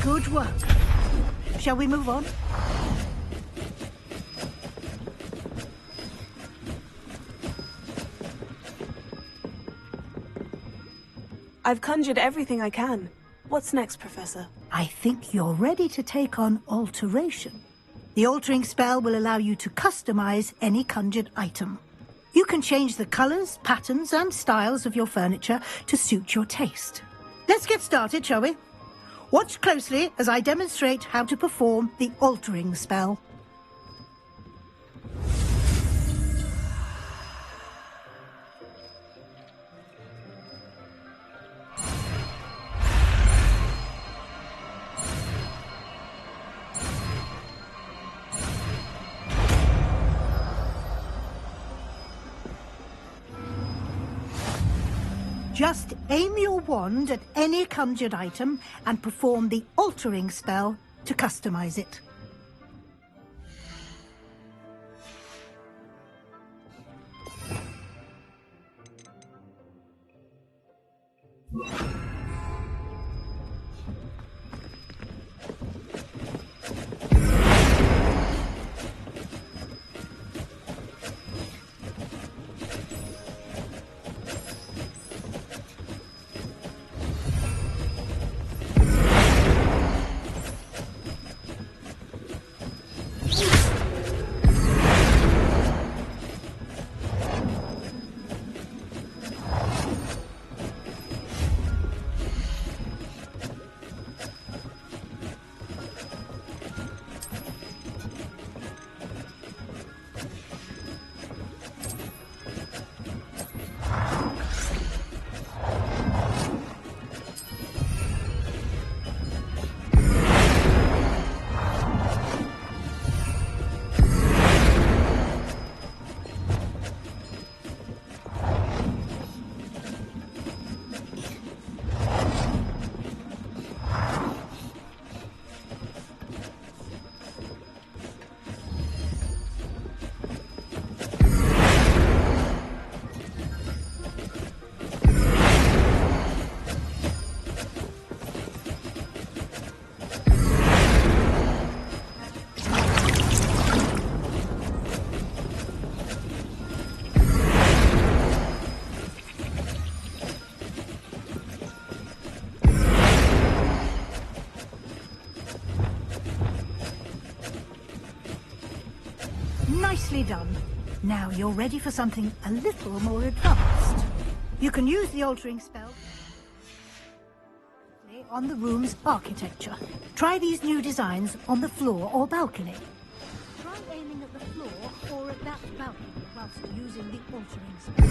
Good work. Shall we move on? I've conjured everything I can. What's next, Professor? I think you're ready to take on alteration. The altering spell will allow you to customize any conjured item. You can change the colors, patterns, and styles of your furniture to suit your taste. Let's get started, shall we? Watch closely as I demonstrate how to perform the altering spell. Just aim your wand at any conjured item and perform the altering spell to customize it. Nicely done. Now you're ready for something a little more advanced. You can use the altering spell on the room's architecture. Try these new designs on the floor or balcony. Try aiming at the floor or at that balcony whilst using the altering spell.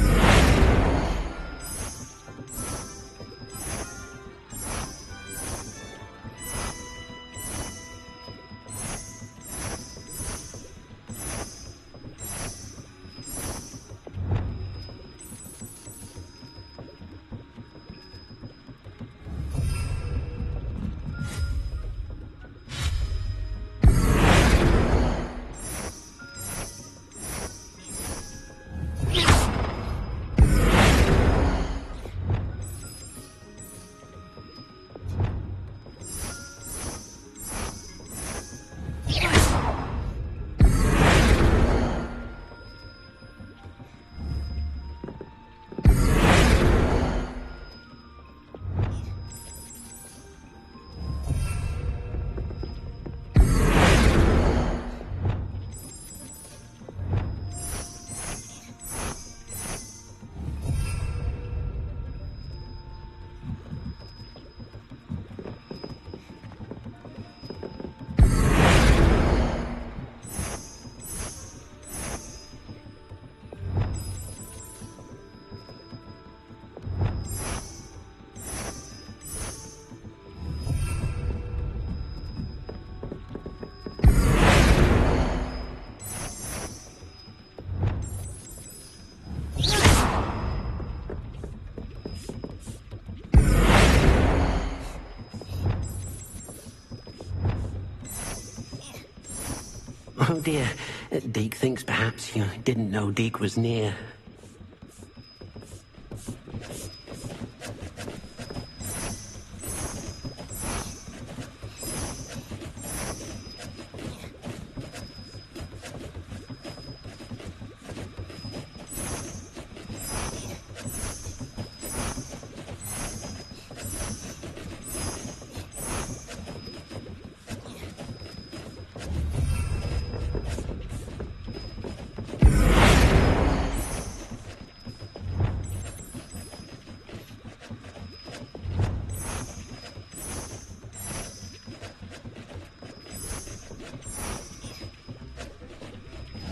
Oh dear. Deke thinks perhaps you didn't know Deke was near.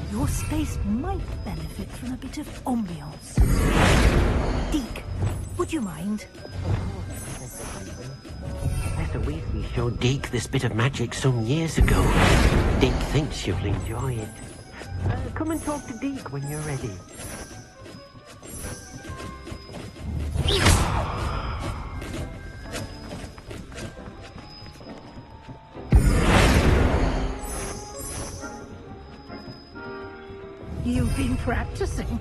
Your space might benefit from a bit of ambiance. Deke, would you mind? Professor Weasley showed Deke this bit of magic some years ago. Deke thinks you'll enjoy it. Come and talk to Deke when you're ready. You've been practicing.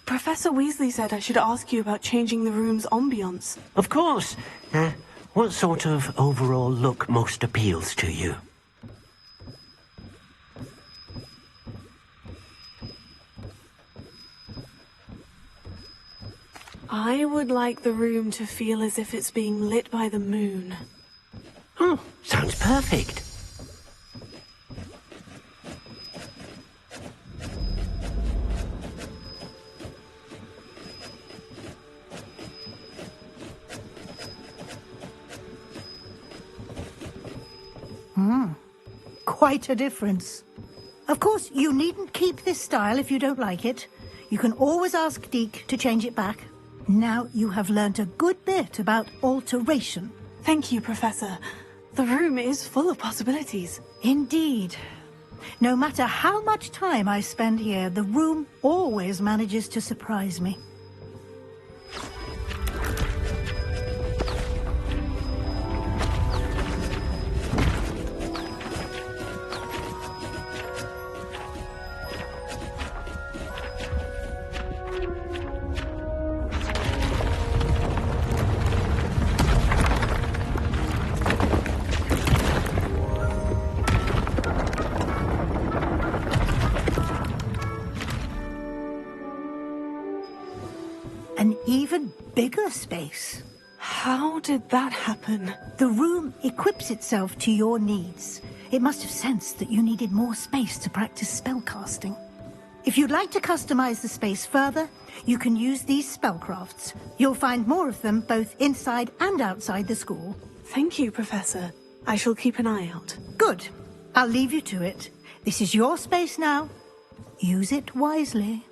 Professor Weasley said I should ask you about changing the room's ambience. Of course. What sort of overall look most appeals to you? I would like the room to feel as if it's being lit by the moon. Oh, sounds perfect. Quite a difference. Of course, you needn't keep this style if you don't like it. You can always ask Deke to change it back. Now you have learnt a good bit about alteration. Thank you, Professor. The room is full of possibilities. Indeed. No matter how much time I spend here, the room always manages to surprise me. An even bigger space. How did that happen? The room equips itself to your needs. It must have sensed that you needed more space to practice spellcasting. If you'd like to customize the space further, you can use these spellcrafts. You'll find more of them both inside and outside the school. Thank you, Professor. I shall keep an eye out. Good. I'll leave you to it. This is your space now. Use it wisely.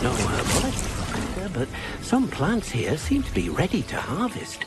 no herbology professor, but some plants here seem to be ready to harvest.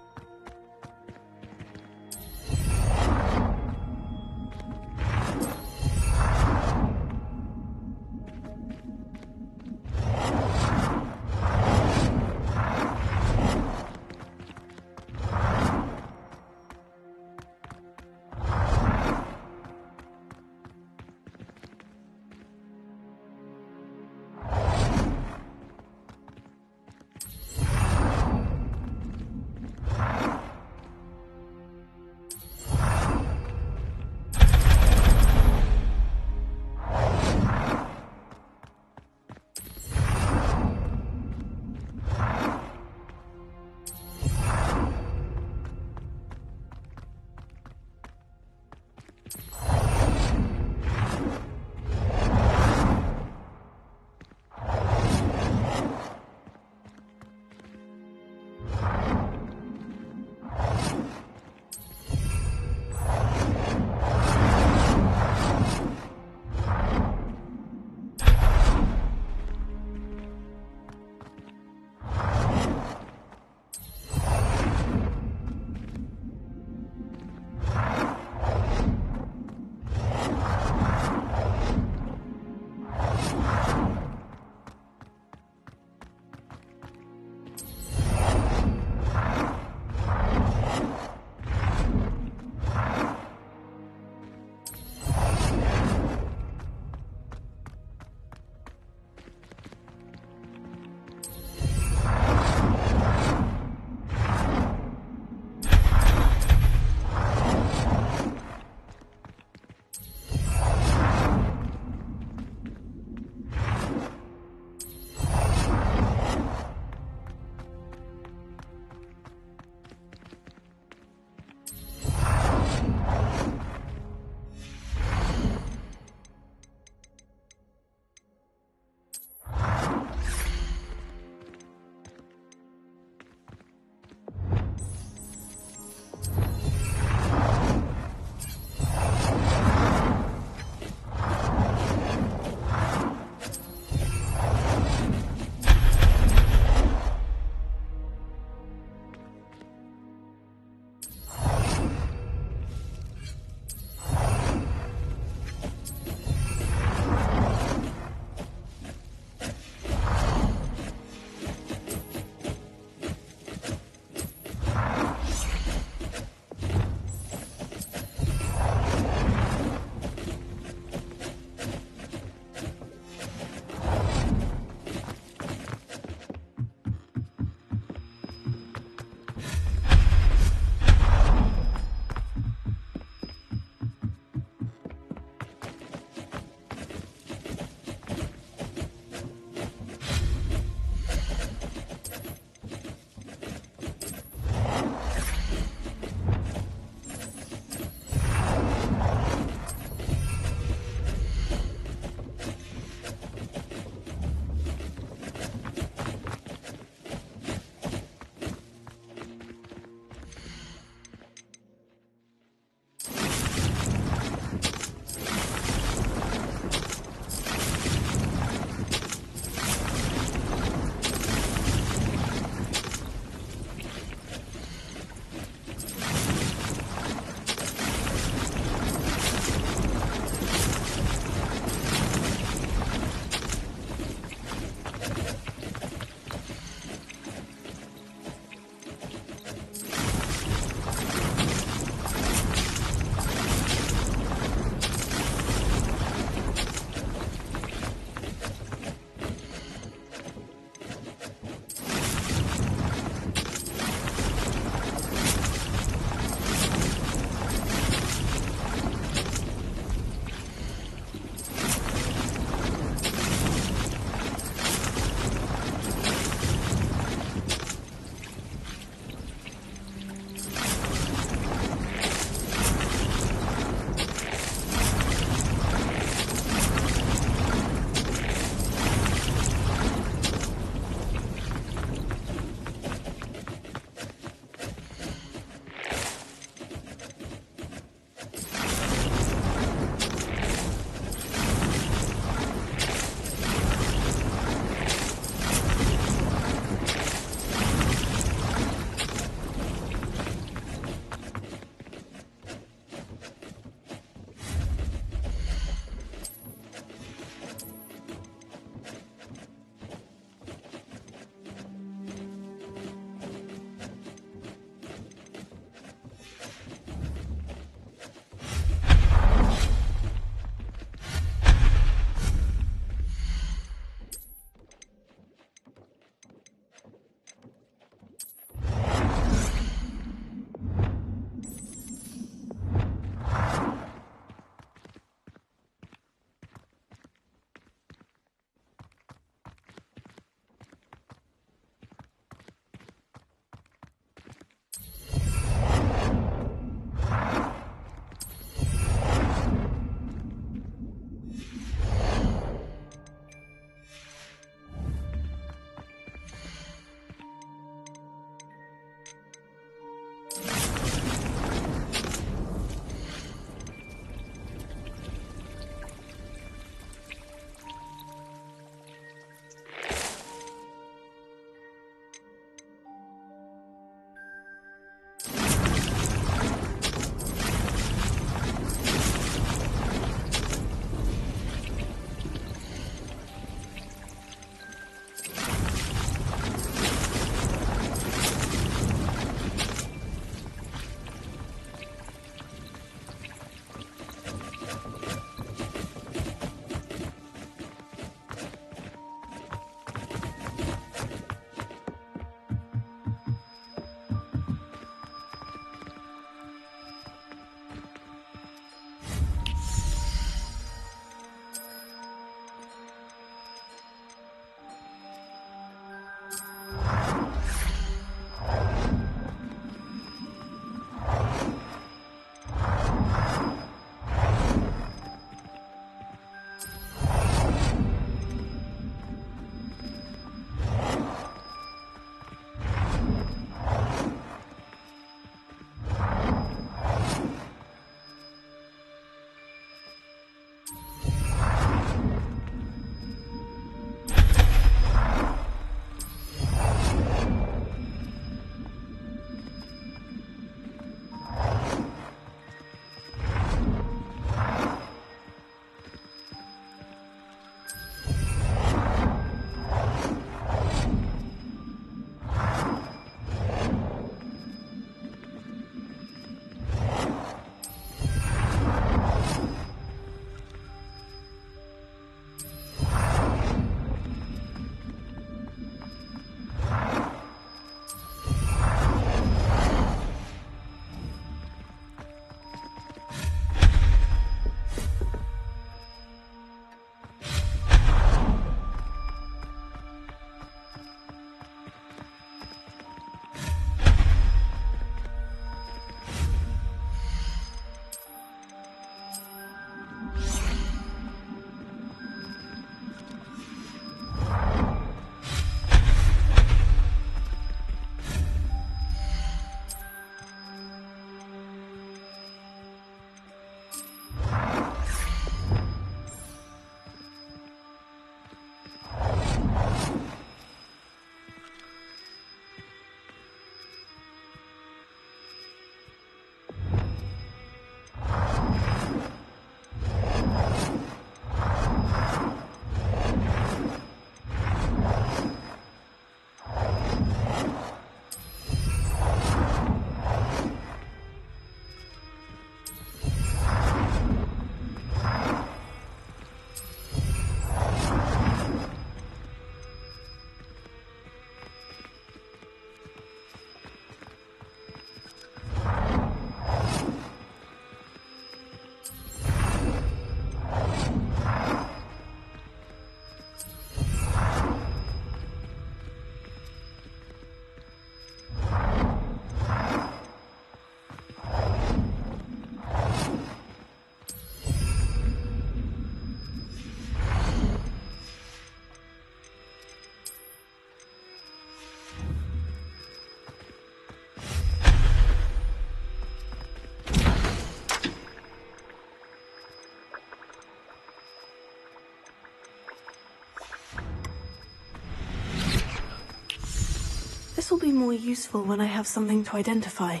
be more useful when I have something to identify.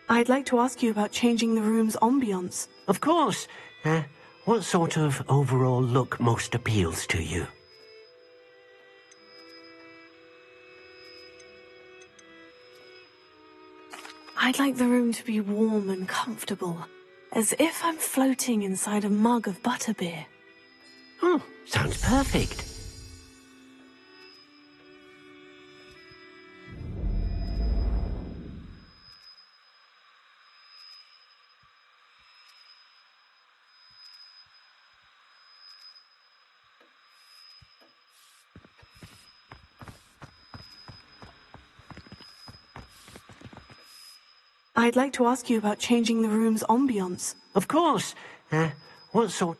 I'd like to ask you about changing the room's ambiance. Of course. What sort of overall look most appeals to you? I'd like the room to be warm and comfortable, as if I'm floating inside a mug of butterbeer. Oh, sounds perfect. I'd like to ask you about changing the room's ambiance. Of course. What sort...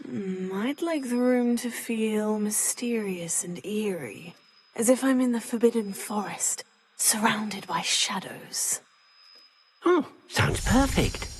I'd like the room to feel mysterious and eerie, as if I'm in the Forbidden Forest, surrounded by shadows. Oh, sounds perfect.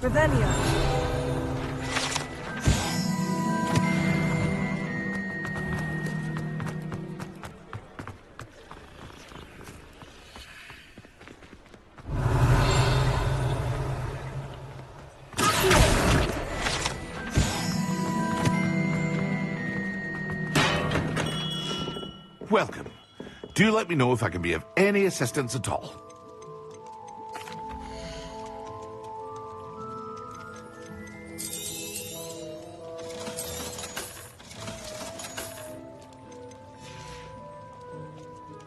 Revelio. Welcome. Do let me know if I can be of any assistance at all.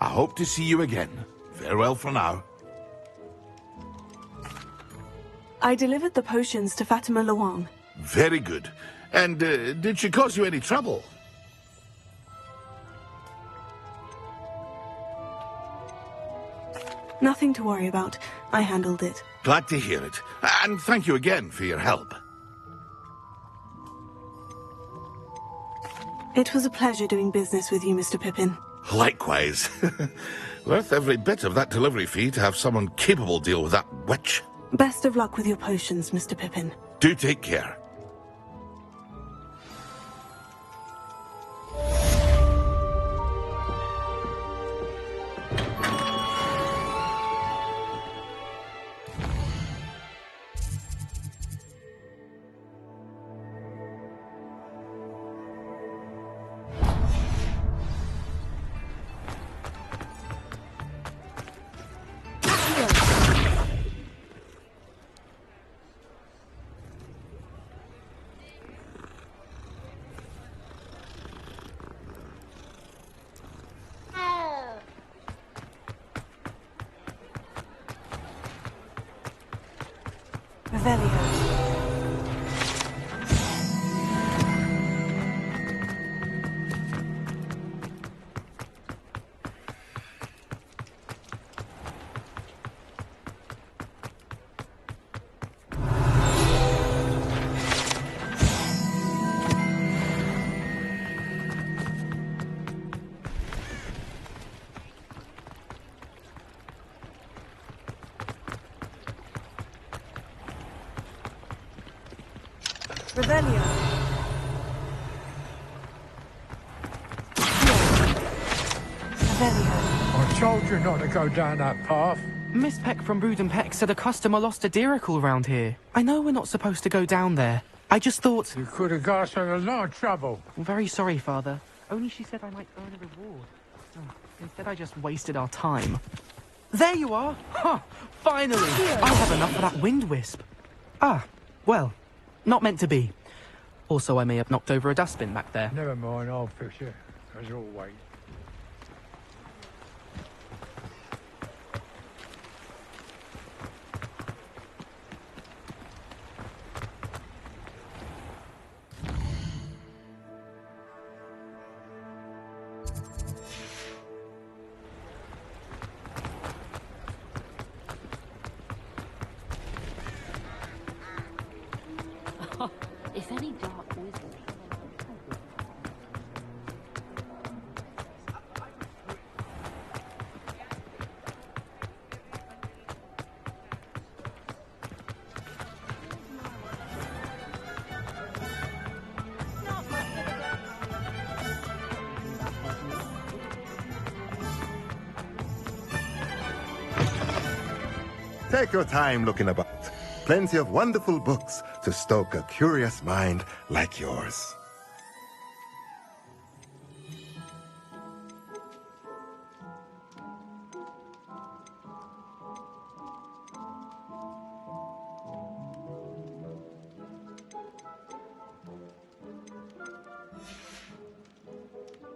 I hope to see you again. Farewell for now. I delivered the potions to Fatima Luang. Very good. And did she cause you any trouble? Nothing to worry about. I handled it. Glad to hear it. And thank you again for your help. It was a pleasure doing business with you, Mr. Pippin. Likewise. Worth every bit of that delivery fee to have someone capable deal with that witch. Best of luck with your potions, Mr. Pippin. Do take care. Revelio. I told you not to go down that path. Miss Peck from Brood and Peck said a customer lost a deeracle round here. I know we're not supposed to go down there. I just thought... You could have got us in a lot of trouble. I'm very sorry, Father. Only she said I might earn a reward. Instead, I just wasted our time. There you are! Huh! Finally! I'll have enough for that wind wisp. Ah, well, not meant to be. Also, I may have knocked over a dustbin back there. Never mind, I'll fix it, as always. If any dark wizard... Take your time looking about. Plenty of wonderful books to stoke a curious mind like yours.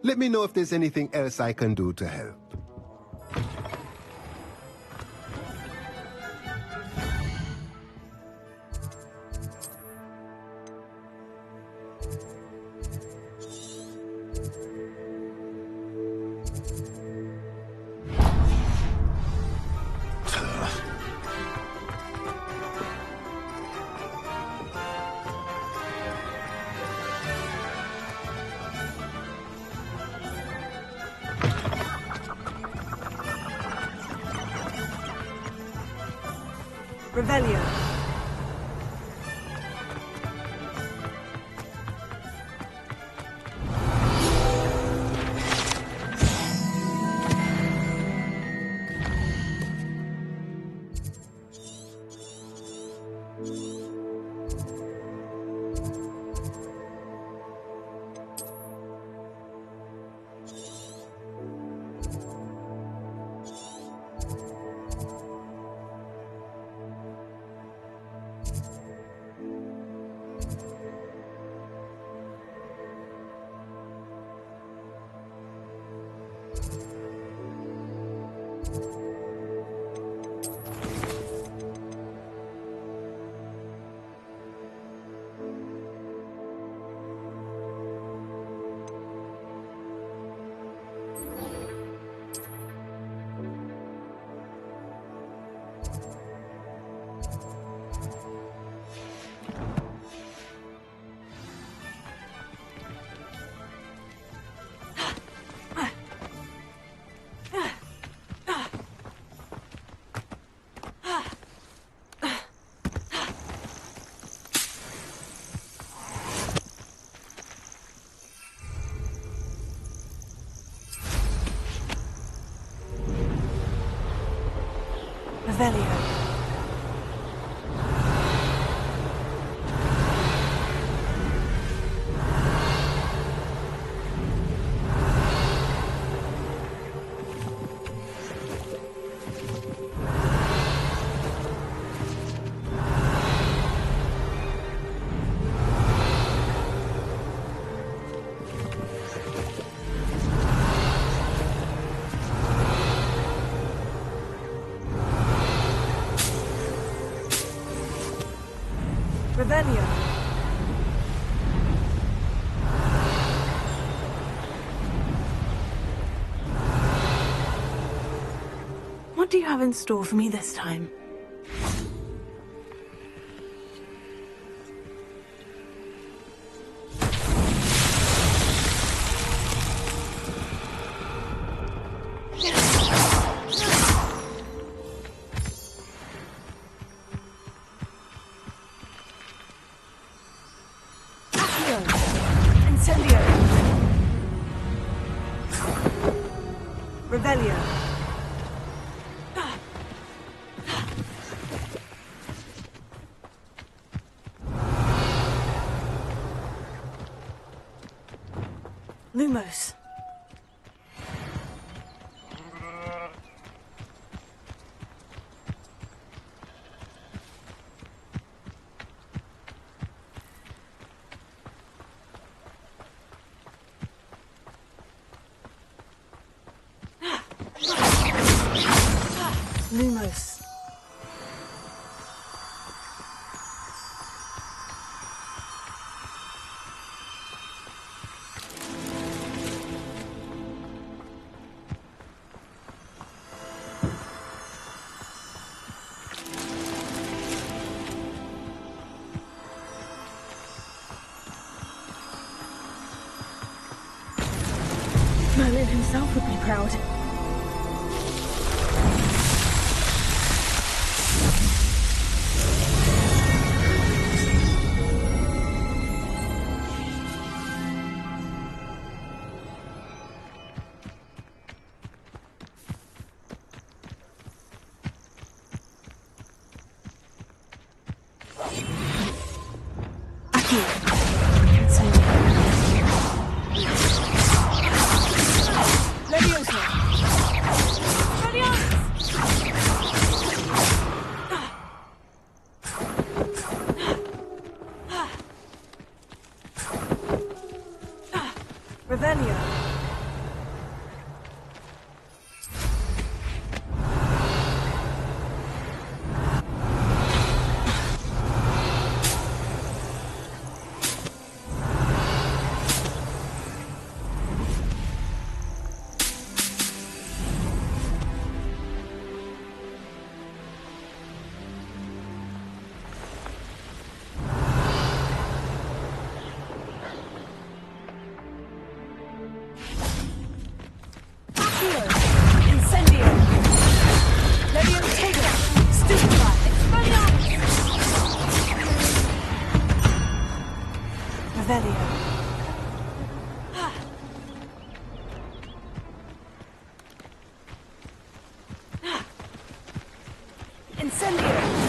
Let me know if there's anything else I can do to help. Revelio. Revelio. Revelio. What do you have in store for me this time? Revelio. Lumos. Lumos. Merlin himself would be proud. Revelio. Incendio!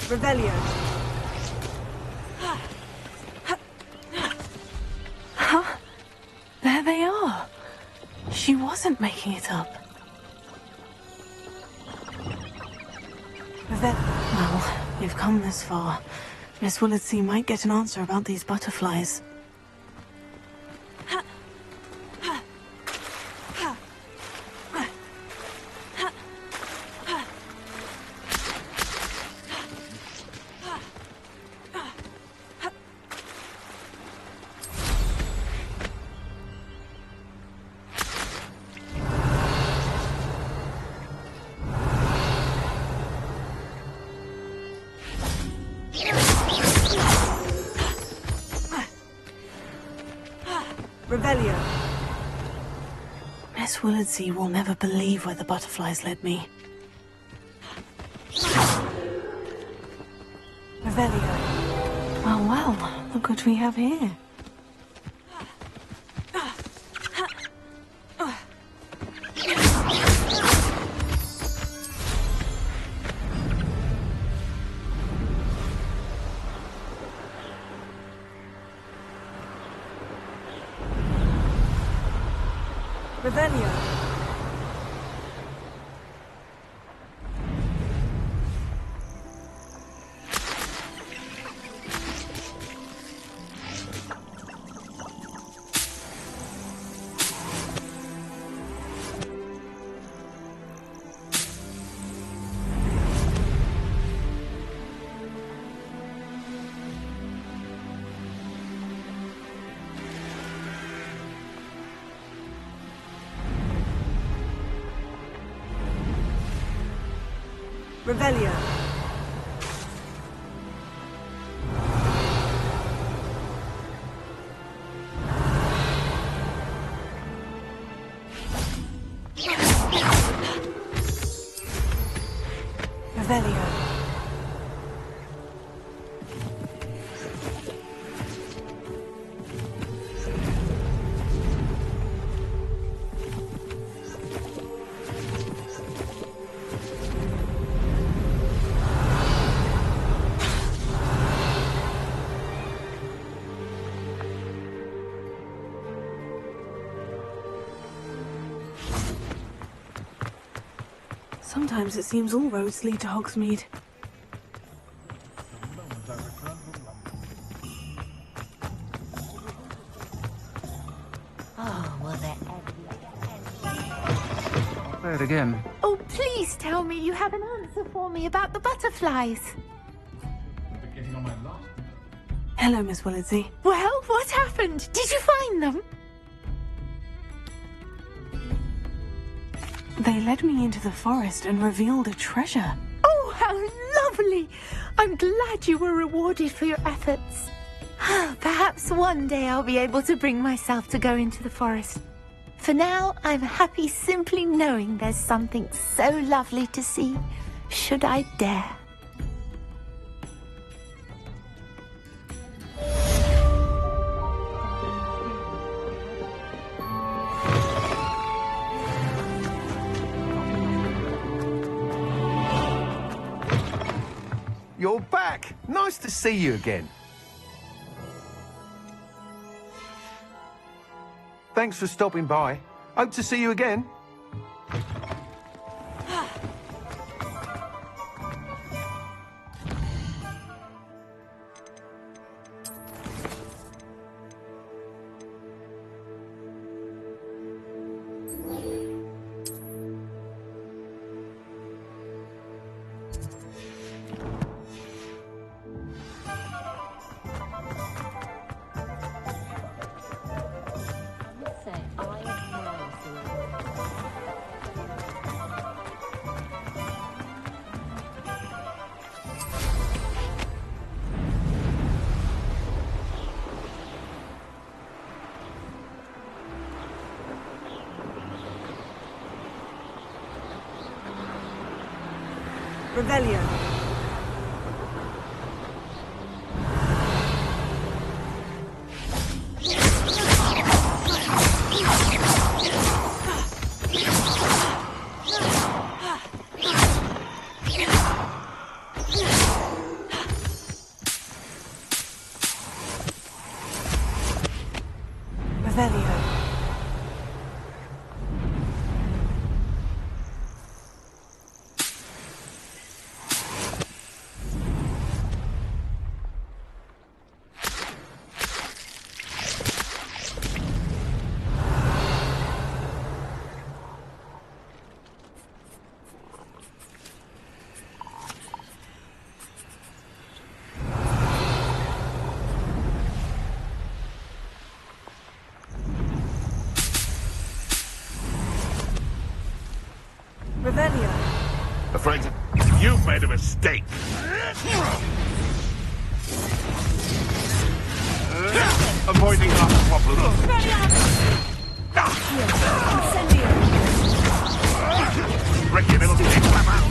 Revelio. Huh? There they are. She wasn't making it up. Well, we've come this far. Miss Willitsey might get an answer about these butterflies. Revelio. Miss Willitsey will never believe where the butterflies led me. Revelio. Well, look what we have here. Revelio. Revelio. Revelio. Sometimes it seems all roads lead to Hogsmeade. Oh, will there ever Say it again. Oh, please tell me you have an answer for me about the butterflies. Hello, Miss Willitsey. Well, what happened? Did you find them? They led me into the forest and revealed a treasure. Oh, how lovely! I'm glad you were rewarded for your efforts. Perhaps one day I'll be able to bring myself to go into the forest. For now, I'm happy simply knowing there's something so lovely to see, should I dare. you're back. Nice to see you again. Thanks for stopping by. Hope to see you again. Revelio. Revelio. Revelio. Afraid you've made a mistake. Avoiding our problem. Reckon it'll take them out.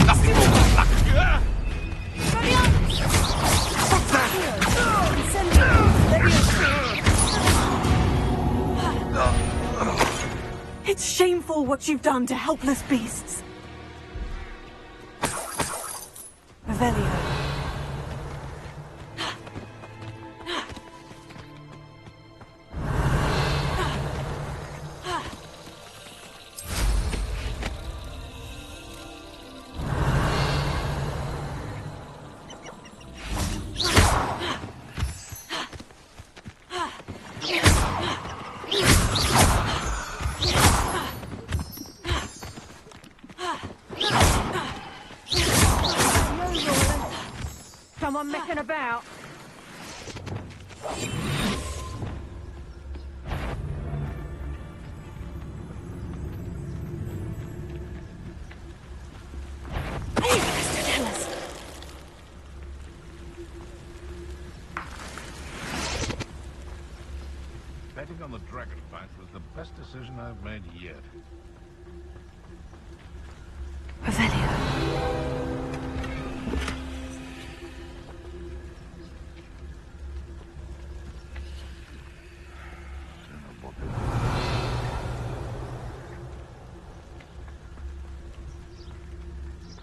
Nothing more than luck. What's that? It's shameful what you've done to helpless beasts. Revelio. Someone messing about. Betting on the dragon fight was the best decision I've made yet.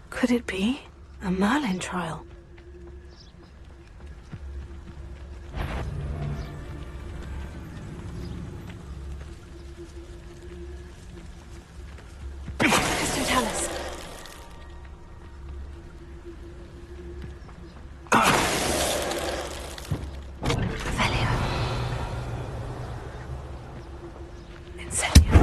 Could it be a Merlin trial? Aristotelis. Revelio. Incendio.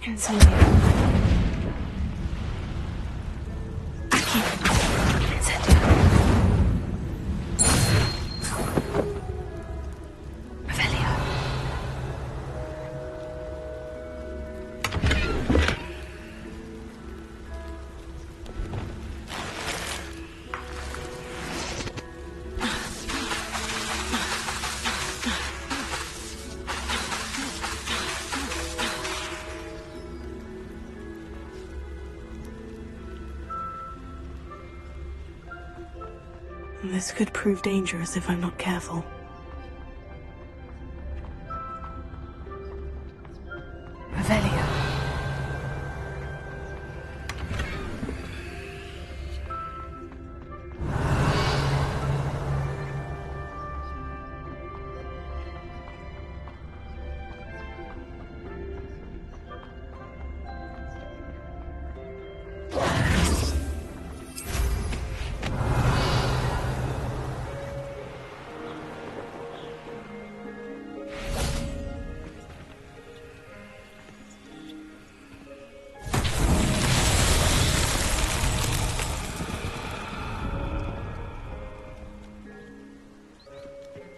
Incendio. Aquí. Incendio. Revelio. This could prove dangerous if I'm not careful. Revelio.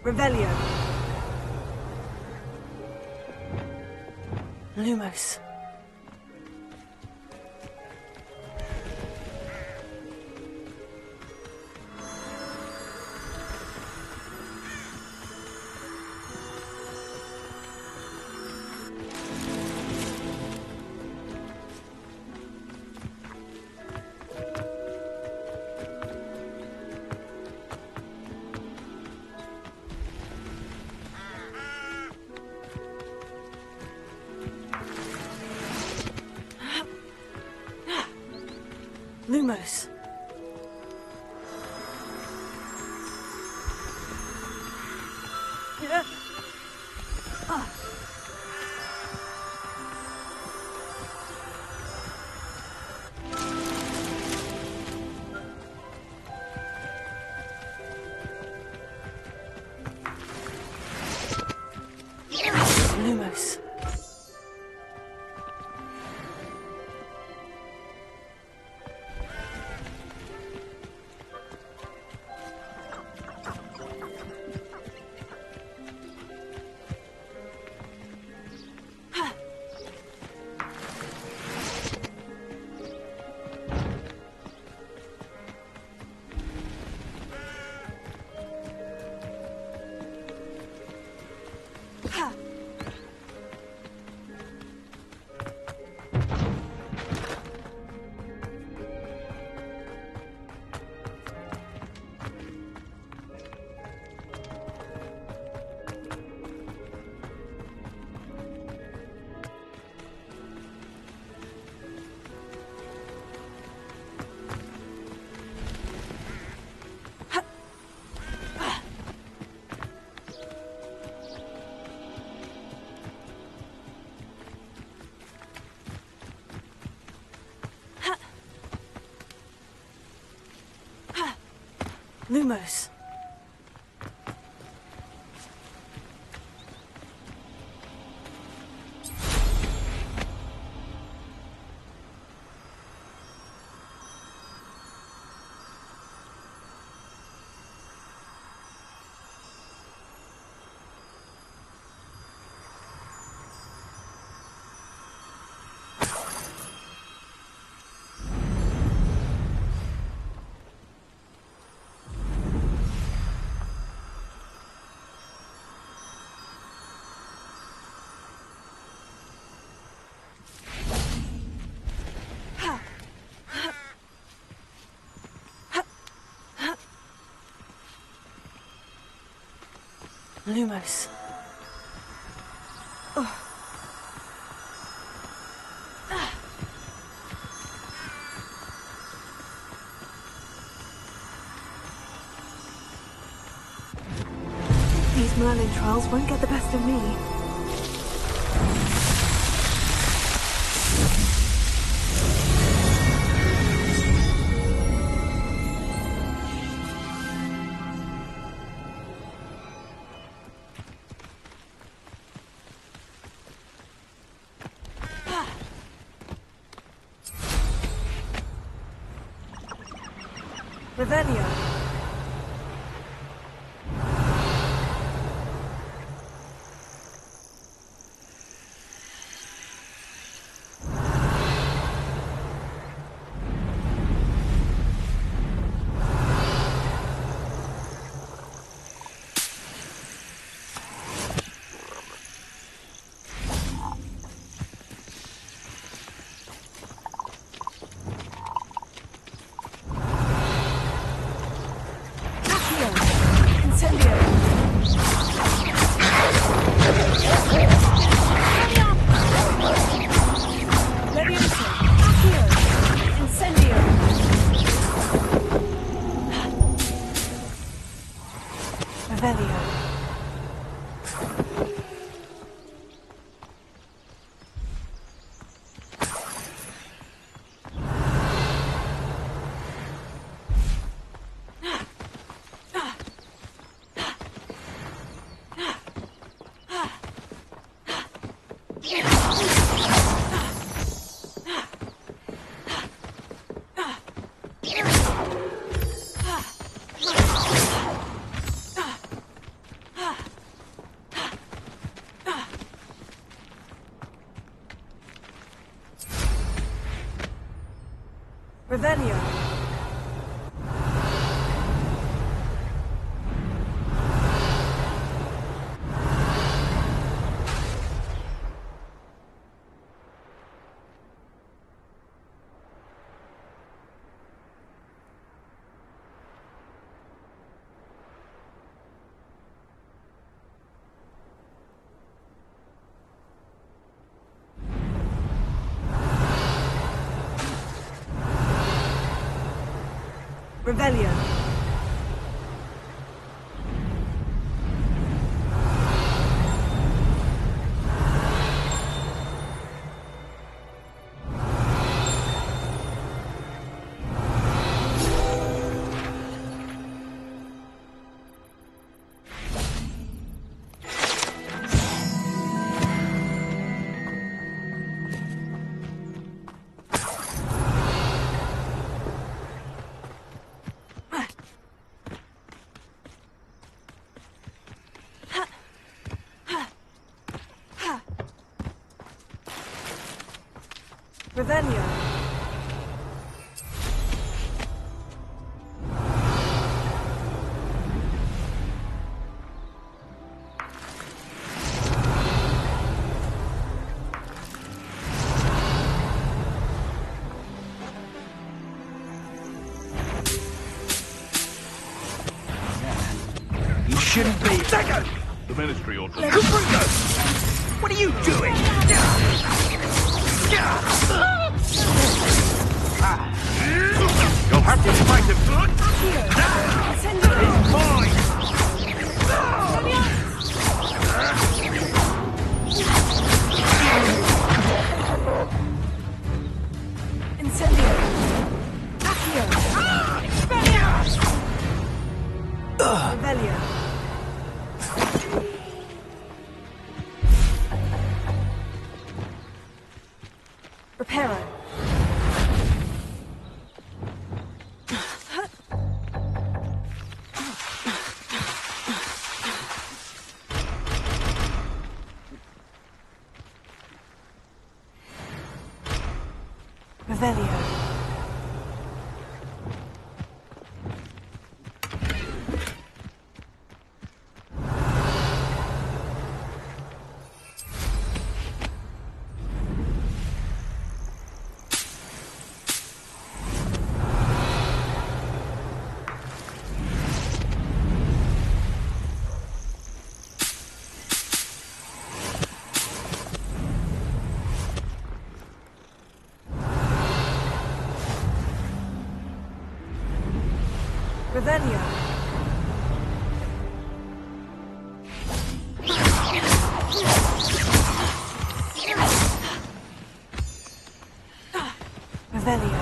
Revelio. Lumos. Lumos. Lumos. Lumos. Lumos. These Merlin trials won't get the best of me. Revelio. Revelio. Revelio. Revelio. You shouldn't be... Second! The Ministry ought to... What are you doing? You'll have to fight him. He's mine! Incendio. Accio. Revelio. Reparo. Revelio. Revelio. Revelio.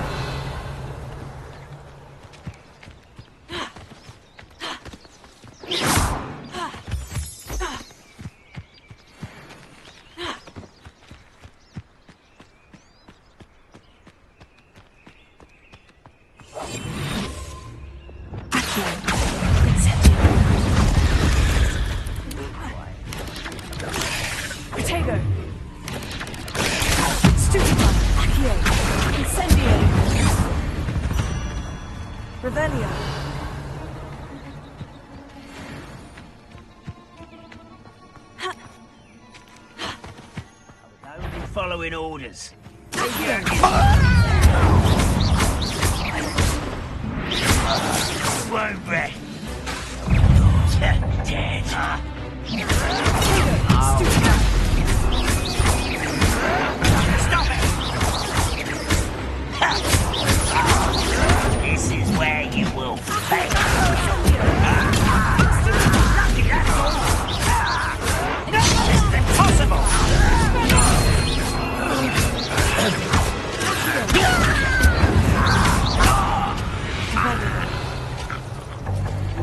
Protego. Stupefy. Accio. Incendio. Revelio. Only following orders. Won't be. Dead. Stop it! This is where you will fail. It's impossible!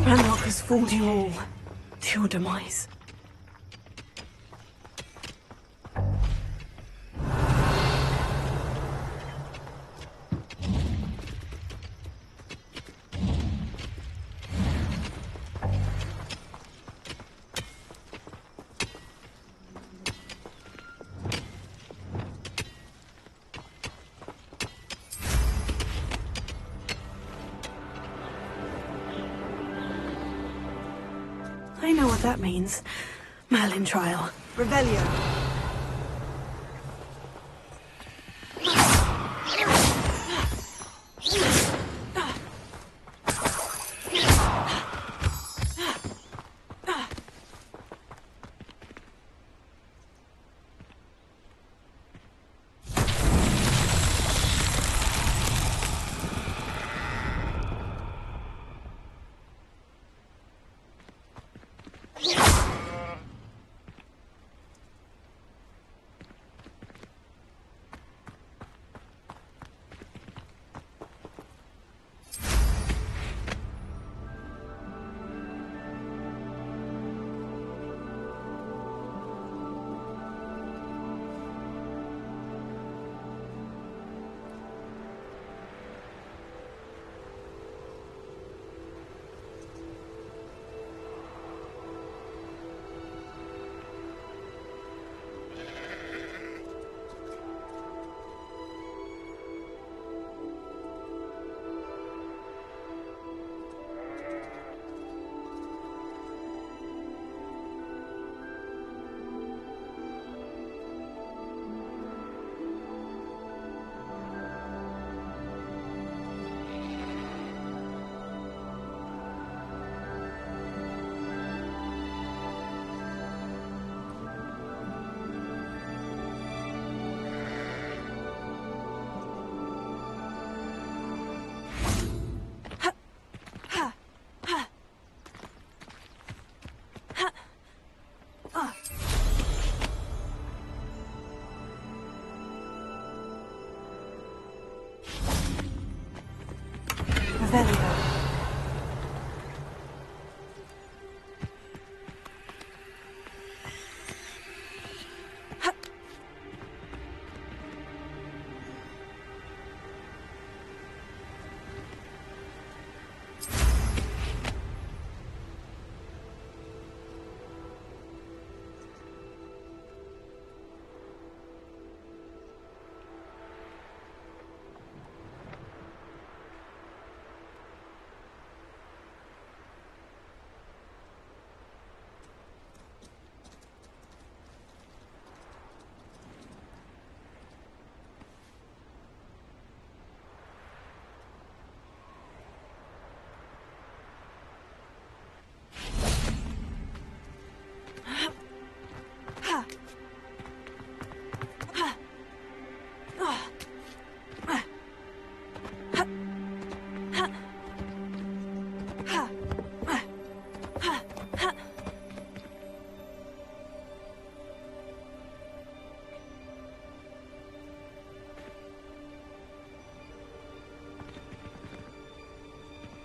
Ranrock has fooled you all to your demise. that means. Merlin trial. Revelio.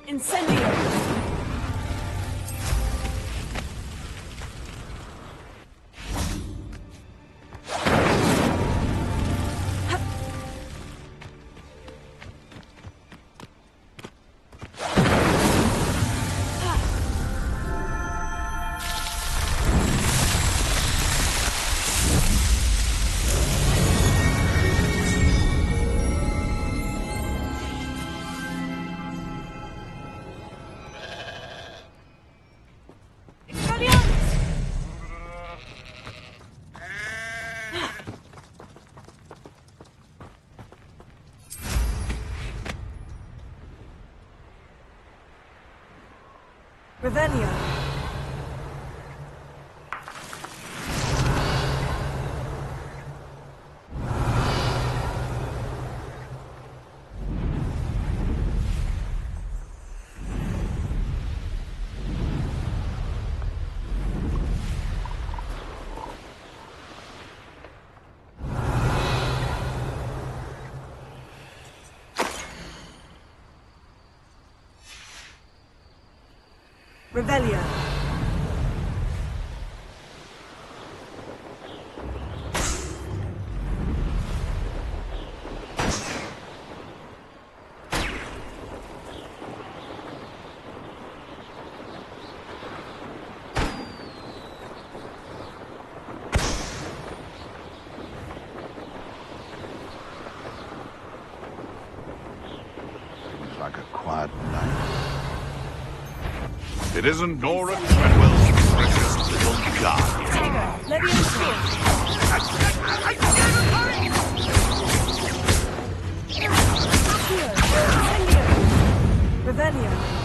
Incendio! Revelio. Revelio. Seems like a quiet night. It isn't Nora Treadwell's precious guardian. Let me Revelio.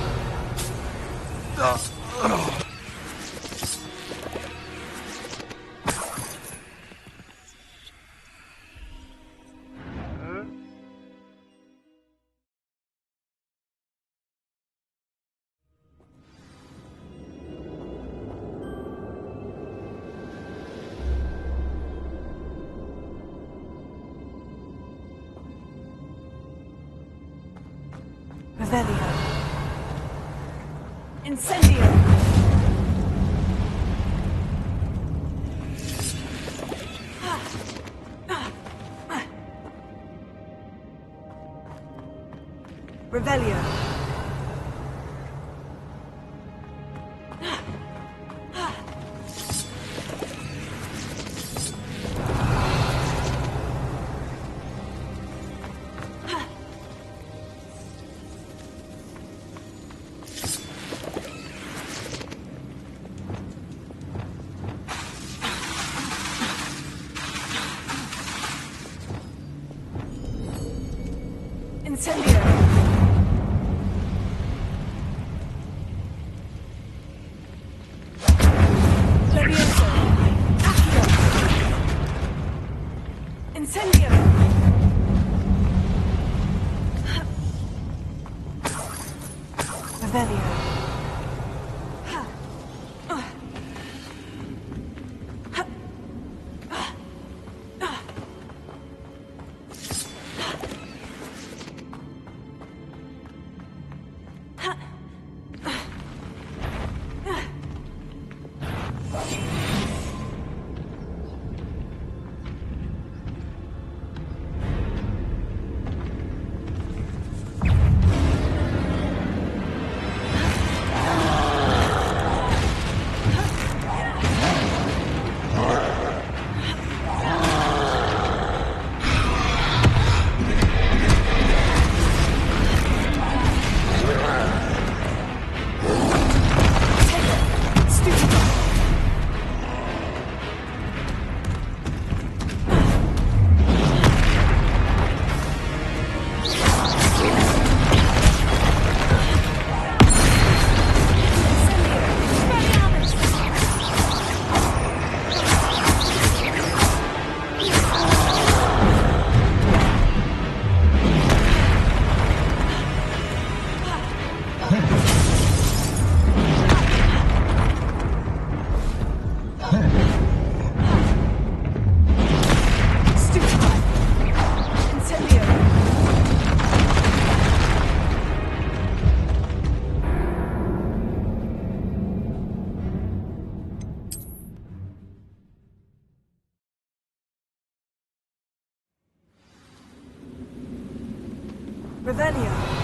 Revelio. Incendio. Revelio. Incendio. Levioso. Accio. Incendio. Revelio. Revelio.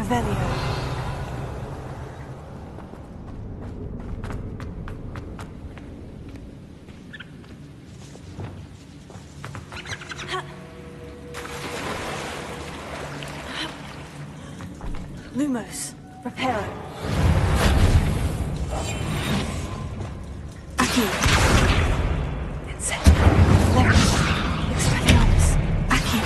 Revelio. Lumos, Reparo. Aquí. Incendio. Levos. Expelliarmus. Aquí.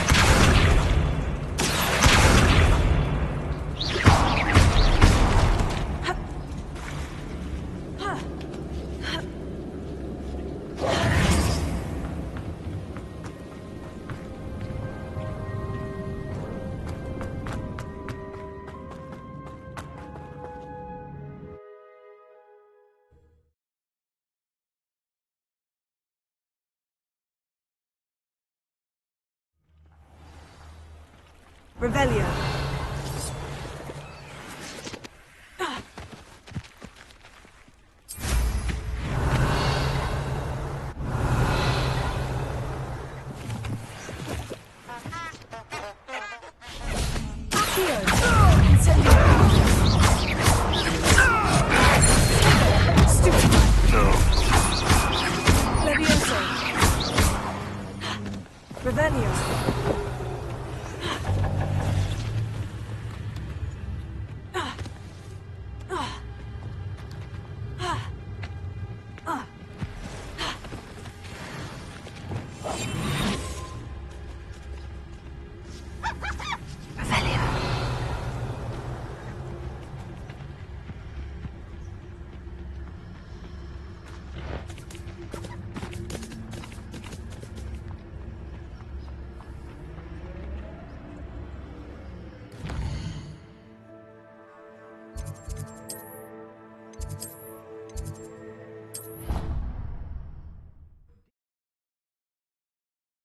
Revelio. Accio. Incendio. Stupefy. Levioso. Revelio.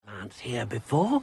Plants here before?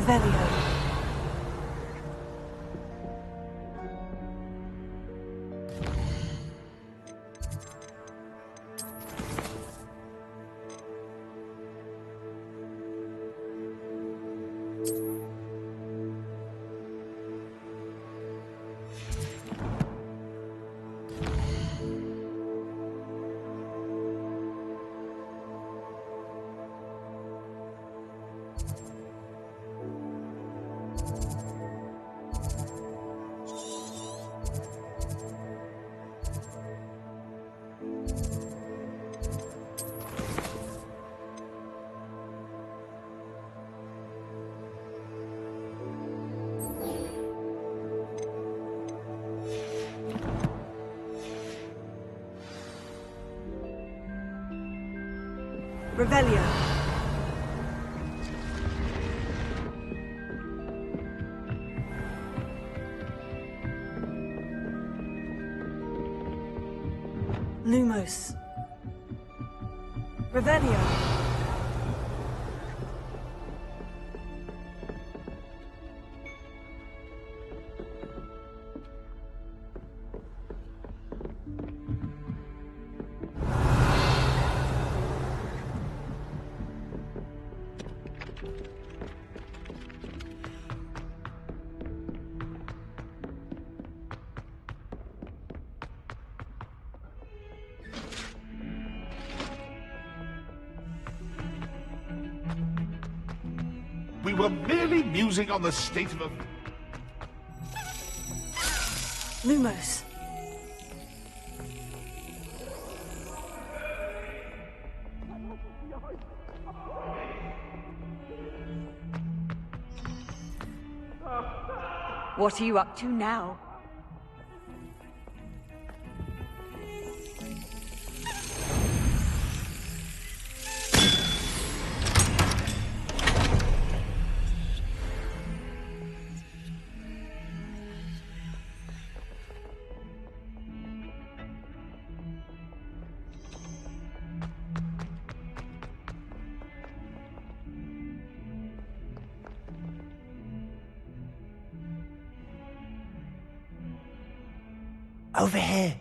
Revelio. Revelio. Lumos. Revelio. We were merely musing on the state of Lumos. What are you up to now? Over here.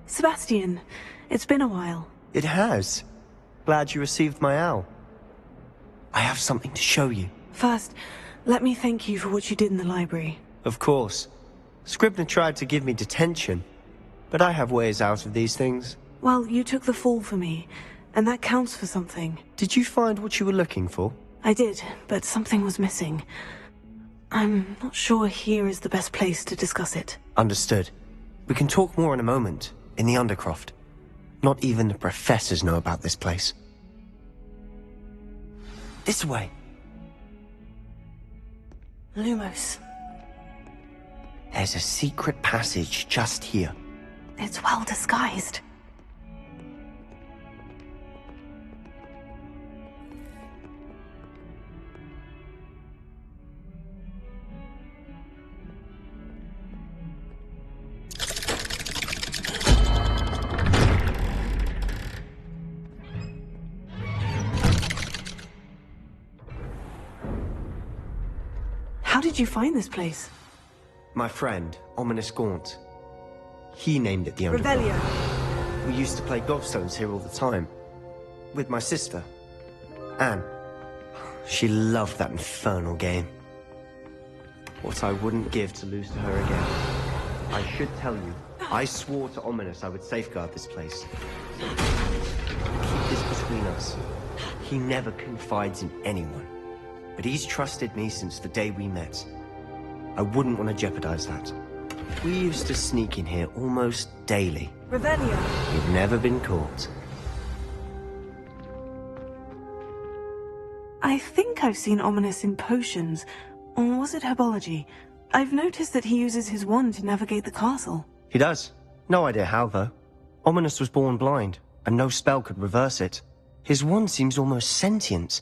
Sebastian, it's been a while. It has. Glad you received my owl. I have something to show you. First, let me thank you for what you did in the library. Of course. Scribner tried to give me detention, but I have ways out of these things. Well, you took the fall for me, and that counts for something. Did you find what you were looking for? I did, but something was missing. I'm not sure here is the best place to discuss it. Understood. We can talk more in a moment, in the Undercroft. Not even the professors know about this place. This way. Lumos. There's a secret passage just here. It's well disguised. How did you find this place? My friend, Ominous Gaunt. He named it the Undercroft. Revelio. We used to play gobstones here all the time. With my sister, Anne. She loved that infernal game. What I wouldn't give to lose to her again. I should tell you, I swore to Ominous I would safeguard this place. Keep this between us. He never confides in anyone. But he's trusted me since the day we met. I wouldn't want to jeopardize that. We used to sneak in here almost daily. Revelio. We've never been caught. I think I've seen Ominous in potions. Or was it herbology? I've noticed that he uses his wand to navigate the castle. He does. No idea how, though. Ominous was born blind, and no spell could reverse it. His wand seems almost sentient.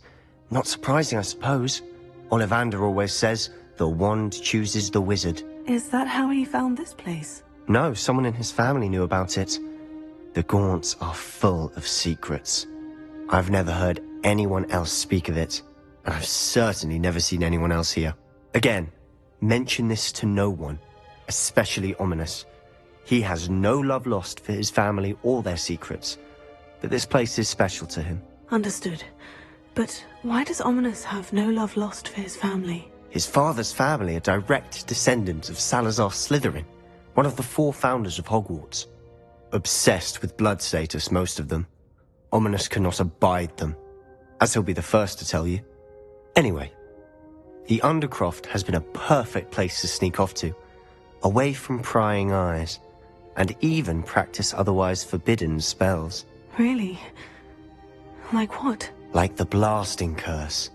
Not surprising, I suppose. Ollivander always says, the wand chooses the wizard. Is that how he found this place? No, someone in his family knew about it. The Gaunts are full of secrets. I've never heard anyone else speak of it, and I've certainly never seen anyone else here. Again, mention this to no one, especially Ominous. He has no love lost for his family or their secrets, but this place is special to him. Understood. But why does Ominous have no love lost for his family? His father's family are direct descendants of Salazar Slytherin, one of the 4 founders of Hogwarts. Obsessed with blood status, most of them. Ominous cannot abide them, as he'll be the first to tell you. Anyway, the Undercroft has been a perfect place to sneak off to, away from prying eyes, and even practice otherwise forbidden spells. Really? Like what? Like the blasting curse.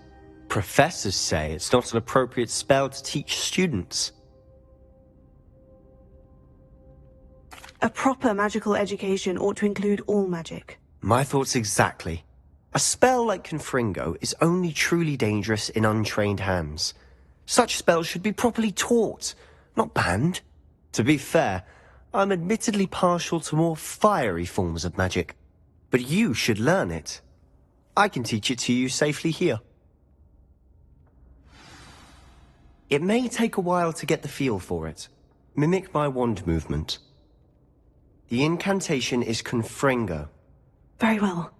Professors say it's not an appropriate spell to teach students. A proper magical education ought to include all magic. My thoughts exactly. A spell like Confringo is only truly dangerous in untrained hands. Such spells should be properly taught, not banned. To be fair, I'm admittedly partial to more fiery forms of magic. But you should learn it. I can teach it to you safely here. It may take a while to get the feel for it. Mimic my wand movement. The incantation is Confringo. Very well.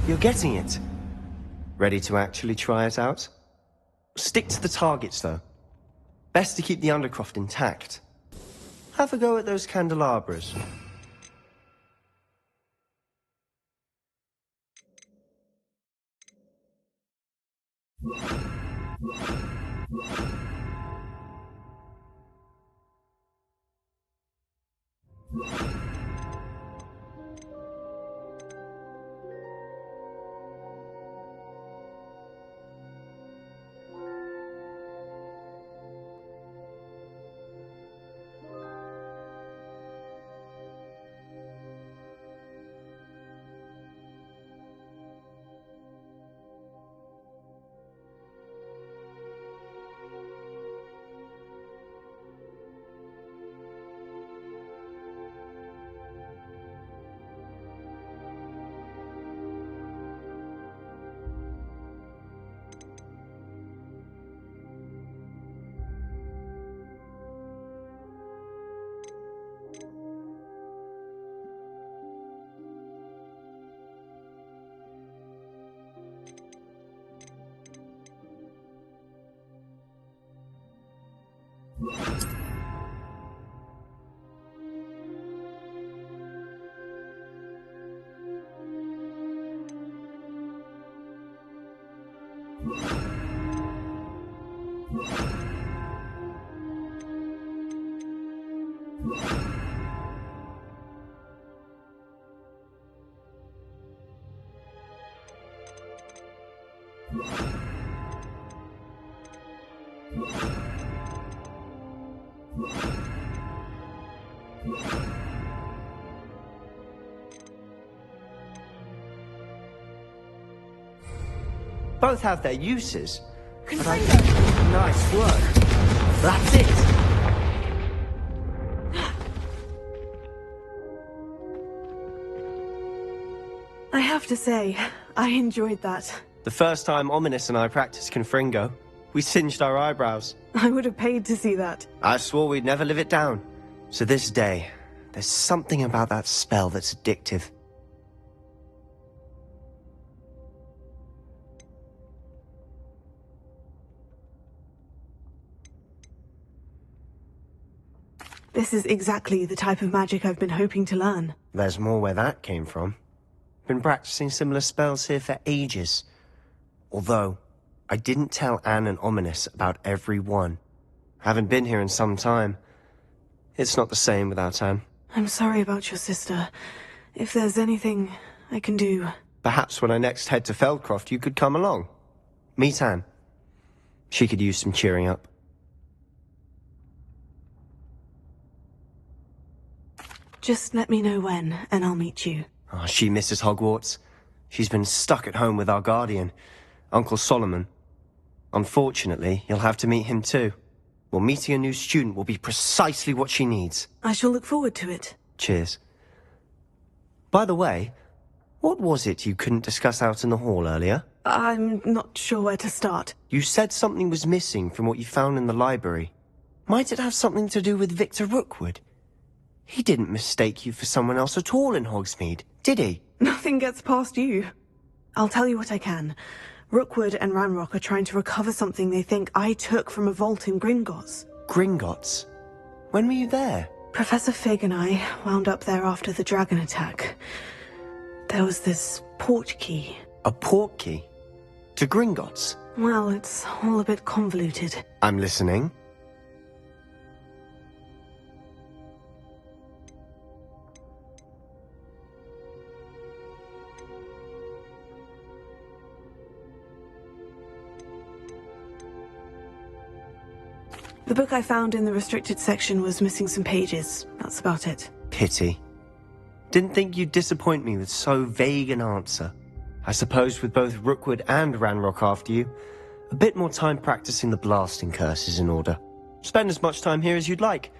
You're getting it. Ready to actually try it out? Stick to the targets, though. Best to keep the Undercroft intact. Have a go at those candelabras. Both have their uses, but I think nice work. That's it. I have to say, I enjoyed that. The first time Ominous and I practiced Confringo, we singed our eyebrows. I would have paid to see that. I swore we'd never live it down. So this day, there's something about that spell that's addictive. This is exactly the type of magic I've been hoping to learn. There's more where that came from. Been practicing similar spells here for ages. Although, I didn't tell Anne and Ominous about every one. Haven't been here in some time. It's not the same without Anne. I'm sorry about your sister. If there's anything I can do... Perhaps when I next head to Feldcroft, you could come along. Meet Anne. She could use some cheering up. Just let me know when, and I'll meet you. Oh, she misses Hogwarts. She's been stuck at home with our guardian, Uncle Solomon. Unfortunately, you'll have to meet him too. Well, meeting a new student will be precisely what she needs. I shall look forward to it. Cheers. By the way, what was it you couldn't discuss out in the hall earlier? I'm not sure where to start. You said something was missing from what you found in the library. Might it have something to do with Victor Rookwood? He didn't mistake you for someone else at all in Hogsmeade, did he? Nothing gets past you. I'll tell you what I can. Rookwood and Ranrock are trying to recover something they think I took from a vault in Gringotts. Gringotts? When were you there? Professor Fig and I wound up there after the dragon attack. There was this port key. A port key? To Gringotts? Well, it's all a bit convoluted. I'm listening. The book I found in the restricted section was missing some pages. That's about it. Pity. Didn't think you'd disappoint me with so vague an answer. I suppose with both Rookwood and Ranrock after you, a bit more time practicing the blasting curse is in order. Spend as much time here as you'd like.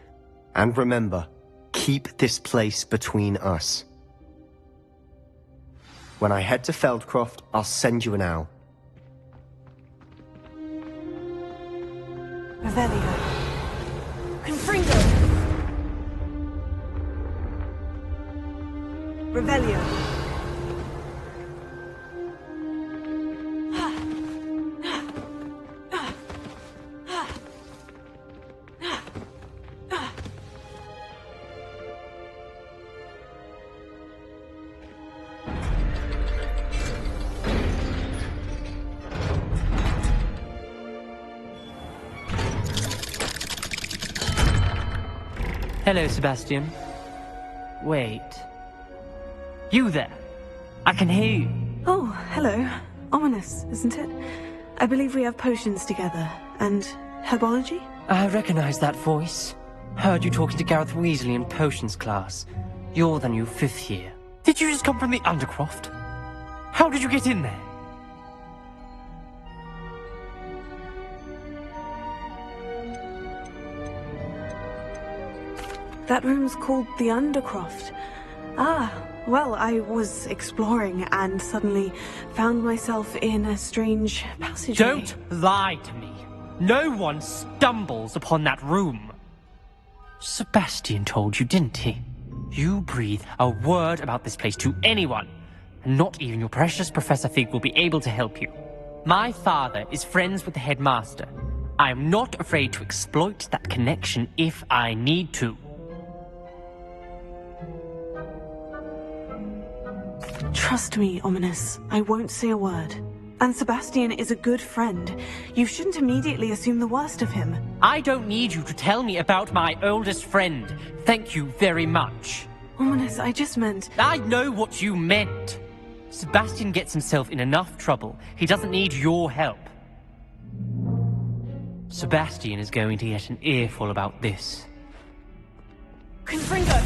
And remember, keep this place between us. When I head to Feldcroft, I'll send you an owl. Revelio. Confringo. Revelio. Hello, Sebastian. Wait. You there? I can hear you. Oh, hello. Ominous, isn't it? I believe we have potions together. And herbology? I recognize that voice. Heard you talking to Gareth Weasley in potions class. You're the new 5th year. Did you just come from the Undercroft? How did you get in there? That room's called the Undercroft. Ah, well, I was exploring and suddenly found myself in a strange passageway. Don't lie to me. No one stumbles upon that room. Sebastian told you, didn't he? You breathe a word about this place to anyone, and not even your precious Professor Fig will be able to help you. My father is friends with the headmaster. I am not afraid to exploit that connection if I need to. Trust me, Ominous. I won't say a word. And Sebastian is a good friend. You shouldn't immediately assume the worst of him. I don't need you to tell me about my oldest friend. Thank you very much. Ominous, I just meant... I know what you meant. Sebastian gets himself in enough trouble. He doesn't need your help. Sebastian is going to get an earful about this. Confringo!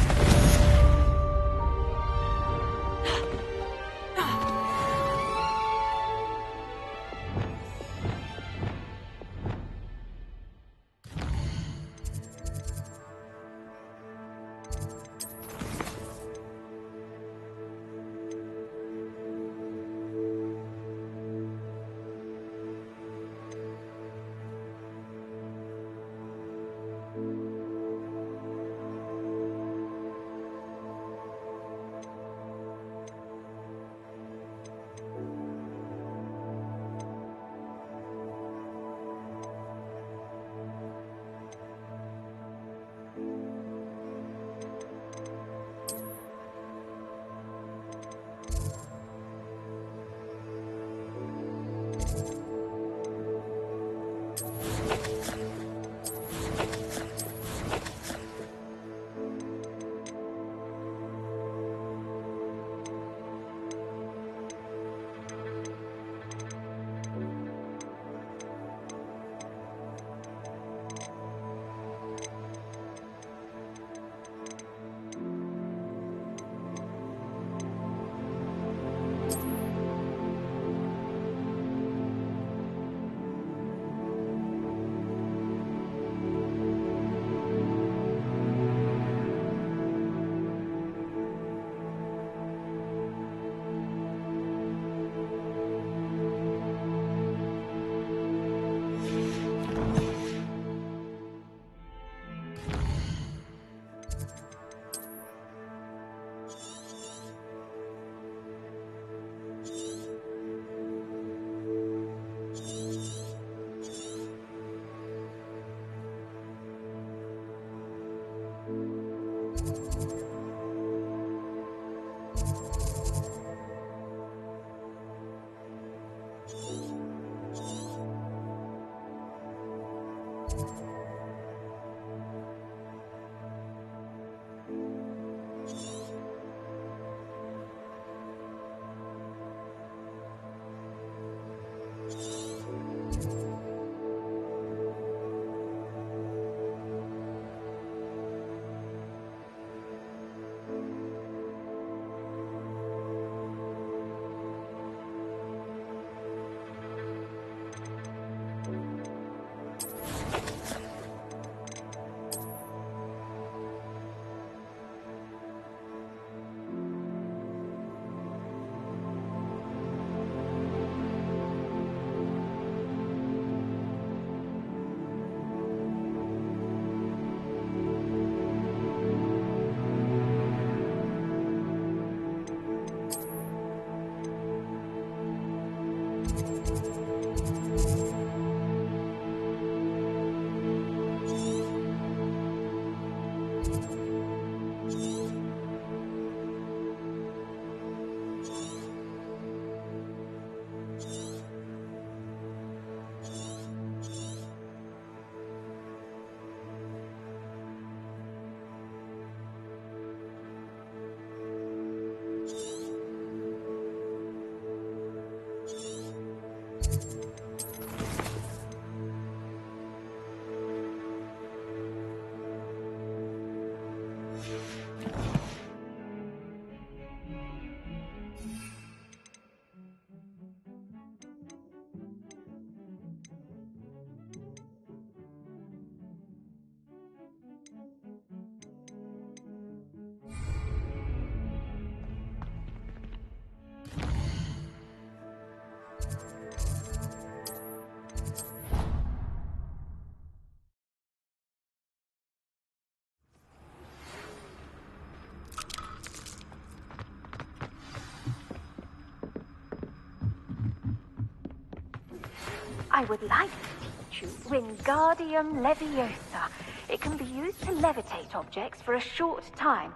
I would like to teach you Wingardium Leviosa. It can be used to levitate objects for a short time.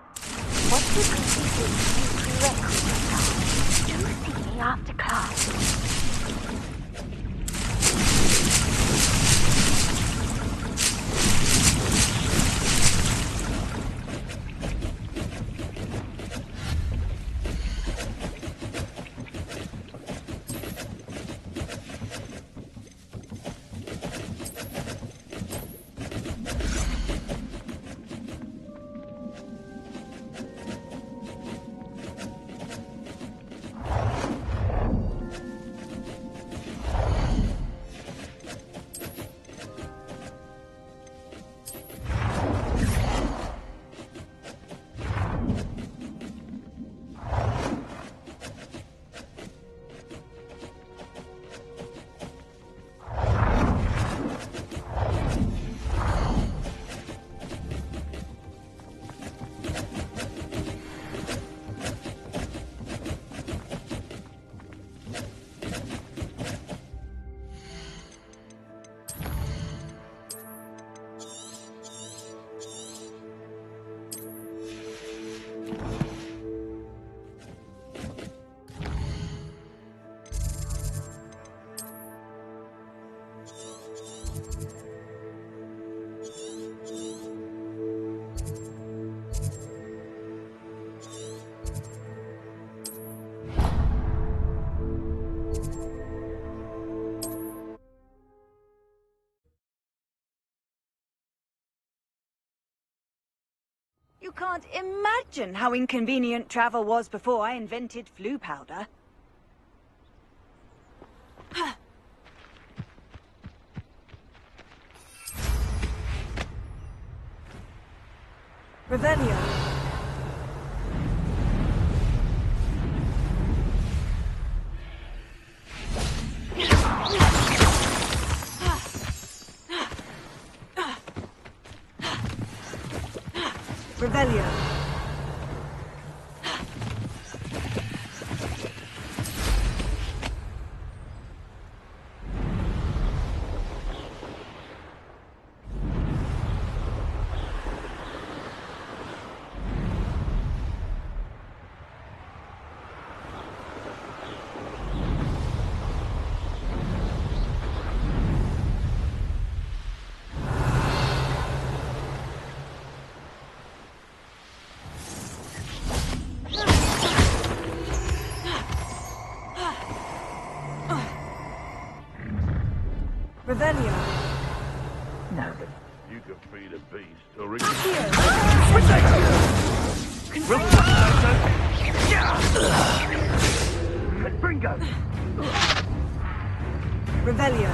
Once you complete the prerequisite, do see me after class. You can't imagine how inconvenient travel was before I invented flu powder. Revelio. Revelio. Revelio. No. You can feed a beast, or it Bringo! Revelio.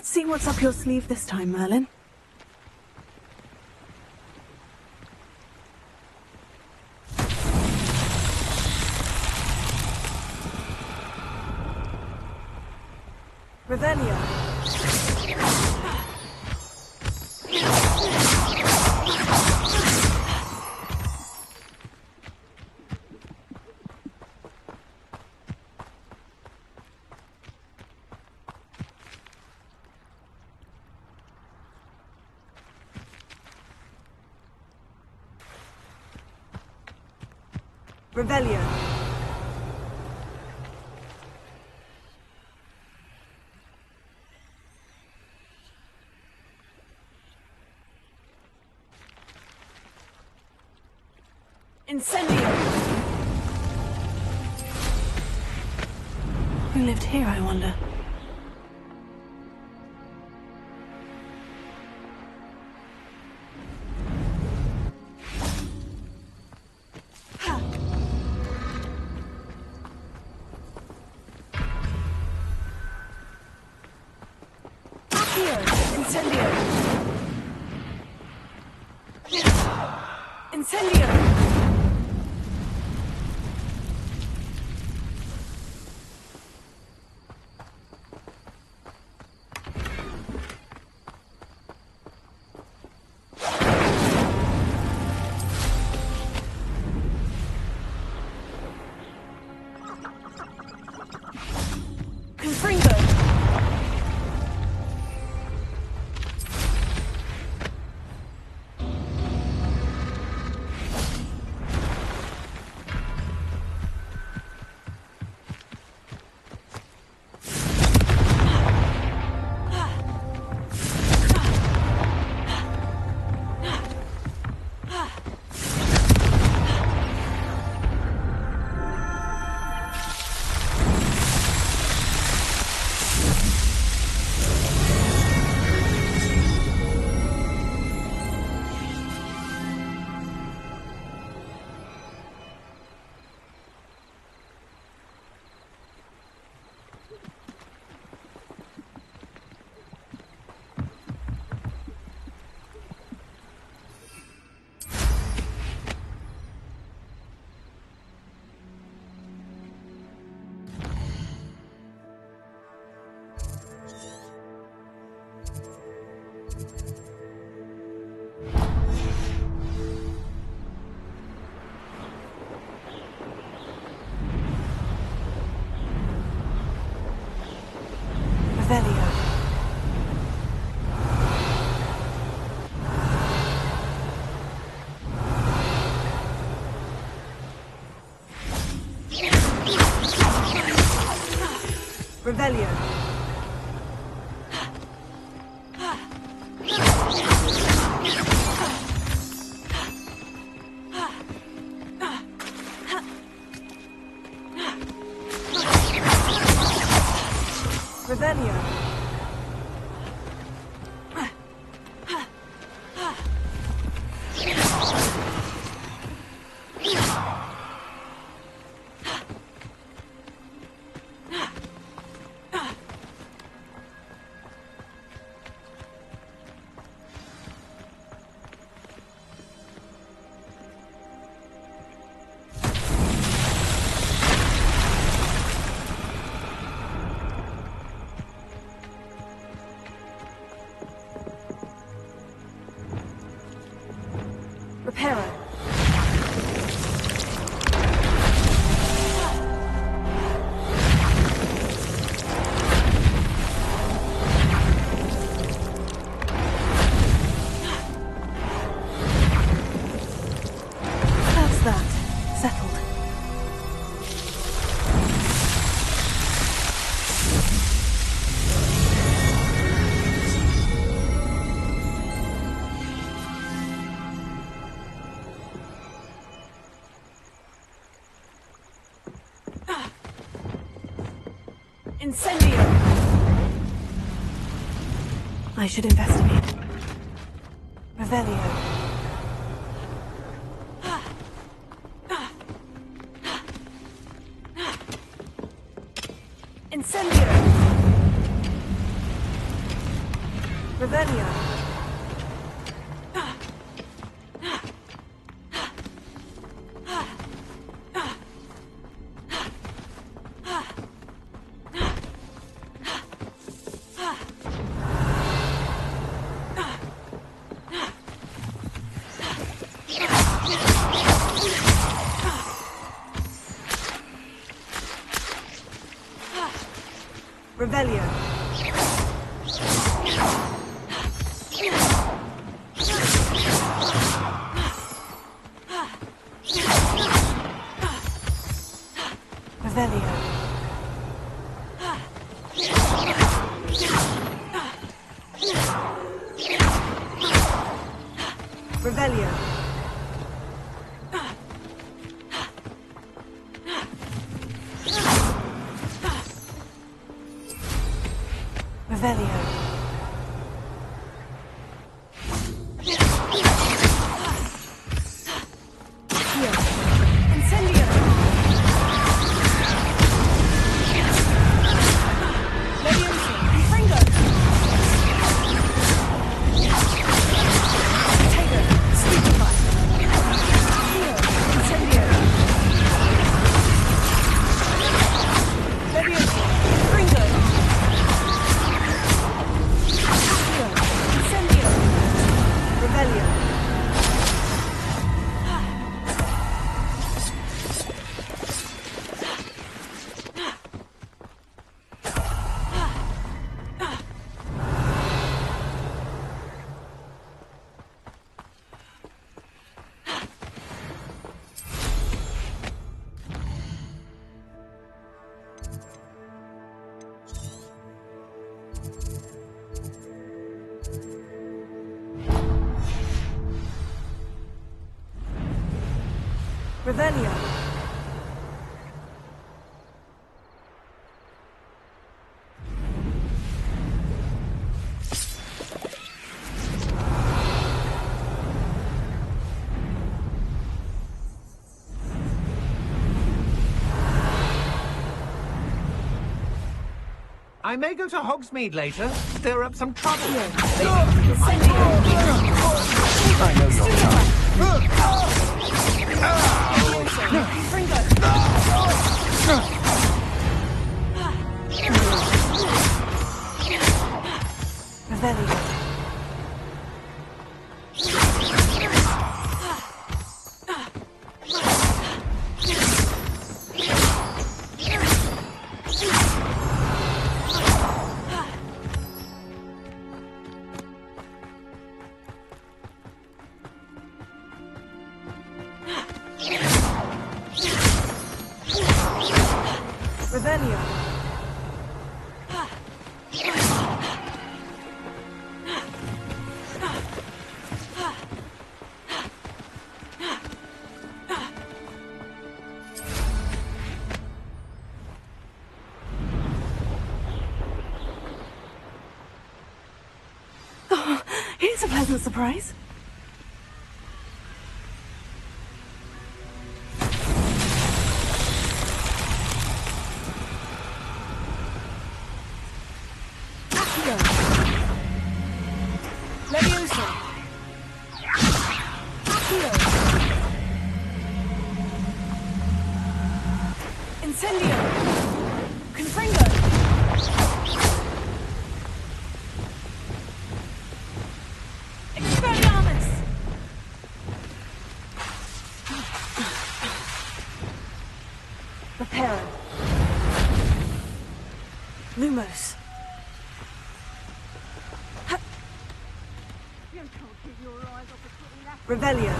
Let's see what's up your sleeve this time, Merlin. Revelio. Revelio. Incendio! Who lived here, I wonder? Revelio. Revelio. Reparo. That's that. Settled. Incendio! I should investigate. Revelio. Incendio! Revelio. Revelio. Revelio. Revelio. Revelio. Incendio. Leviosa. Fringo. Taylor. Stupefy. Incendio. Leviosa. Fringo. Incendio. Revelio. Revelio. I may go to Hogsmeade later, stir up some trouble. I know you're Revelio. Revelio. Oh, here's a pleasant surprise. Leviosa. Accio. Incendio. Confringo. Expelliarmus. Reparo. Lumos. Revelio.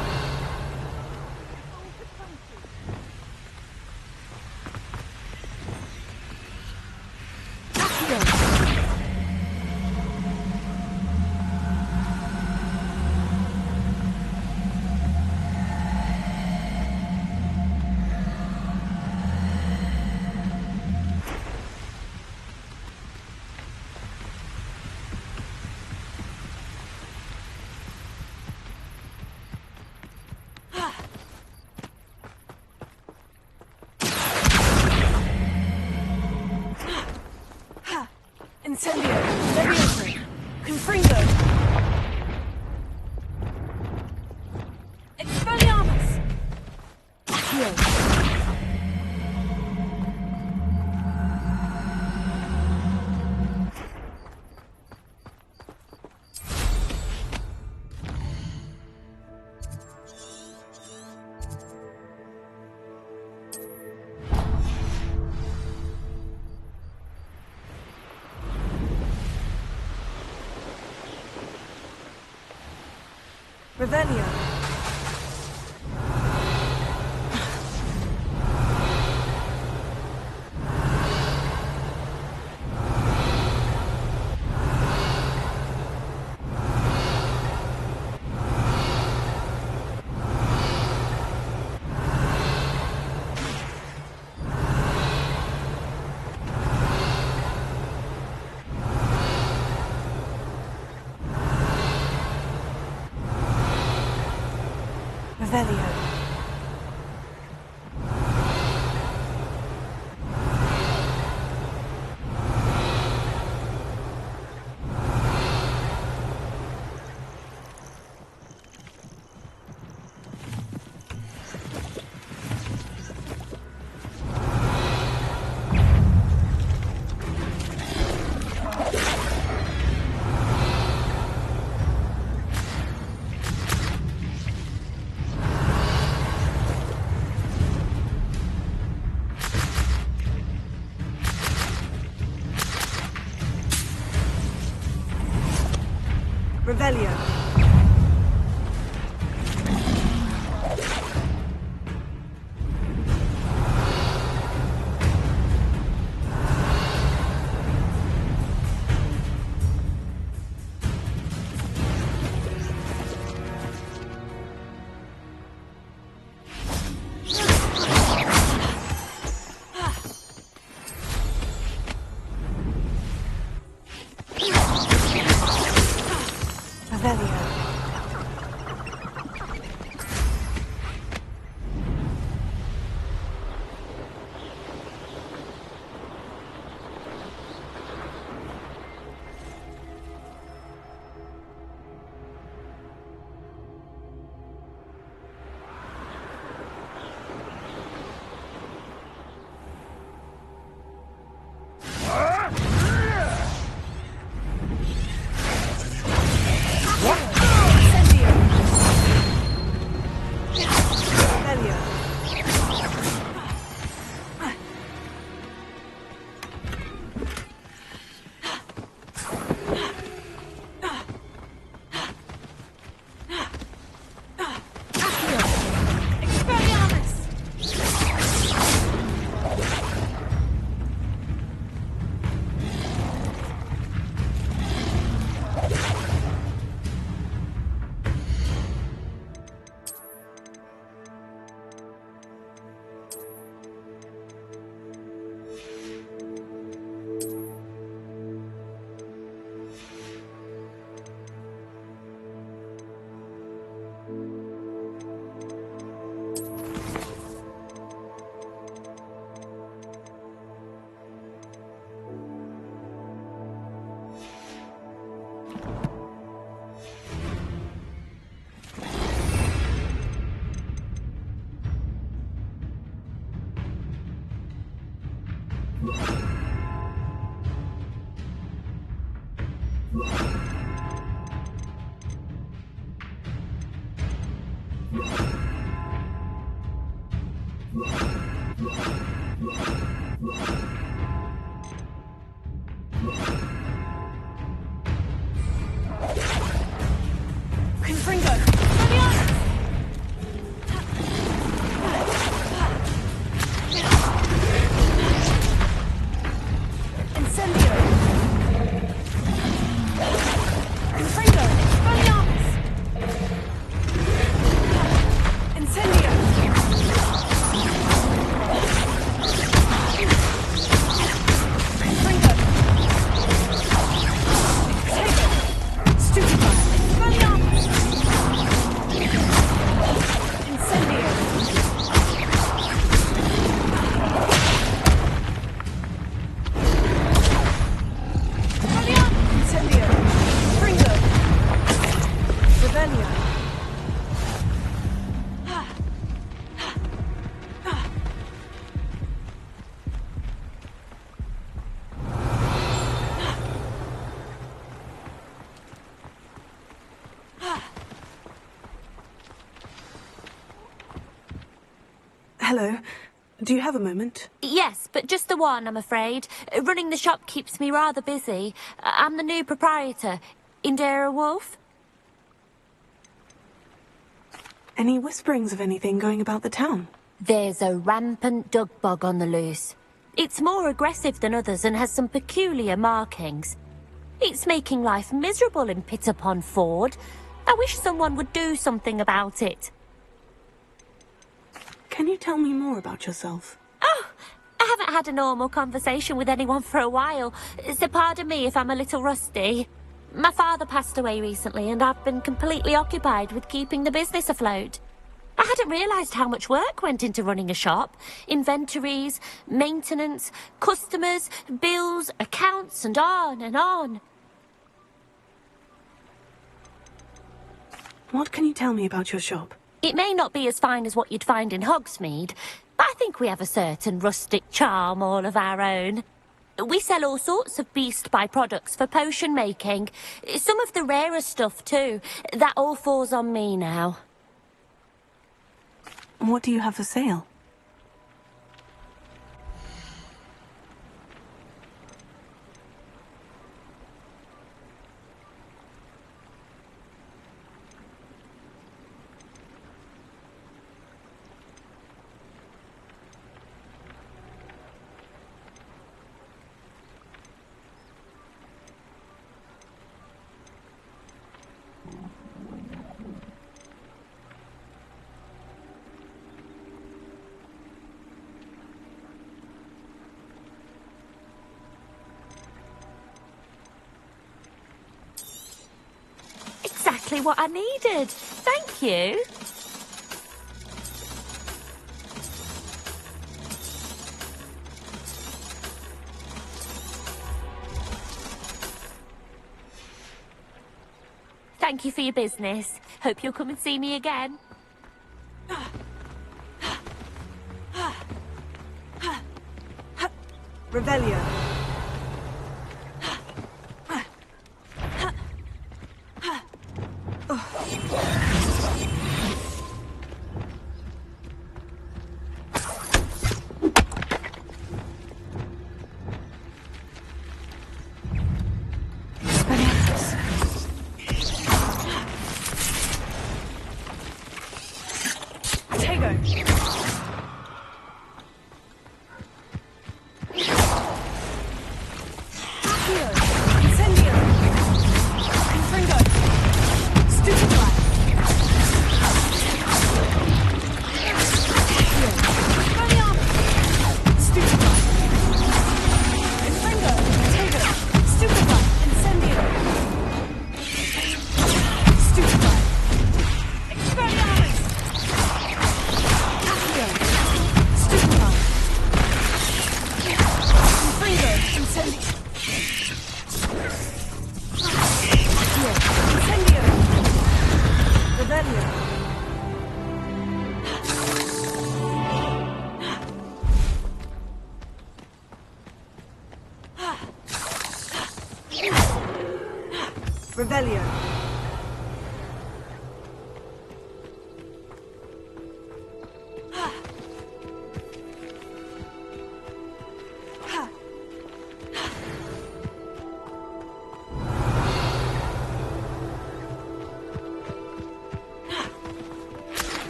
Revelio. Revelio. Revelio. Hello. Do you have a moment? Yes, but just the one, I'm afraid. Running the shop keeps me rather busy. I'm the new proprietor, Indira Wolf. Any whisperings of anything going about the town? There's a rampant dug bug on the loose. It's more aggressive than others and has some peculiar markings. It's making life miserable in Pitterpond Ford. I wish someone would do something about it. Can you tell me more about yourself? Oh, I haven't had a normal conversation with anyone for a while, so pardon me if I'm a little rusty. My father passed away recently and I've been completely occupied with keeping the business afloat. I hadn't realised how much work went into running a shop. Inventories, maintenance, customers, bills, accounts, and on and on. What can you tell me about your shop? It may not be as fine as what you'd find in Hogsmeade, but I think we have a certain rustic charm all of our own. We sell all sorts of beast by-products for potion making. Some of the rarer stuff too. That all falls on me now. What do you have for sale? Exactly what I needed. Thank you. Thank you for your business. Hope you'll come and see me again. Revelio.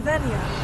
Revelio.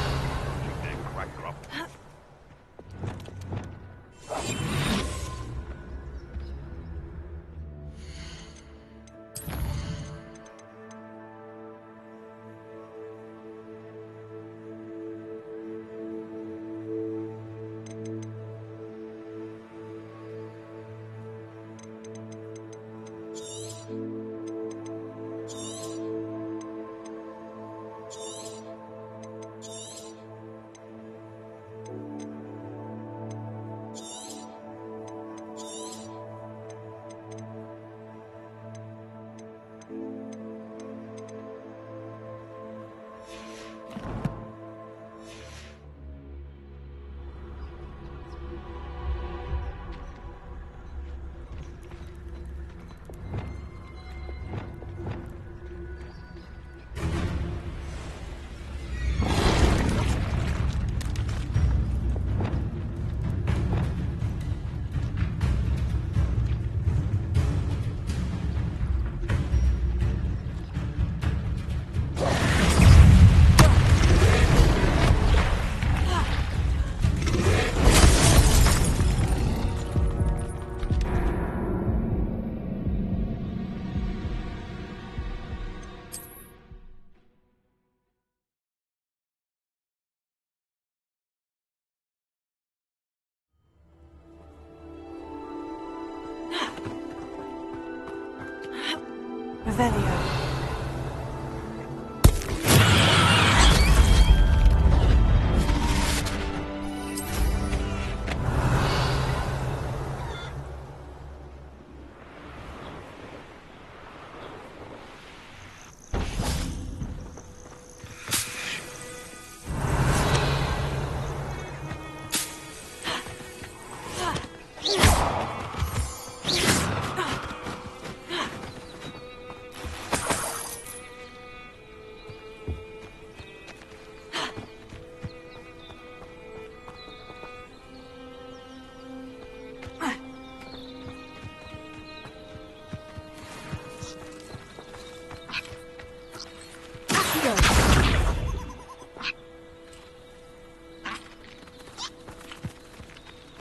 Revelio.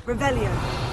Revelio.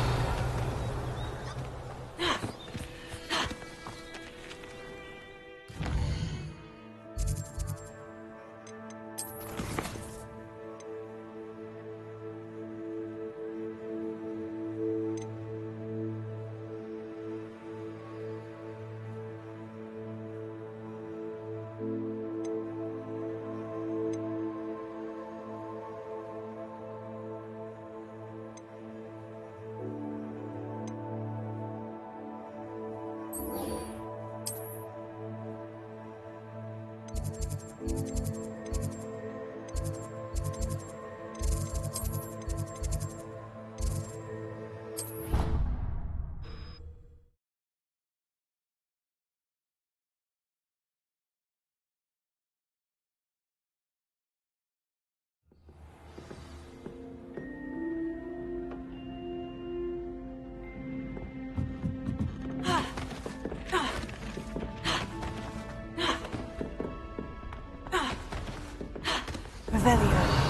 Revelio.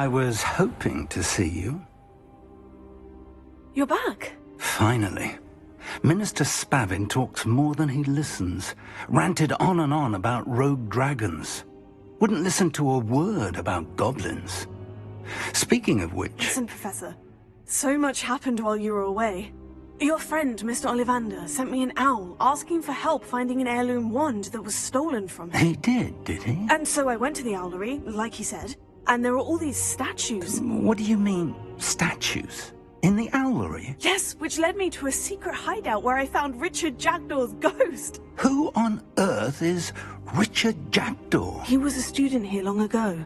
I was hoping to see you. You're back. Finally. Minister Spavin talks more than he listens. Ranted on and on about rogue dragons. Wouldn't listen to a word about goblins. Speaking of which... Listen, Professor. So much happened while you were away. Your friend, Mr. Ollivander, sent me an owl asking for help finding an heirloom wand that was stolen from him. He did he? And so I went to the owlery, like he said, and there were all these statues. What do you mean, statues? In the owlery? Yes, which led me to a secret hideout where I found Richard Jackdaw's ghost. Who on earth is Richard Jackdaw? He was a student here long ago.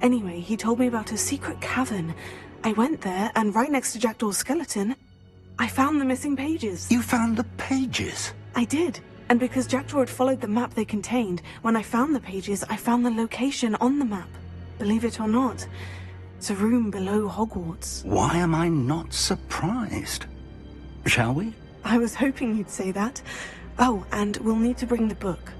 Anyway, he told me about a secret cavern. I went there, and right next to Jackdaw's skeleton, I found the missing pages. You found the pages? I did. And because Jackdaw had followed the map they contained, when I found the pages, I found the location on the map. Believe it or not, it's a room below Hogwarts. Why am I not surprised? Shall we? I was hoping you'd say that. Oh, and we'll need to bring the book.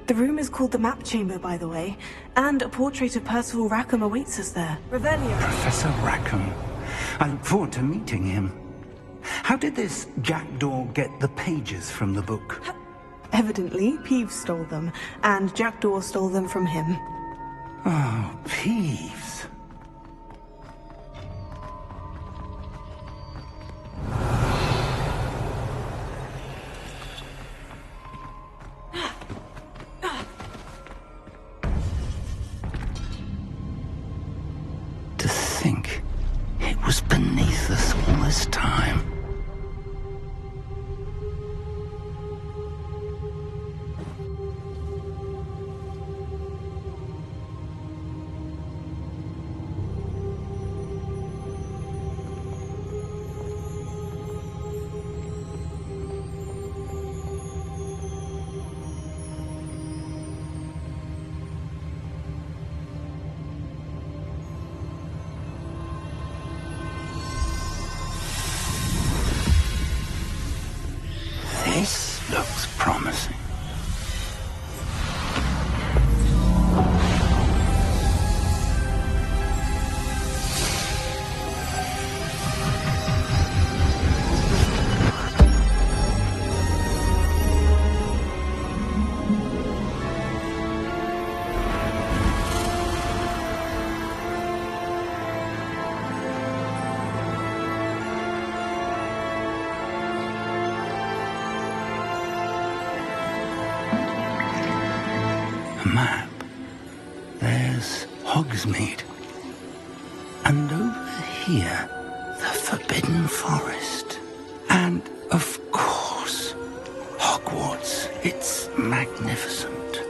The room is called the Map Chamber, by the way, and a portrait of Percival Rackham awaits us there. Revelio. Professor Rackham. I look forward to meeting him. How did this Jackdaw get the pages from the book? Evidently, Peeves stole them, and Jackdaw stole them from him. Oh, Peeves. To think it was beneath us all this time. This looks promising. Map. There's Hogsmeade. And over here, the Forbidden Forest. And, of course, Hogwarts. It's magnificent.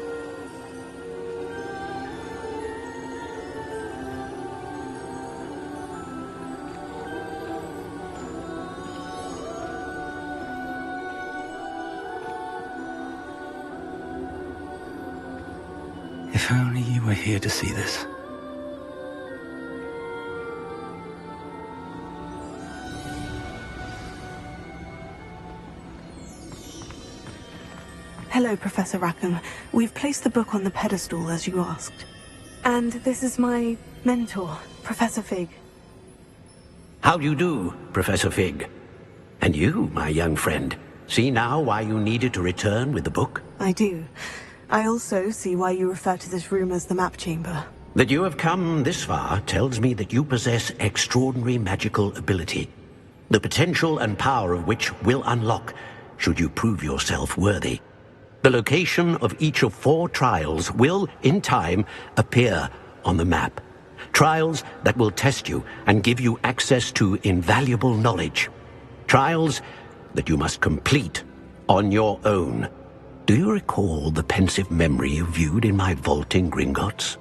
If only you were here to see this. Hello, Professor Rackham. We've placed the book on the pedestal, as you asked. And this is my mentor, Professor Fig. How do you do, Professor Fig? And you, my young friend, see now why you needed to return with the book? I do. I also see why you refer to this room as the Map Chamber. That you have come this far tells me that you possess extraordinary magical ability, the potential and power of which will unlock should you prove yourself worthy. The location of each of 4 trials will, in time, appear on the map. Trials that will test you and give you access to invaluable knowledge. Trials that you must complete on your own. Do you recall the pensive memory you viewed in my vault in Gringotts?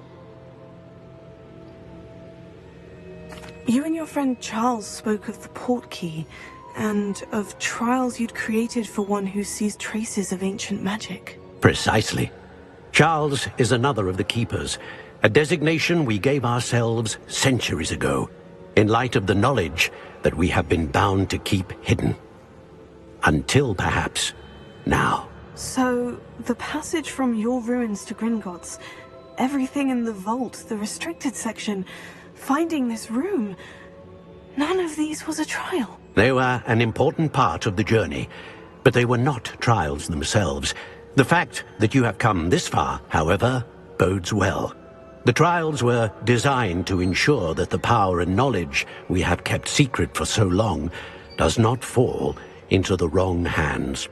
You and your friend Charles spoke of the portkey, and of trials you'd created for one who sees traces of ancient magic. Precisely. Charles is another of the Keepers, a designation we gave ourselves centuries ago, in light of the knowledge that we have been bound to keep hidden. Until, perhaps, now. So, the passage from your ruins to Gringotts, everything in the vault, the restricted section, finding this room, none of these was a trial. They were an important part of the journey, But they were not trials themselves. The fact that you have come this far, however, bodes well. The trials were designed to ensure that the power and knowledge we have kept secret for so long does not fall into the wrong hands.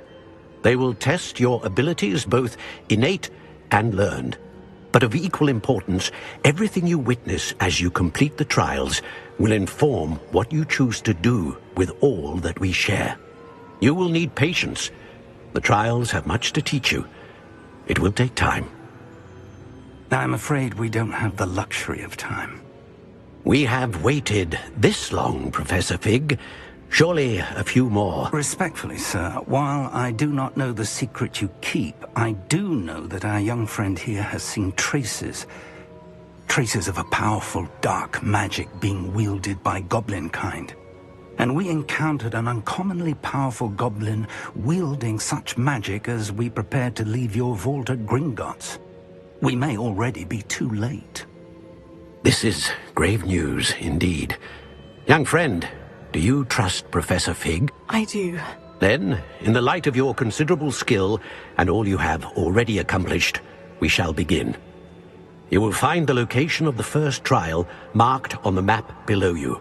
They will test your abilities, both innate and learned. But of equal importance, everything you witness as you complete the trials will inform what you choose to do with all that we share. You will need patience. The trials have much to teach you. It will take time. I'm afraid we don't have the luxury of time. We have waited this long, Professor Fig. Surely a few more. Respectfully, sir, while I do not know the secret you keep, I do know that our young friend here has seen traces of a powerful dark magic being wielded by goblin kind. And we encountered an uncommonly powerful goblin wielding such magic as we prepared to leave your vault at Gringotts. We may already be too late. This is grave news indeed. Young friend, do you trust Professor Fig? I do. Then, in the light of your considerable skill and all you have already accomplished, we shall begin. You will find the location of the first trial marked on the map below you.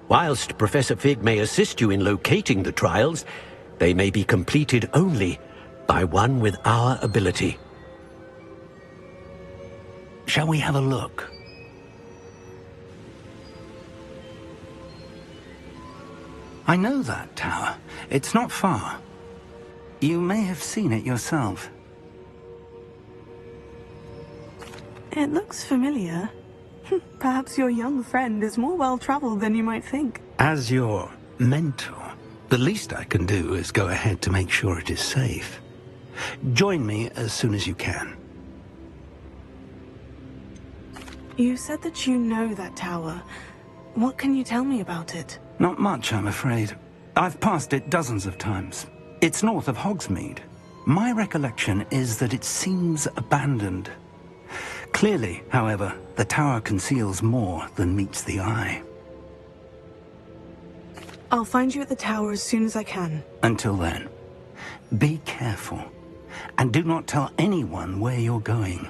Whilst Professor Fig may assist you in locating the trials, they may be completed only by one with our ability. Shall we have a look? I know that tower. It's not far. You may have seen it yourself. It looks familiar. Perhaps your young friend is more well-traveled than you might think. As your mentor, the least I can do is go ahead to make sure it is safe. Join me as soon as you can. You said that you know that tower. What can you tell me about it? Not much, I'm afraid. I've passed it dozens of times. It's north of Hogsmeade. My recollection is that it seems abandoned. Clearly, however, the tower conceals more than meets the eye. I'll find you at the tower as soon as I can. Until then, be careful, and do not tell anyone where you're going.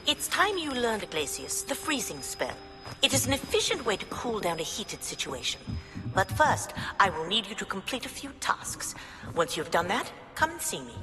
It's time you learned, Glacius, the freezing spell. It is an efficient way to cool down a heated situation. But first, I will need you to complete a few tasks. Once you've done that, come and see me.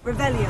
Revelio.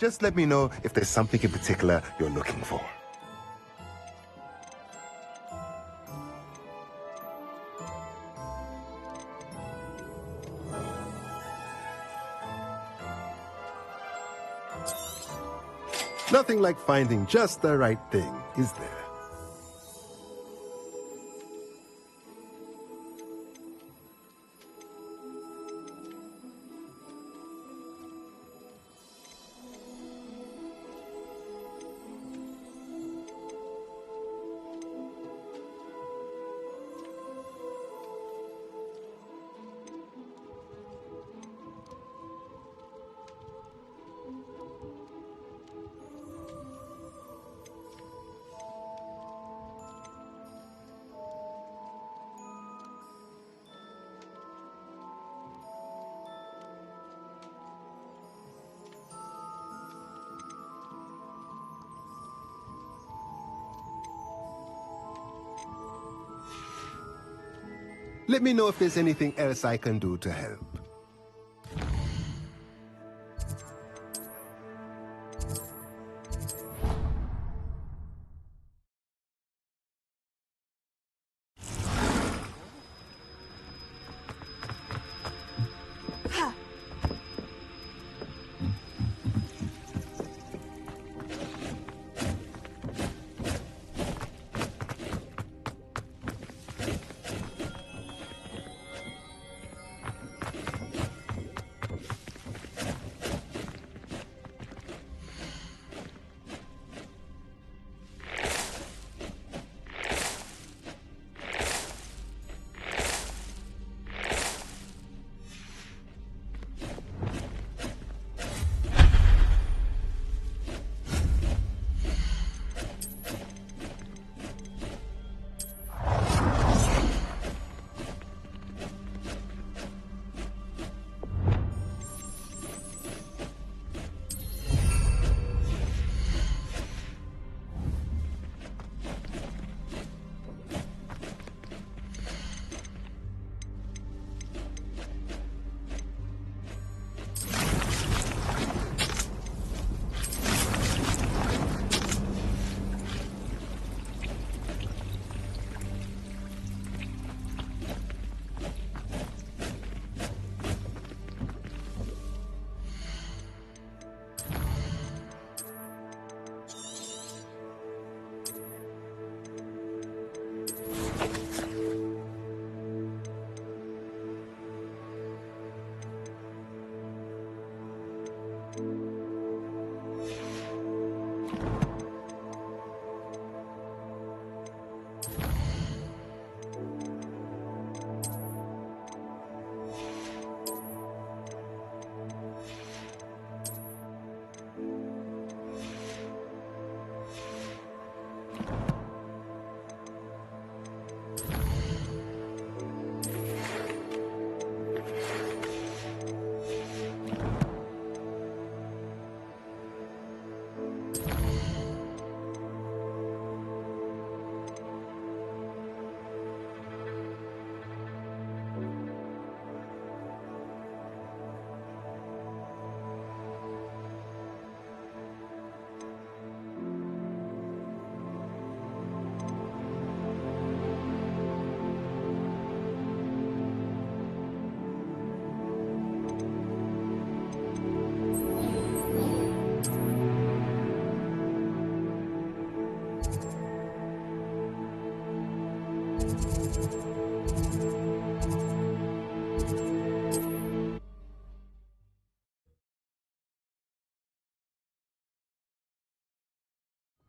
Just let me know if there's something in particular you're looking for. Nothing like finding just the right thing, is there? Let me know if there's anything else I can do to help.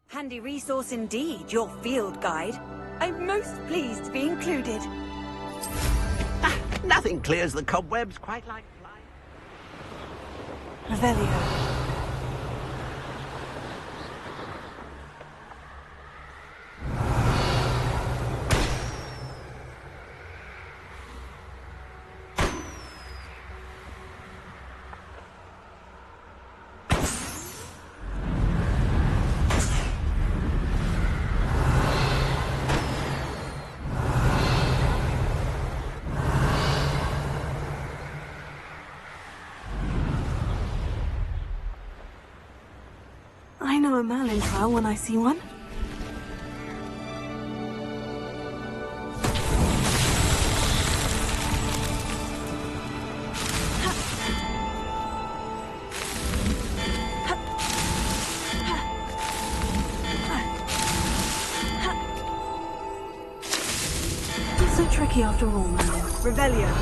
Handy resource indeed, your field guide. I'm most pleased to be included. Nothing clears the cobwebs quite like flying. Revelio. know a Merlin trial when I see one. Not so tricky after all, Merlin. Revelio.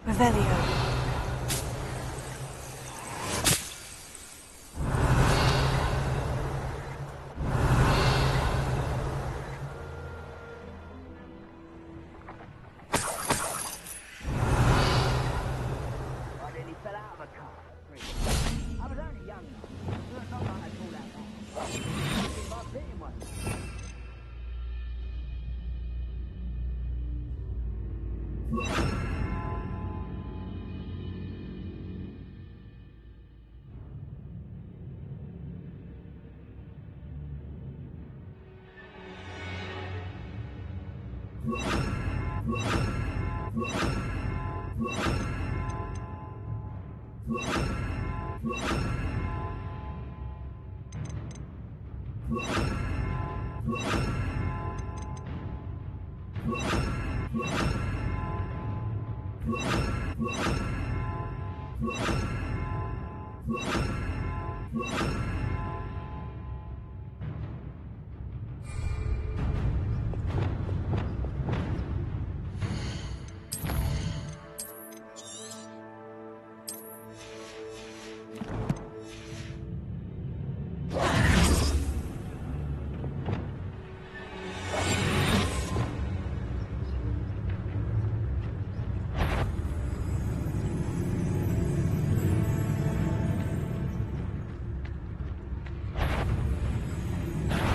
Revelio. I nearly fell out of a car. I was only young. It's not like I pulled out that. It's like beating one.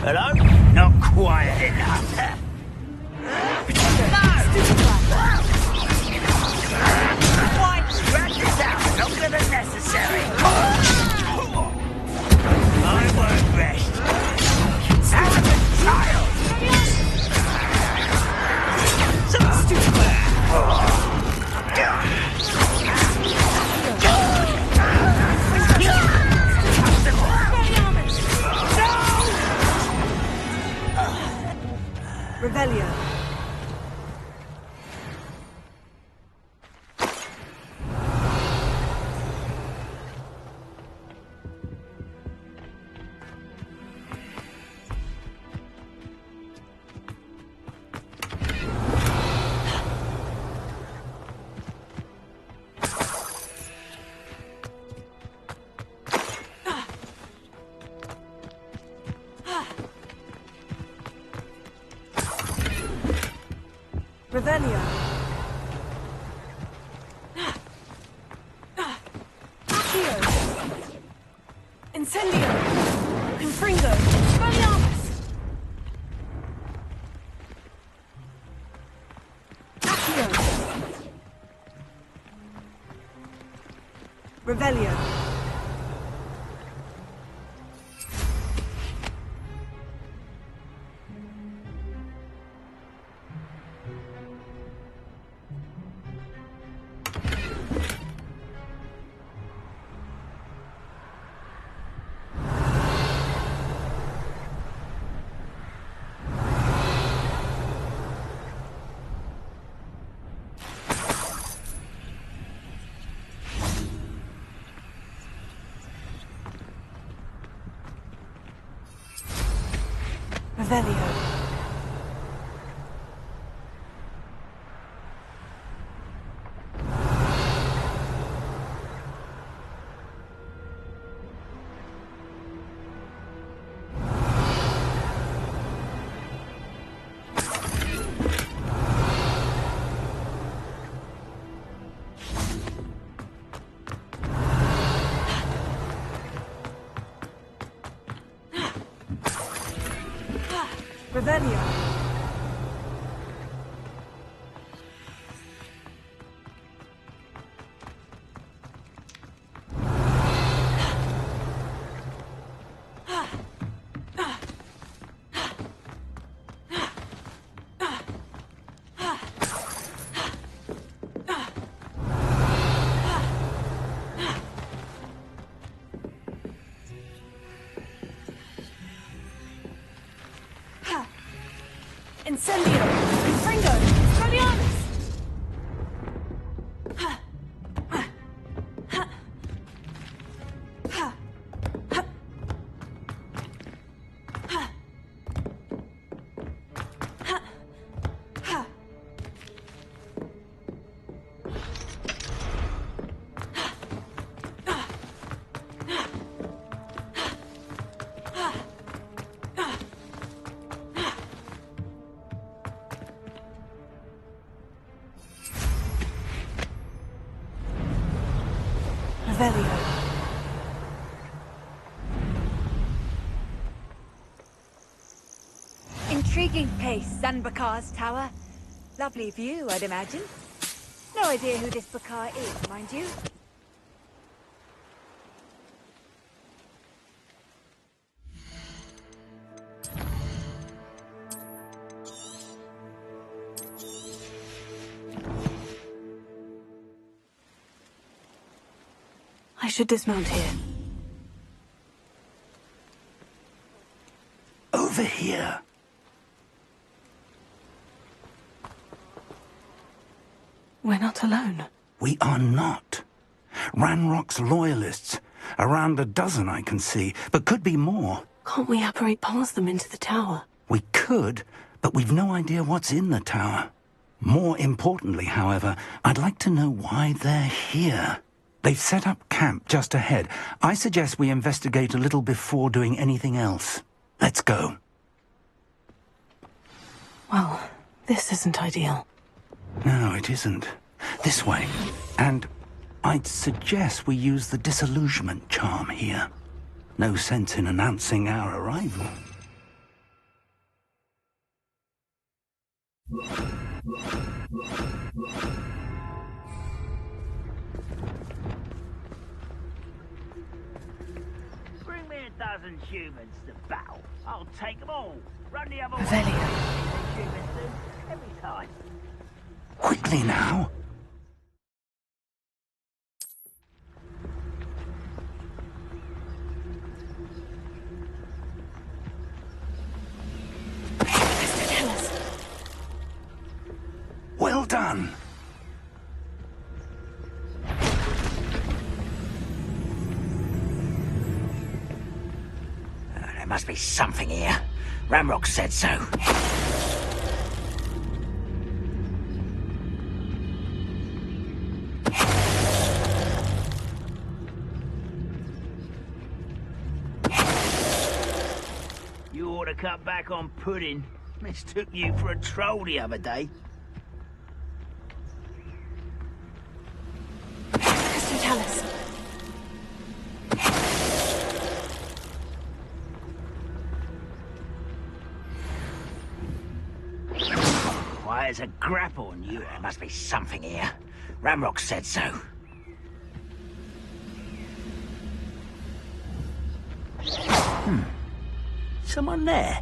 Hello? Not quiet enough. Why drag this out longer than necessary? I won't rest. Arrogant child! So stupid! Revelio. Revelio. Accio. Incendio. Confringo. Expelliarmus. Accio. Revelio. Revelio. Revelio. Incendio! Fringo! Expelliarmus! Revelio. Intriguing place, Zanbakar's tower. Lovely view, I'd imagine. No idea who this Bakar is, mind you. I should dismount here. Over here. We're not alone. We are not. Ranrock's loyalists. Around a dozen I can see, but could be more. Can't we apparate past them into the tower? We could, but we've no idea what's in the tower. More importantly, however, I'd like to know why they're here. They've set up camp just ahead. I suggest we investigate a little before doing anything else. Let's go. Well, this isn't ideal. No, it isn't. This way. And I'd suggest we use the disillusionment charm here. No sense in announcing our arrival. Bring me 1,000 humans to battle. I'll take them all. Run the other way. Revelio. Humans do, every time. Quickly now. Well done. There must be something here. Ramrock said so. You ought to cut back on pudding. Mistook you for a troll the other day. Crystallis. Why, there's a grapple on you. There must be something here. Ramrock said so. Someone there?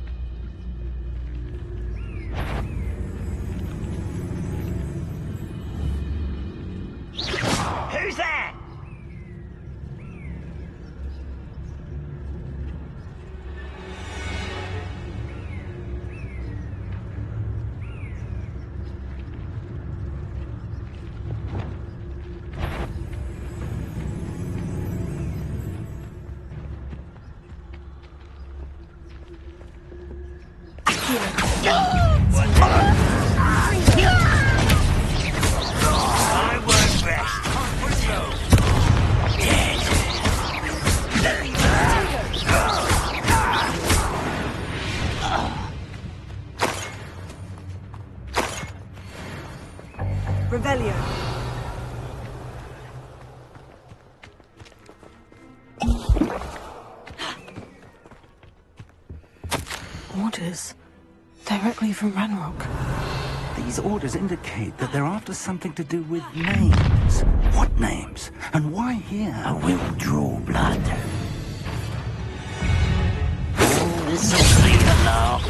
Who's there? Revelio. Orders. Directly from Ranrock. These orders indicate that they're after something to do with names. What names? And why here? I will draw blood. Oh, this'll be the law.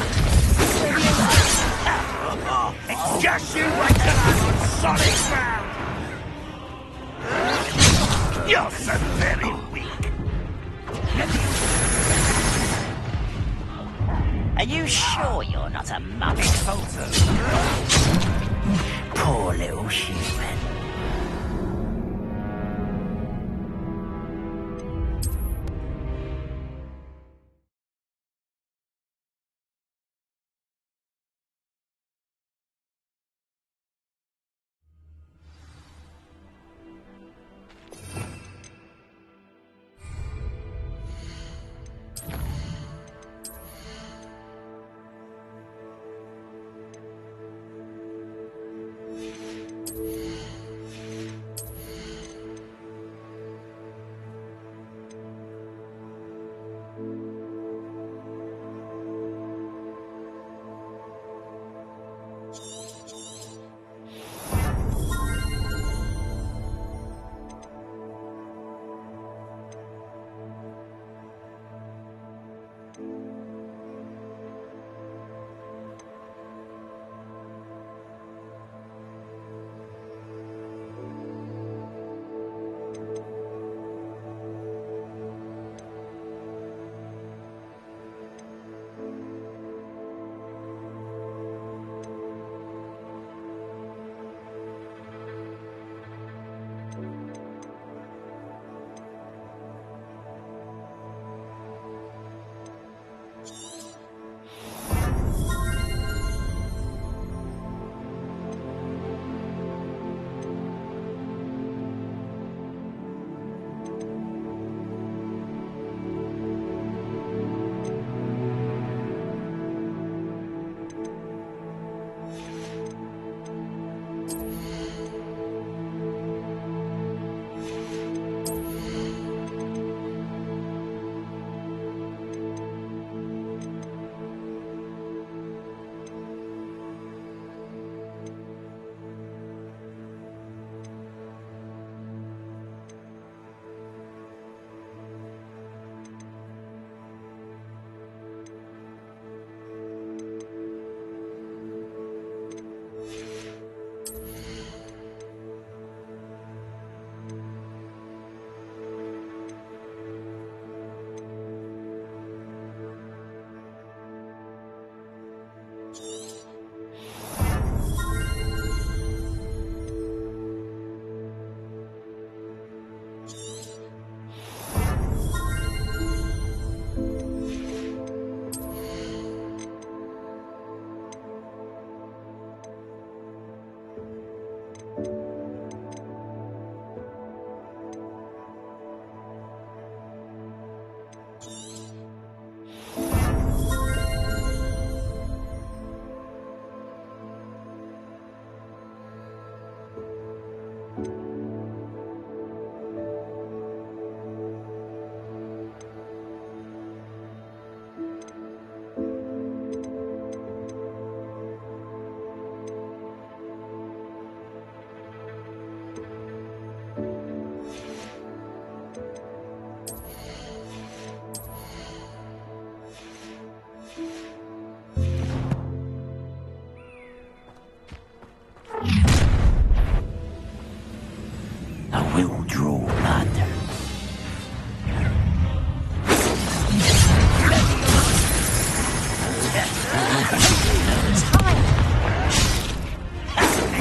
It's just you wait till I'm on solid ground. You're so very weak. Are you sure you're not What a mummy photo. Poor little human.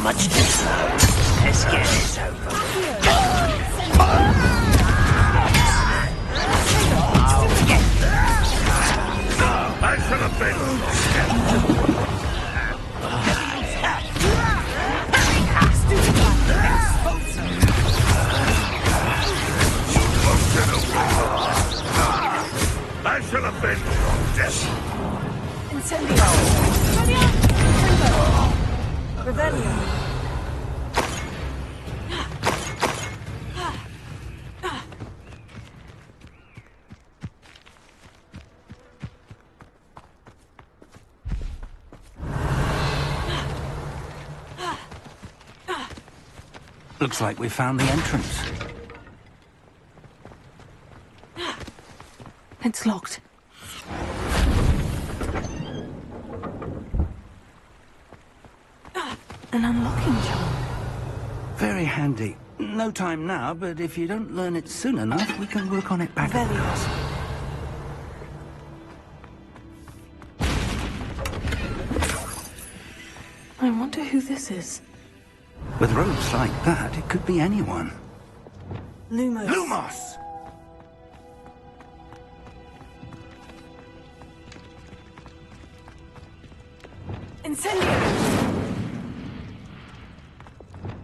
Much too slow. Let's get this over with. I should have been. I should have been. Yes. Incendio. Revelio. Looks like we found the entrance. It's locked. An unlocking charm. Very handy. No time now, but if you don't learn it soon enough, we can work on it back at the castle. wonder who this is. With robes like that, it could be anyone. Lumos. Lumos! Incendio!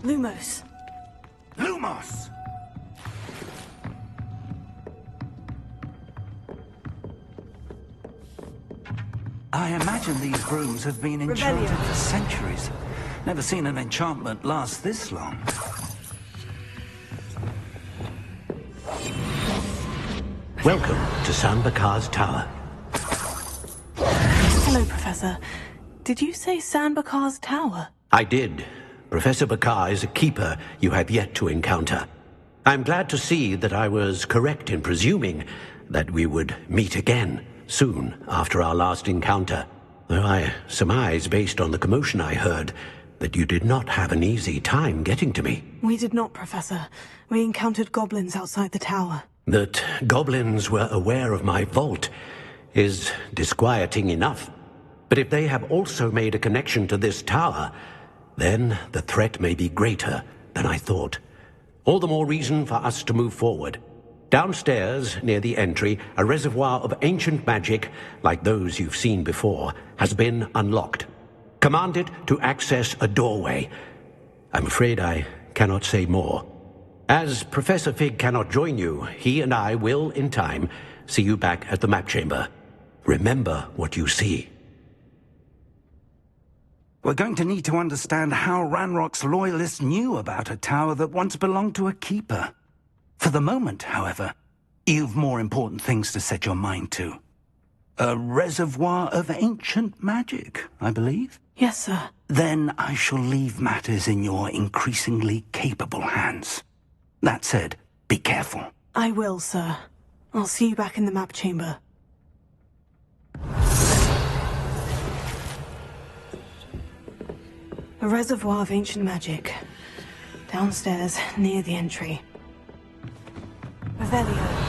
Lumos. Lumos! I imagine these brooms have been enchanted for centuries. Never seen an enchantment last this long. Welcome to San Bakar's tower. Hello, Professor. Did you say San Bakar's tower? I did. Professor Bakar is a keeper you have yet to encounter. I'm glad to see that I was correct in presuming that we would meet again soon after our last encounter. Though I surmise, based on the commotion I heard, that you did not have an easy time getting to me. We did not, Professor. We encountered goblins outside the tower. That goblins were aware of my vault is disquieting enough. But if they have also made a connection to this tower, then the threat may be greater than I thought. All the more reason for us to move forward. Downstairs, near the entry, a reservoir of ancient magic, like those you've seen before, has been unlocked. Command it to access a doorway. I'm afraid I cannot say more. As Professor Fig cannot join you, he and I will, in time, see you back at the map chamber. Remember what you see. We're going to need to understand how Ranrock's loyalists knew about a tower that once belonged to a keeper. For the moment, however, you've more important things to set your mind to. A reservoir of ancient magic, I believe? Yes, sir. Then I shall leave matters in your increasingly capable hands. That said, be careful. I will, sir. I'll see you back in the map chamber. A reservoir of ancient magic. Downstairs, near the entry. Revelio.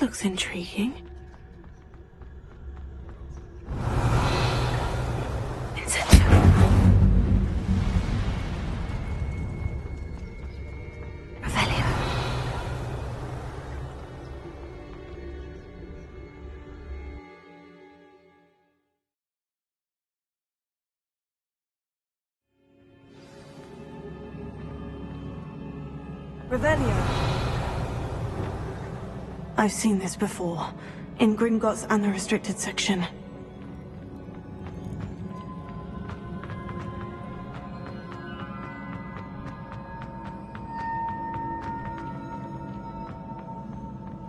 Looks intriguing. Revelio. I've seen this before, in Gringotts and the restricted section.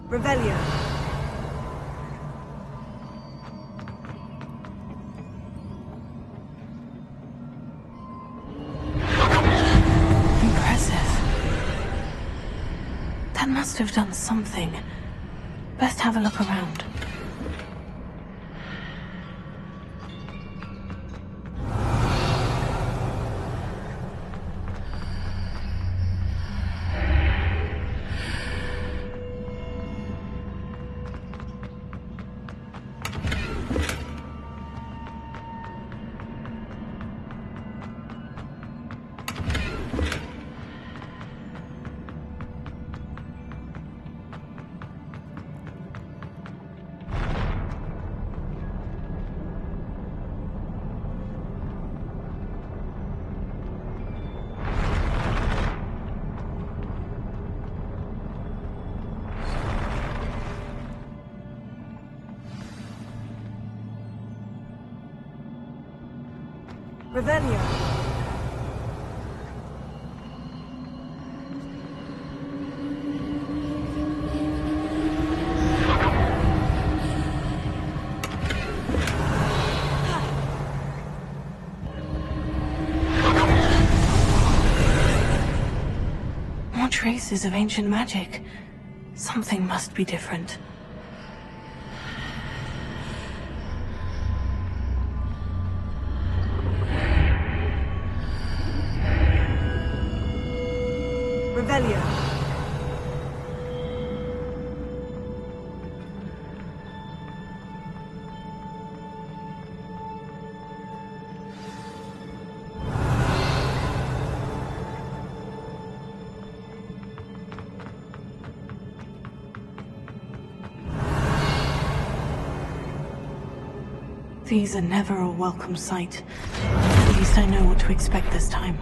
Revelio. Impressive. That must have done something. Best have a look around. Revelio. More traces of ancient magic. Something must be different. Revelio. These are never a welcome sight. At least I know what to expect this time.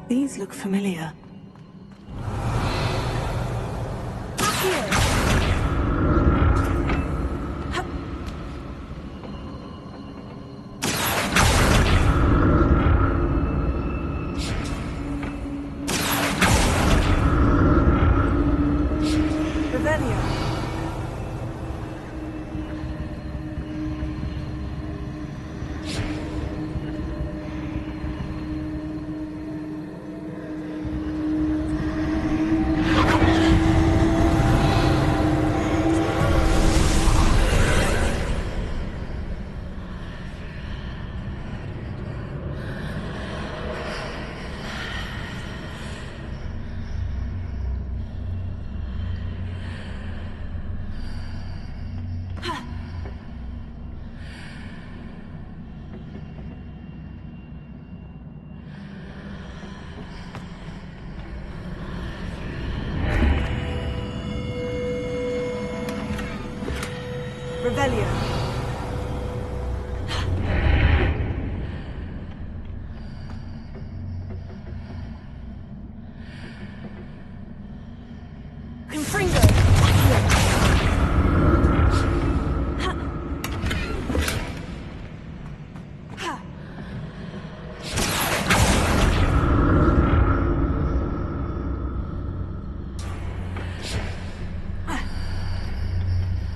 These look familiar. Revelio. Confringo.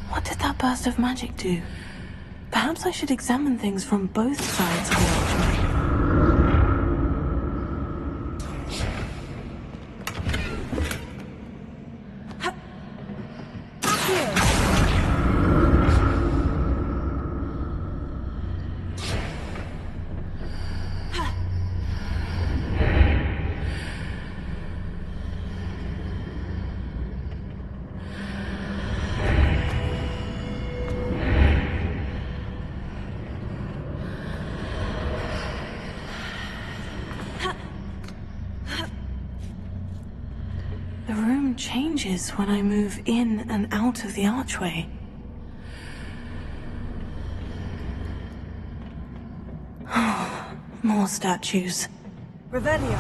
What did that burst of magic do? Perhaps I should examine things from both sides of the archway. The room changes when I move in and out of the archway. More statues. Revelio.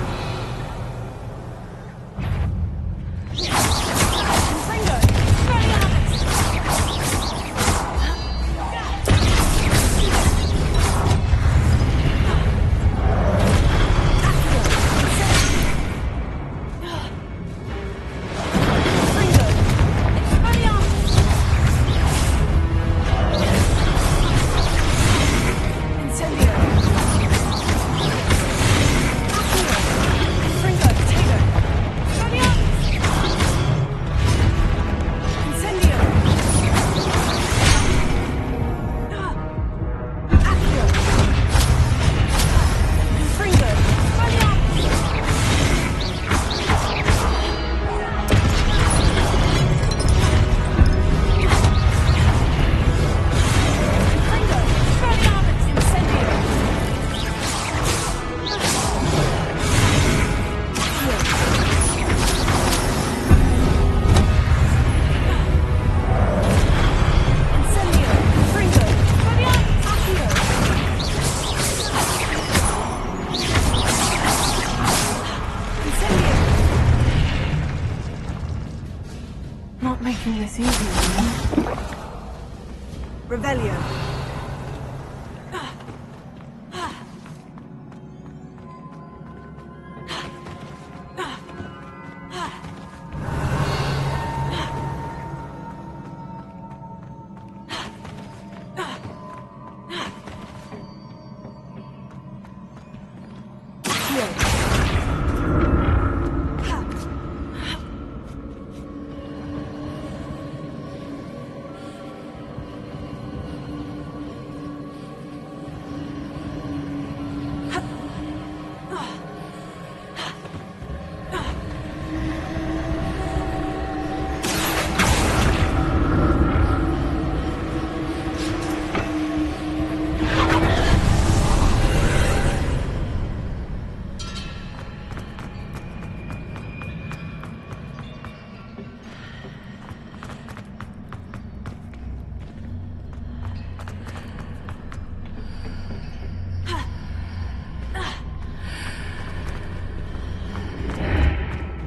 easy, man. Revelio.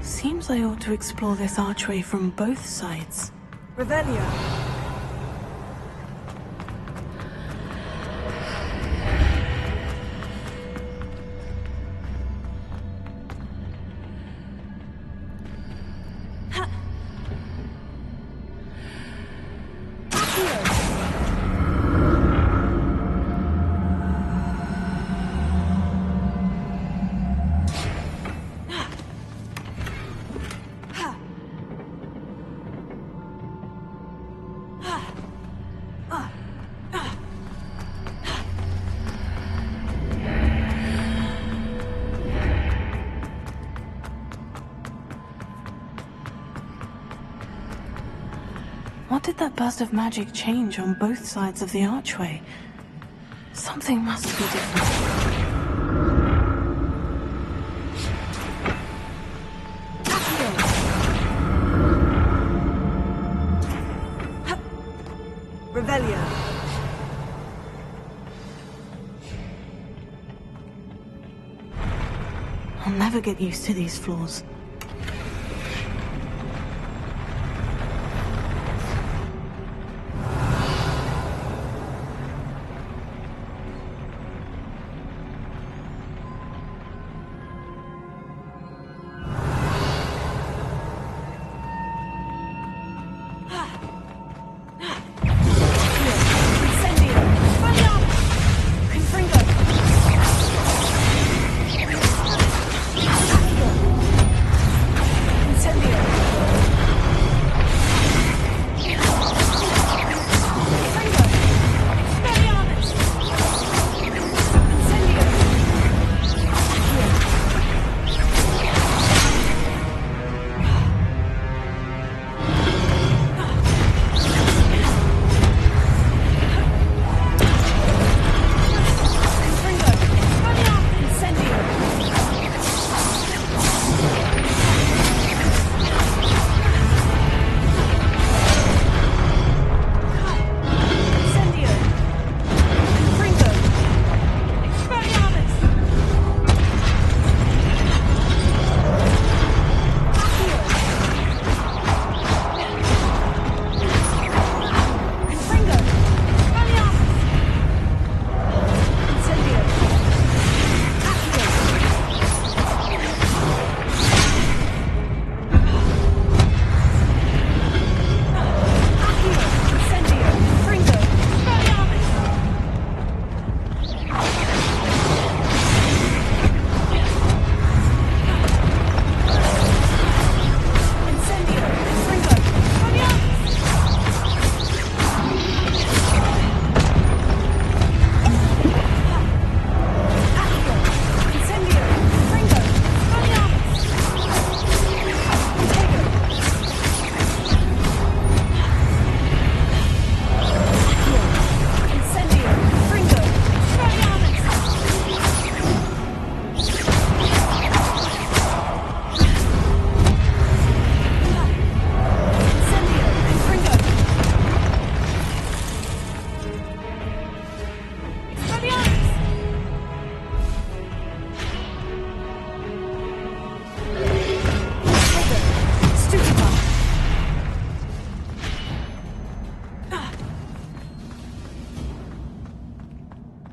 Seems I ought to explore this archway from both sides. Revelio. What did that burst of magic change on both sides of the archway? Something must be different. Revelio. I'll never get used to these floors.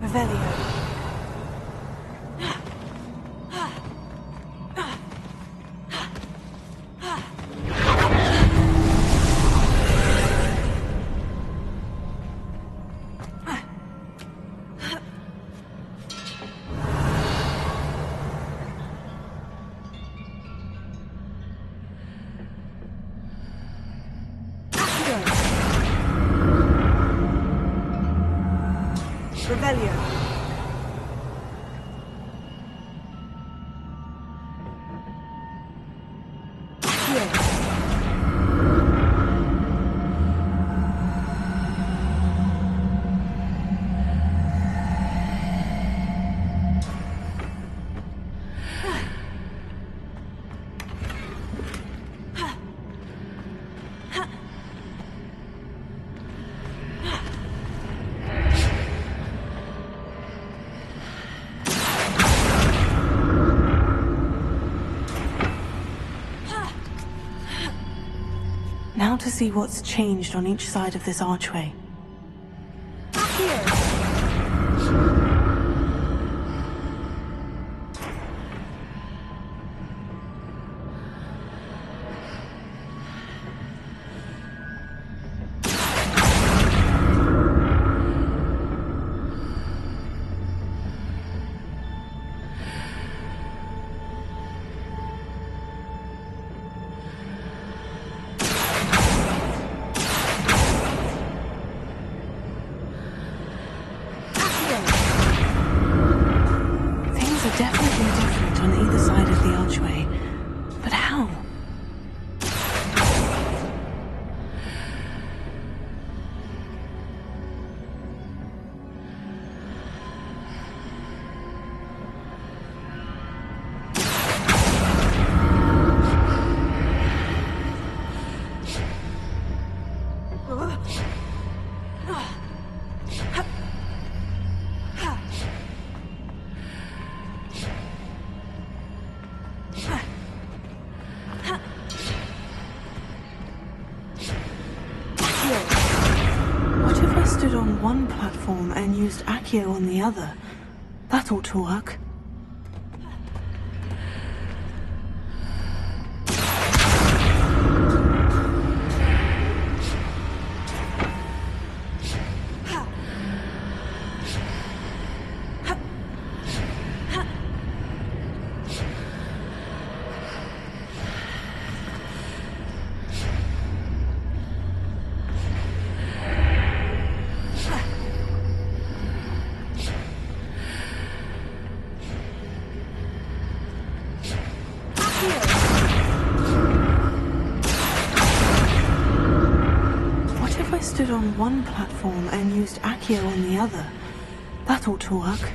Revelio. Revelio. Now to see what's changed on each side of this archway. Definitely different on either side of the archway. But how? What if I stood on one platform and used Accio on the other? That ought to work. Stood on one platform and used Accio on the other. That ought to work.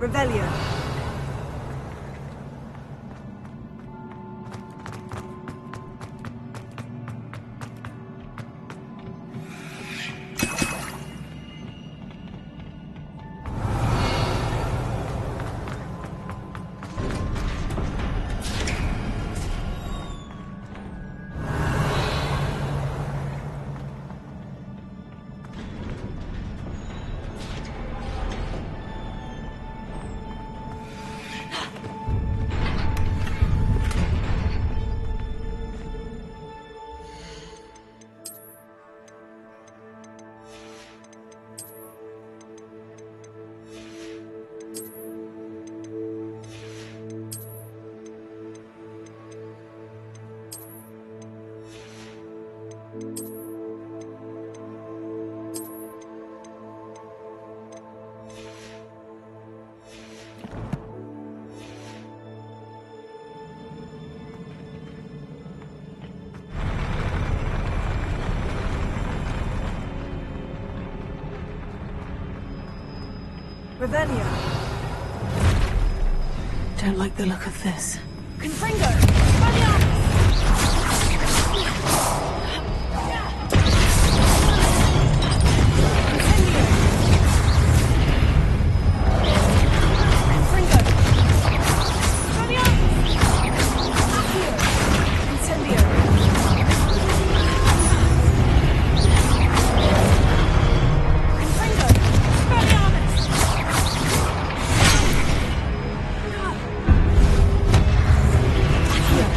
Revelio. Revelio. Don't like the look of this. Confringo! Accio.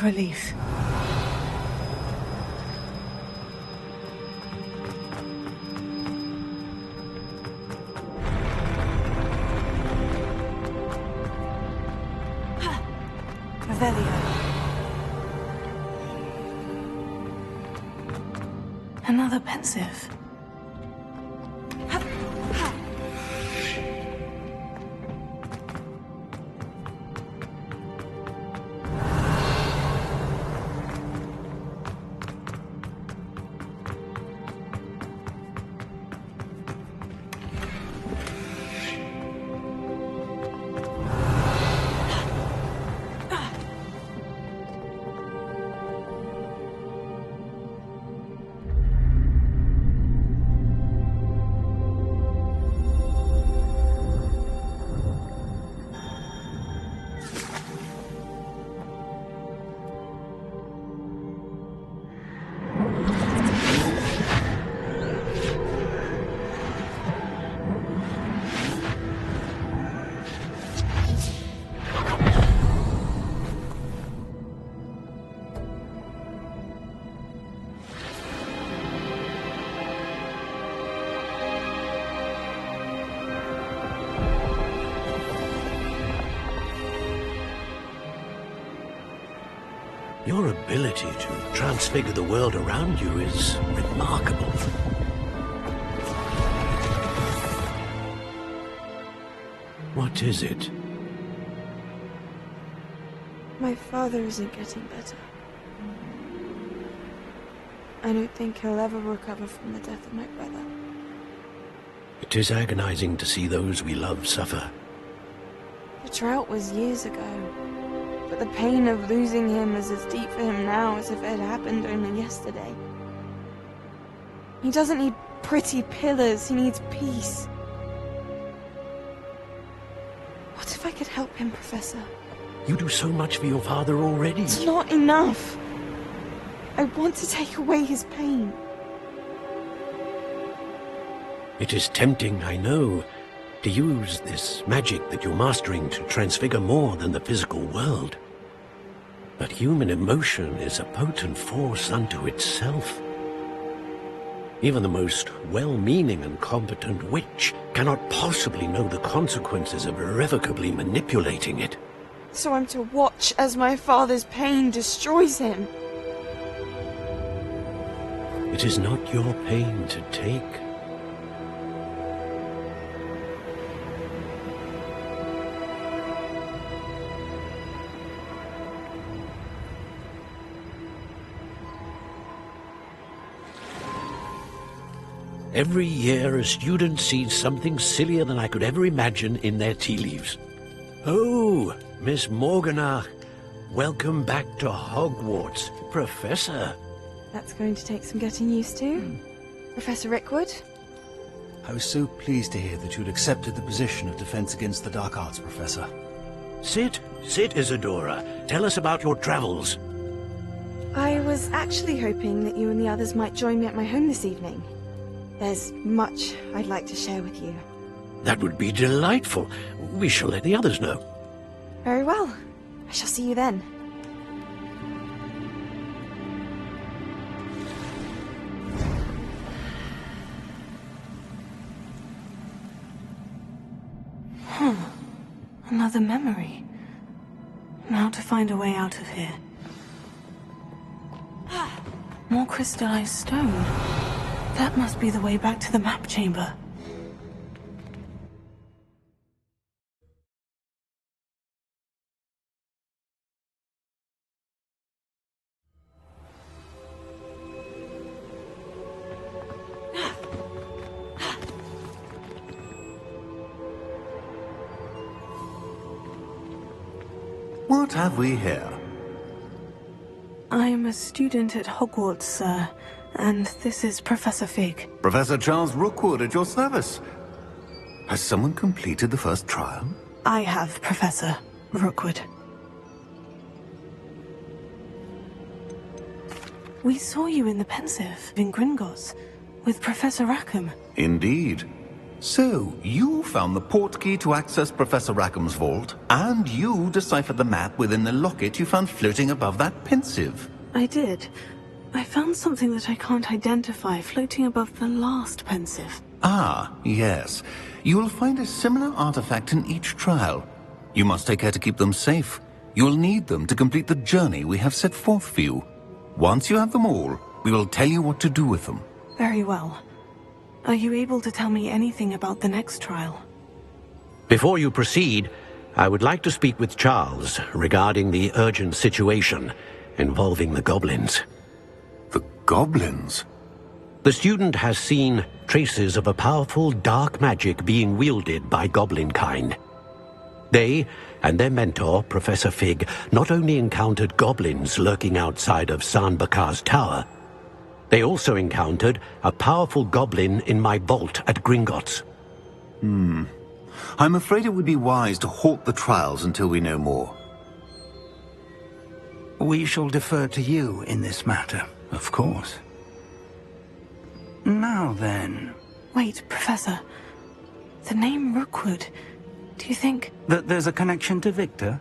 relief. Revelio. Another pensive. Your ability to transfigure the world around you is remarkable. What is it? My father isn't getting better. I don't think he'll ever recover from the death of my brother. It is agonizing to see those we love suffer. The drought was years ago, but the pain of losing him is as deep for him now as if it had happened only yesterday. He doesn't need pretty pillars, he needs peace. What if I could help him, Professor? You do so much for your father already. It's not enough. I want to take away his pain. It is tempting, I know, to use this magic that you're mastering to transfigure more than the physical world. But human emotion is a potent force unto itself. Even the most well-meaning and competent witch cannot possibly know the consequences of irrevocably manipulating it. So I'm to watch as my father's pain destroys him. It is not your pain to take. Every year, a student sees something sillier than I could ever imagine in their tea leaves. Oh, Miss Morganach, welcome back to Hogwarts, Professor. That's going to take some getting used to. Professor Rickwood? I was so pleased to hear that you'd accepted the position of Defense Against the Dark Arts, Professor. Sit, Isadora. Tell us about your travels. I was actually hoping that you and the others might join me at my home this evening. There's much I'd like to share with you. That would be delightful. We shall let the others know. Very well. I shall see you then. Another memory. Now to find a way out of here. More crystallized stone. That must be the way back to the map chamber. What have we here? I'm a student at Hogwarts, sir, and this is Professor Fig. Professor Charles Rookwood at your service. Has someone completed the first trial? I have, Professor Rookwood. We saw you in the Pensive in Gringotts with Professor Rackham. Indeed. So, you found the port key to access Professor Rackham's vault, and you deciphered the map within the locket you found floating above that pensive. I did. I found something that I can't identify floating above the last pensive. Ah, yes. You will find a similar artifact in each trial. You must take care to keep them safe. You will need them to complete the journey we have set forth for you. Once you have them all, we will tell you what to do with them. Very well. Are you able to tell me anything about the next trial? Before you proceed, I would like to speak with Charles regarding the urgent situation involving the goblins. The goblins? The student has seen traces of a powerful dark magic being wielded by goblin kind. They and their mentor, Professor Fig, not only encountered goblins lurking outside of San Bakar's tower, they also encountered a powerful goblin in my vault at Gringotts. I'm afraid it would be wise to halt the trials until we know more. We shall defer to you in this matter, of course. Now then... Wait, Professor. The name Rookwood. Do you think... that there's a connection to Victor?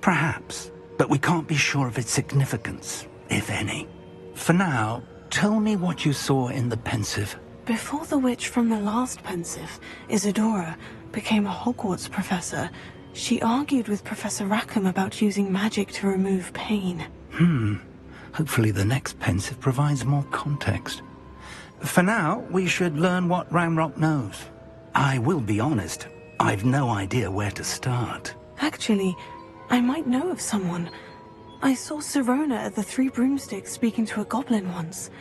Perhaps, but we can't be sure of its significance, if any. For now, tell me what you saw in the pensive. Before the witch from the last pensive, Isadora, became a Hogwarts professor, she argued with Professor Rackham about using magic to remove pain. Hopefully the next pensive provides more context. For now, we should learn what Ramrock knows. I will be honest, I've no idea where to start. Actually, I might know of someone. I saw Sirona at the Three Broomsticks speaking to a goblin once.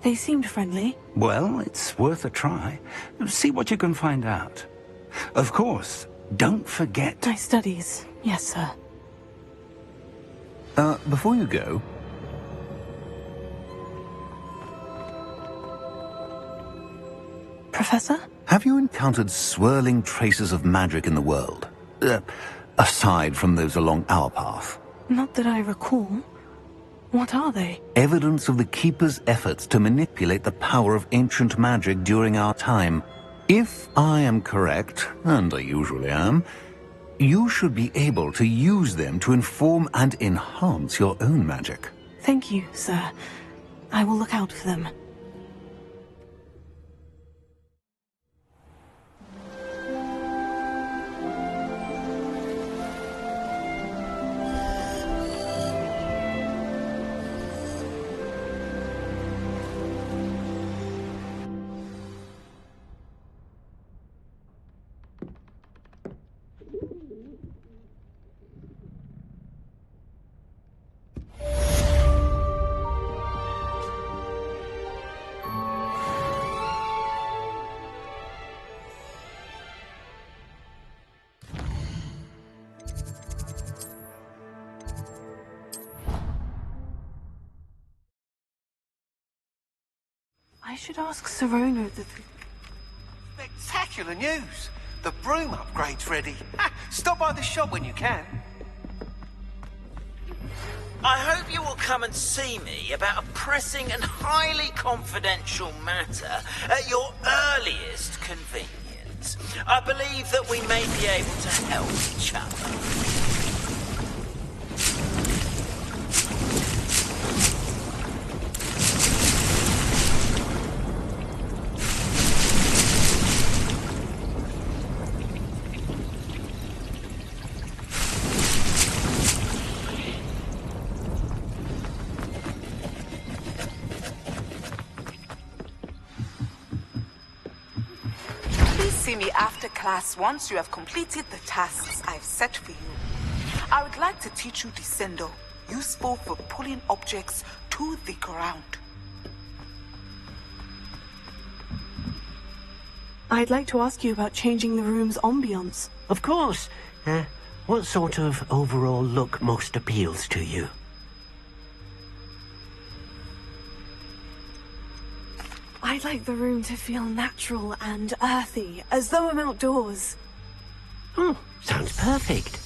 They seemed friendly. Well, it's worth a try. See what you can find out. Of course, don't forget... My studies, yes, sir. Before you go... Professor? Have you encountered swirling traces of magic in the world? Aside from those along our path? Not that I recall. What are they? Evidence of the Keeper's efforts to manipulate the power of ancient magic during our time. If I am correct, and I usually am, you should be able to use them to inform and enhance your own magic. Thank you, sir. I will look out for them. I should ask Sirona the... Spectacular news! The broom upgrade's ready. Stop by the shop when you can. I hope you will come and see me about a pressing and highly confidential matter at your earliest convenience. I believe that we may be able to help each other. See me after class once you have completed the tasks I've set for you. I would like to teach you Descendo, useful for pulling objects to the ground. I'd like to ask you about changing the room's ambience. Of course. What sort of overall look most appeals to you? I'd like the room to feel natural and earthy, as though I'm outdoors. Sounds perfect.